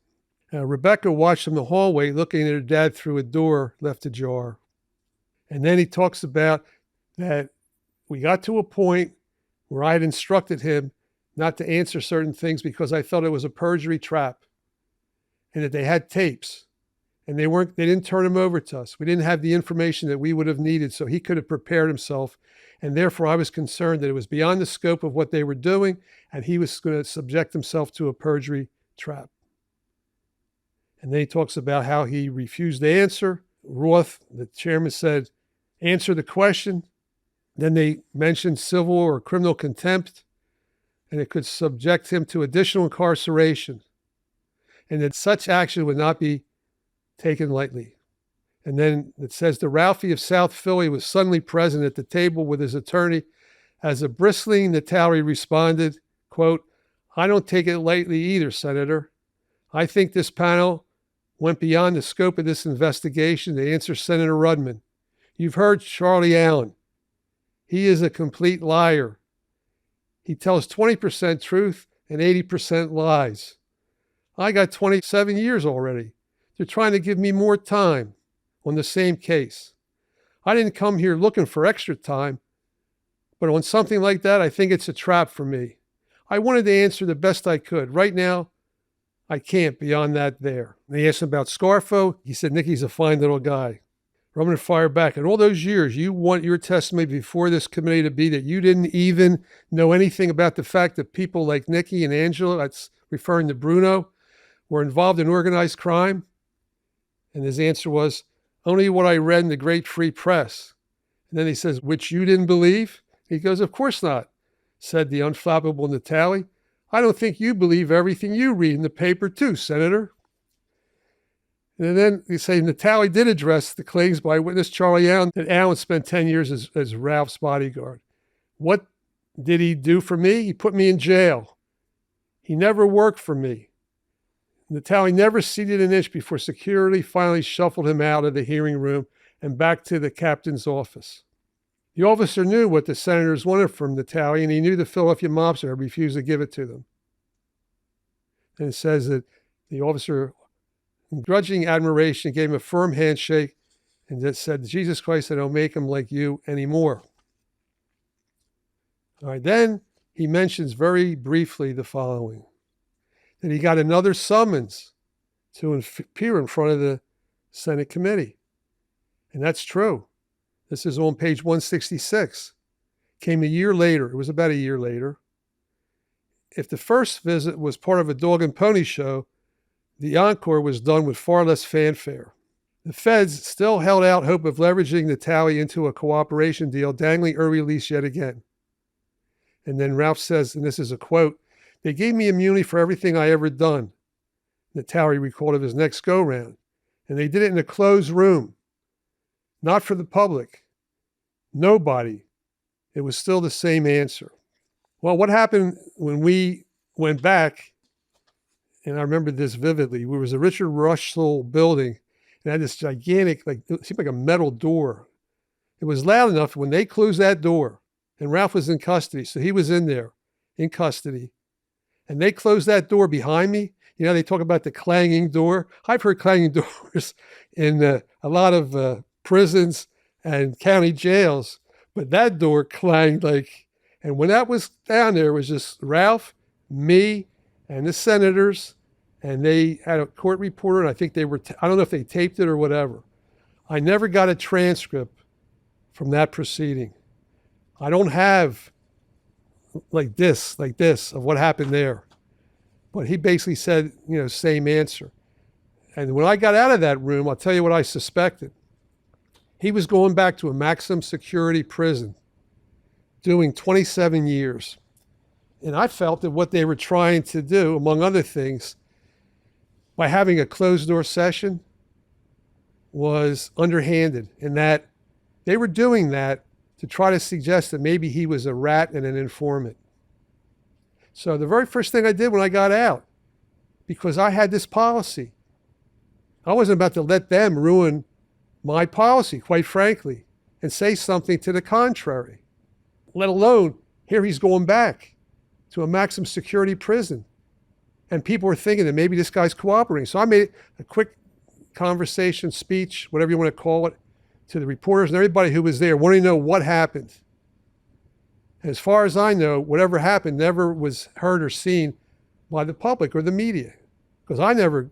Speaker 1: Rebecca watched him in the hallway looking at her dad through a door left ajar. And then he talks about that we got to a point where I had instructed him not to answer certain things because I felt it was a perjury trap and that they had tapes and they didn't turn them over to us. We didn't have the information that we would have needed so he could have prepared himself. And therefore I was concerned that it was beyond the scope of what they were doing and he was going to subject himself to a perjury trap. And then he talks about how he refused to answer. Roth, the chairman, said, "Answer the question." Then they mentioned civil or criminal contempt, and it could subject him to additional incarceration, and that such action would not be taken lightly. And then it says the Ralphie of South Philly was suddenly present at the table with his attorney. As a bristling Natale responded, quote, "I don't take it lightly either, Senator. I think this panel went beyond the scope of this investigation to answer Senator Rudman. You've heard Charlie Allen. He is a complete liar. He tells 20% truth and 80% lies. I got 27 years already. They're trying to give me more time on the same case. I didn't come here looking for extra time, but on something like that, I think it's a trap for me. I wanted to answer the best I could. Right now, I can't beyond that there." And they asked him about Scarfo. He said, "Nicky's a fine little guy." Roman fired back. "In all those years, you want your testimony before this committee to be that you didn't even know anything about the fact that people like Nicky and Angela," that's referring to Bruno, were involved in organized crime? And his answer was, only what I read in the great free press. And then he says, which you didn't believe? He goes, of course not, said the unflappable Natale. I don't think you believe everything you read in the paper too, Senator. And then they say Natale did address the claims by witness Charlie Allen that Allen spent 10 years as Ralph's bodyguard. What did he do for me? He put me in jail. He never worked for me. Natale never ceded an inch before security finally shuffled him out of the hearing room and back to the captain's office. The officer knew what the senators wanted from Natale, and he knew the Philadelphia mobster had refused to give it to them. And it says that the officer, in grudging admiration, gave him a firm handshake and just said, Jesus Christ, I don't make him like you anymore. All right, then he mentions very briefly the following, that he got another summons to appear in front of the Senate committee. And that's true. This is on page 166. Came a year later. It was about a year later. If the first visit was part of a dog and pony show, the encore was done with far less fanfare. The feds still held out hope of leveraging Natale into a cooperation deal, dangling early release yet again. And then Ralph says, and this is a quote, they gave me immunity for everything I ever done, Natale recalled of his next go-round. And they did it in a closed room, not for the public. Nobody. It was still the same answer. Well, what happened when we went back, and I remember this vividly, there was a Richard Russell building, and had this gigantic, it seemed like a metal door. It was loud enough when they closed that door, and Ralph was in custody, so he was in there, in custody, and they closed that door behind me. You know, they talk about the clanging door. I've heard clanging doors in a lot of prisons and county jails, but that door clanged like, and when that was down there, it was just Ralph, me, and the senators, and they had a court reporter, and I think they were, I don't know if they taped it or whatever. I never got a transcript from that proceeding. I don't have like this of what happened there. But he basically said, you know, same answer. And when I got out of that room, I'll tell you what I suspected. He was going back to a maximum security prison, doing 27 years. And I felt that what they were trying to do, among other things, by having a closed door session, was underhanded, in that they were doing that to try to suggest that maybe he was a rat and an informant. So the very first thing I did when I got out, because I had this policy, I wasn't about to let them ruin my policy, quite frankly, and say something to the contrary, let alone here he's going back to a maximum security prison. And people were thinking that maybe this guy's cooperating. So I made a quick conversation, speech, whatever you want to call it, to the reporters and everybody who was there, wanting to know what happened. As far as I know, whatever happened never was heard or seen by the public or the media, because I never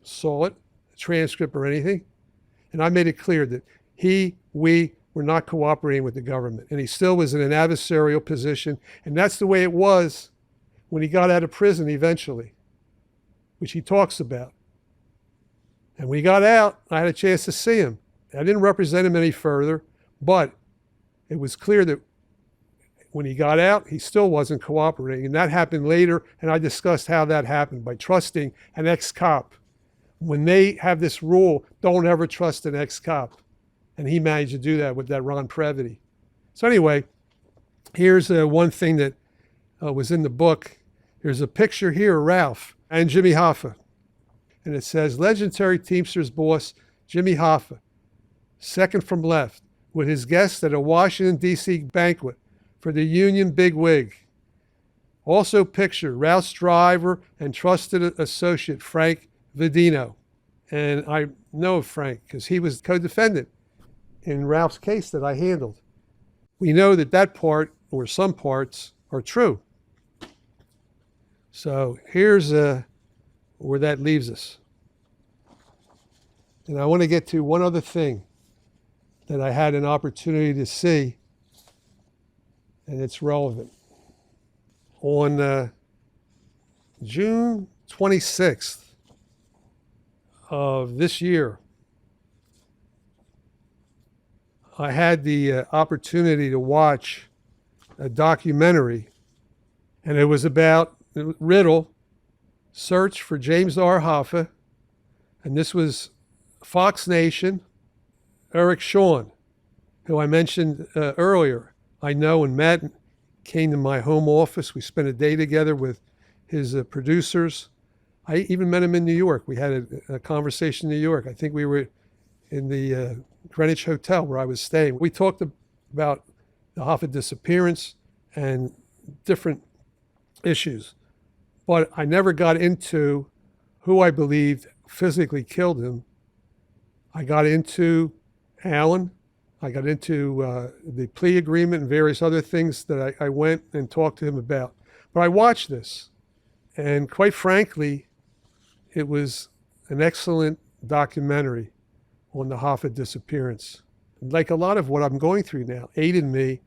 Speaker 1: saw it, a transcript or anything. And I made it clear that we were not cooperating with the government. And he still was in an adversarial position. And that's the way it was when he got out of prison eventually, which he talks about. And when he got out, I had a chance to see him. I didn't represent him any further, but it was clear that when he got out, he still wasn't cooperating. And that happened later, and I discussed how that happened by trusting an ex-cop. When they have this rule, don't ever trust an ex-cop. And he managed to do that with that Ron Previty. So anyway, here's one thing that was in the book. There's a picture here of Ralph and Jimmy Hoffa. And it says, legendary Teamsters boss Jimmy Hoffa, second from left, with his guests at a Washington, D.C. banquet for the union bigwig. Also picture Ralph's driver and trusted associate, Frank Vidino. And I know Frank because he was co-defendant in Ralph's case that I handled. We know that that part, or some parts, are true. So here's where that leaves us. And I want to get to one other thing that I had an opportunity to see, and it's relevant. On June 26th, of this year, I had the opportunity to watch a documentary, and it was about Riddle, Search for James R. Hoffa, and this was Fox Nation. Eric Shawn, who I mentioned earlier, I know and met, came to my home office. We spent a day together with his producers. I even met him in New York. We had a conversation in New York. I think we were in the Greenwich Hotel where I was staying. We talked about the Hoffa disappearance and different issues, but I never got into who I believed physically killed him. I got into Alan. I got into the plea agreement and various other things that I went and talked to him about. But I watched this, and quite frankly, it was an excellent documentary on the Hoffa disappearance. Like a lot of what I'm going through now, aided me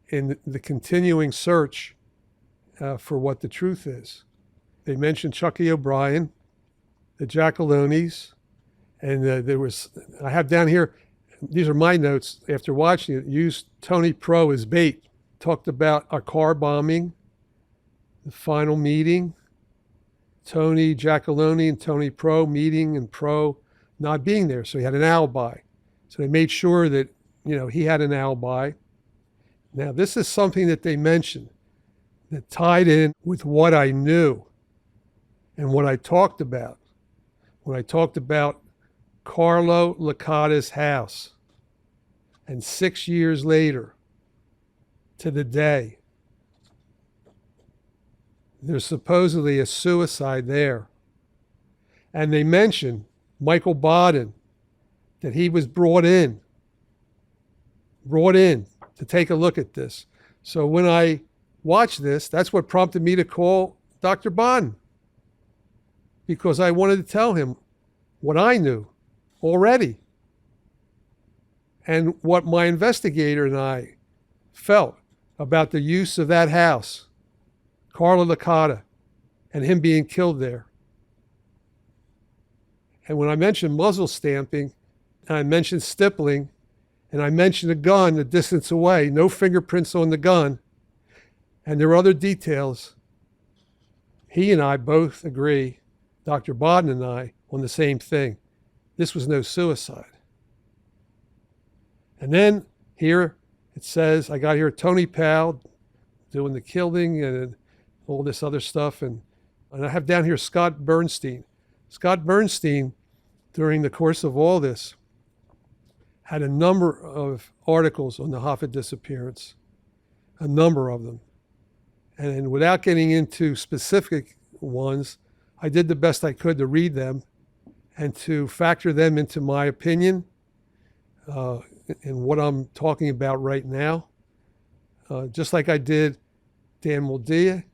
Speaker 1: in the continuing search for what the truth is. They mentioned Chucky O'Brien, the Giacalones, and I have down here, these are my notes after watching it, used Tony Pro as bait. Talked about a car bombing, the final meeting, Tony Giacalone and Tony Pro meeting and Pro not being there. So he had an alibi. So they made sure that, he had an alibi. Now, this is something that they mentioned that tied in with what I knew and what I talked about. When I talked about Carlo Licata's house, and 6 years later, to the day, there's supposedly a suicide there. And they mentioned Michael Bottone, that he was brought in to take a look at this. So when I watched this, that's what prompted me to call Dr. Bottone, because I wanted to tell him what I knew already and what my investigator and I felt about the use of that house, Carlo Licata, and him being killed there. And when I mentioned muzzle stamping, and I mentioned stippling, and I mentioned a gun a distance away, no fingerprints on the gun, and there are other details, he and I both agree, Dr. Bottone and I, on the same thing. This was no suicide. And then here it says, I got here Tony Powell doing the killing and all this other stuff. And I have down here Scott Bernstein. Scott Bernstein, during the course of all this, had a number of articles on the Hoffa disappearance, a number of them. And without getting into specific ones, I did the best I could to read them and to factor them into my opinion and what I'm talking about right now. Just like I did Dan Moldia,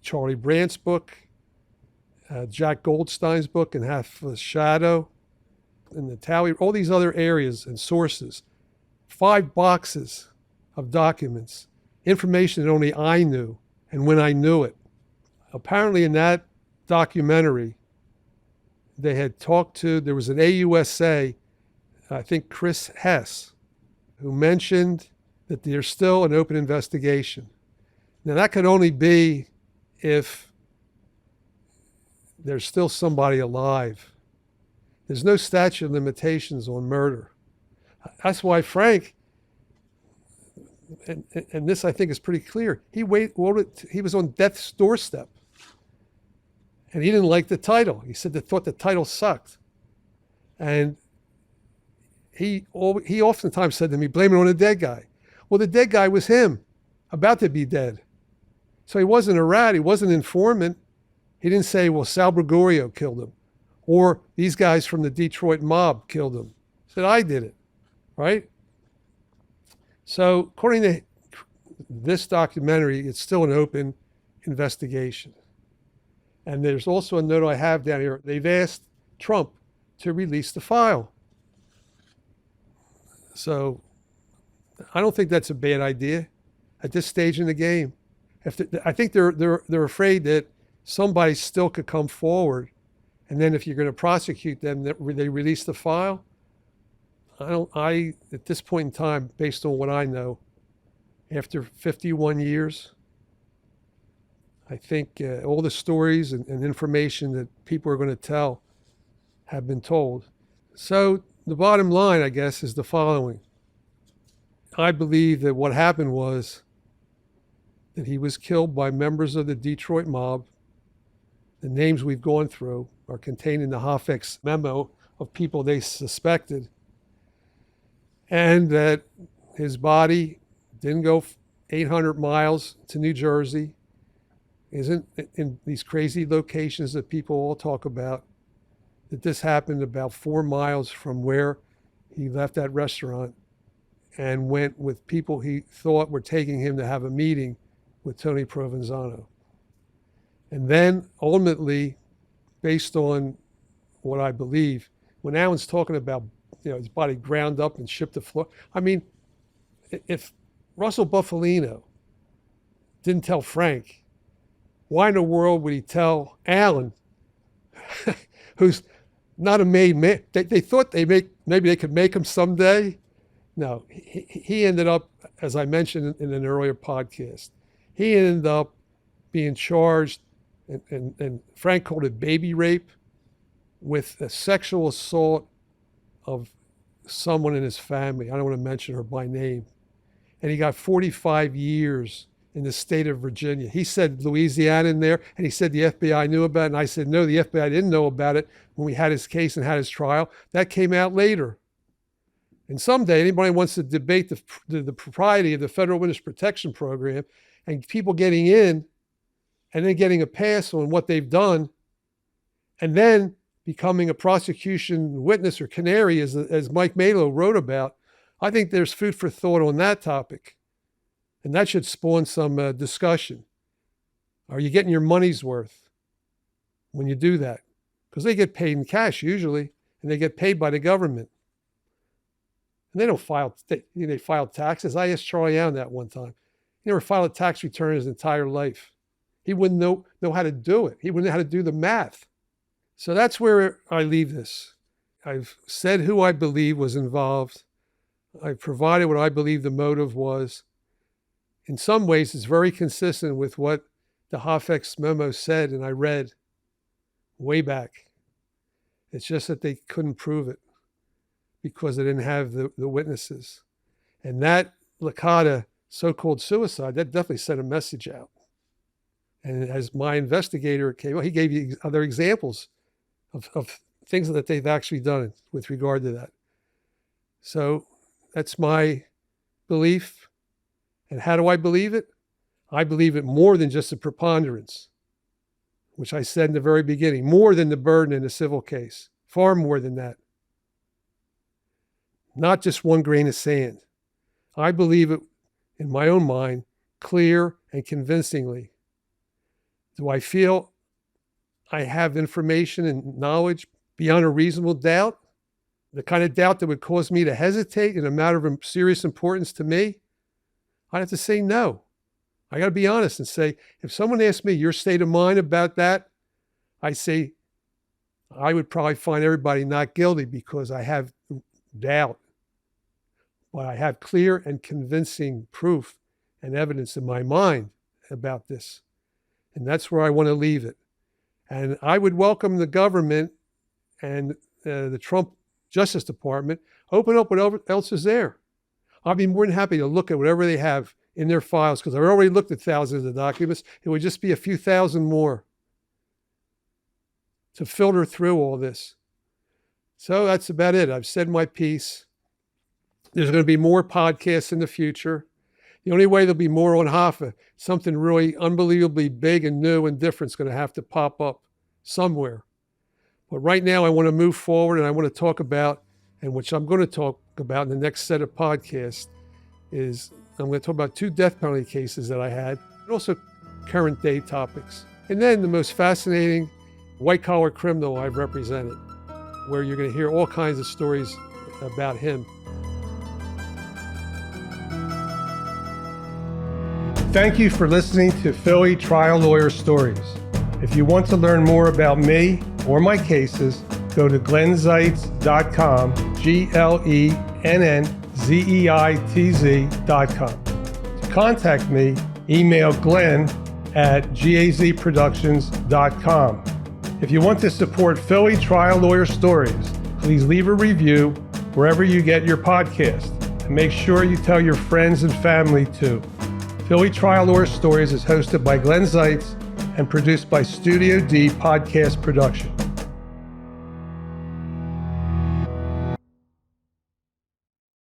Speaker 1: Charlie Brandt's book, Jack Goldstein's book, and Half a Shadow, and Natale, all these other areas and sources. 5 boxes of documents, information that only I knew and when I knew it. Apparently in that documentary, they had talked to, there was an AUSA, I think Chris Hess, who mentioned that there's still an open investigation. Now that could only be if there's still somebody alive. There's no statute of limitations on murder. That's why Frank, and this I think is pretty clear, he was on death's doorstep. And he didn't like the title. He said they thought the title sucked. And he oftentimes said to me, blame it on the dead guy. Well, the dead guy was him, about to be dead. So he wasn't a rat. He wasn't an informant. He didn't say, well, Sal Gregorio killed him, or these guys from the Detroit mob killed him. He said, I did it, right? So according to this documentary, it's still an open investigation. And there's also a note I have down here. They've asked Trump to release the file. So I don't think that's a bad idea at this stage in the game. I think they're afraid that somebody still could come forward and then if you're going to prosecute them, they release the file. At this point in time, based on what I know, after 51 years, I think all the stories and information that people are going to tell have been told. So the bottom line, I guess, is the following. I believe that what happened was that he was killed by members of the Detroit mob. The names we've gone through are contained in the Hoffex Memo of people they suspected. And that his body didn't go 800 miles to New Jersey, isn't in these crazy locations that people all talk about, that this happened about 4 miles from where he left that restaurant and went with people he thought were taking him to have a meeting with Tony Provenzano. And then ultimately, based on what I believe, when Alan's talking about his body ground up and shipped to Florida, I mean, if Russell Buffalino didn't tell Frank, why in the world would he tell Alan, who's not a made man? They thought maybe they could make him someday. No, he ended up, as I mentioned in an earlier podcast, he ended up being charged, and Frank called it baby rape, with a sexual assault of someone in his family. I don't want to mention her by name. And he got 45 years in the state of Virginia. He said Louisiana in there, and he said the FBI knew about it. And I said, no, the FBI didn't know about it when we had his case and had his trial. That came out later. And someday, anybody wants to debate the propriety of the Federal Witness Protection Program and people getting in and then getting a pass on what they've done and then becoming a prosecution witness or canary, as Mike Malo wrote about, I think there's food for thought on that topic. And that should spawn some discussion. Are you getting your money's worth when you do that? Because they get paid in cash usually, and they get paid by the government. And they don't file, they file taxes. I asked Charlie Allen that one time. He never filed a tax return his entire life. He wouldn't know how to do it. He wouldn't know how to do the math. So that's where I leave this. I've said who I believe was involved. I've provided what I believe the motive was. In some ways, it's very consistent with what the Hoffex Memo said, and I read way back. It's just that they couldn't prove it because they didn't have the witnesses. And that Licata so-called suicide, that definitely sent a message out. And as my investigator came, he gave you other examples of things that they've actually done with regard to that. So that's my belief. And how do I believe it? I believe it more than just a preponderance, which I said in the very beginning, more than the burden in a civil case, far more than that. Not just one grain of sand. I believe it, in my own mind, clear and convincingly. Do I feel I have information and knowledge beyond a reasonable doubt? The kind of doubt that would cause me to hesitate in a matter of serious importance to me? I'd have to say no. I got to be honest and say, if someone asked me your state of mind about that, I say I would probably find everybody not guilty because I have doubt. But I have clear and convincing proof and evidence in my mind about this. And that's where I want to leave it. And I would welcome the government and the Trump Justice Department open up whatever else is there. I'd be more than happy to look at whatever they have in their files because I've already looked at thousands of documents. It would just be a few thousand more to filter through all this. So that's about it. I've said my piece. There's going to be more podcasts in the future. The only way there'll be more on Hoffa, something really unbelievably big and new and different is going to have to pop up somewhere. But right now I want to move forward and I want to talk about, and which I'm going to talk about in the next set of podcasts, is I'm going to talk about 2 death penalty cases that I had, and also current day topics. And then the most fascinating white-collar criminal I've represented, where you're going to hear all kinds of stories about him. Thank you for listening to Philly Trial Lawyer Stories. If you want to learn more about me or my cases, go to glennzeitz.com, GLENNZEITZ.com. To contact me, email glenn@gazproductions.com. If you want to support Philly Trial Lawyer Stories, please leave a review wherever you get your podcast. And make sure you tell your friends and family too. Philly Trial Lawyer Stories is hosted by Glenn Zeitz and produced by Studio D Podcast Production.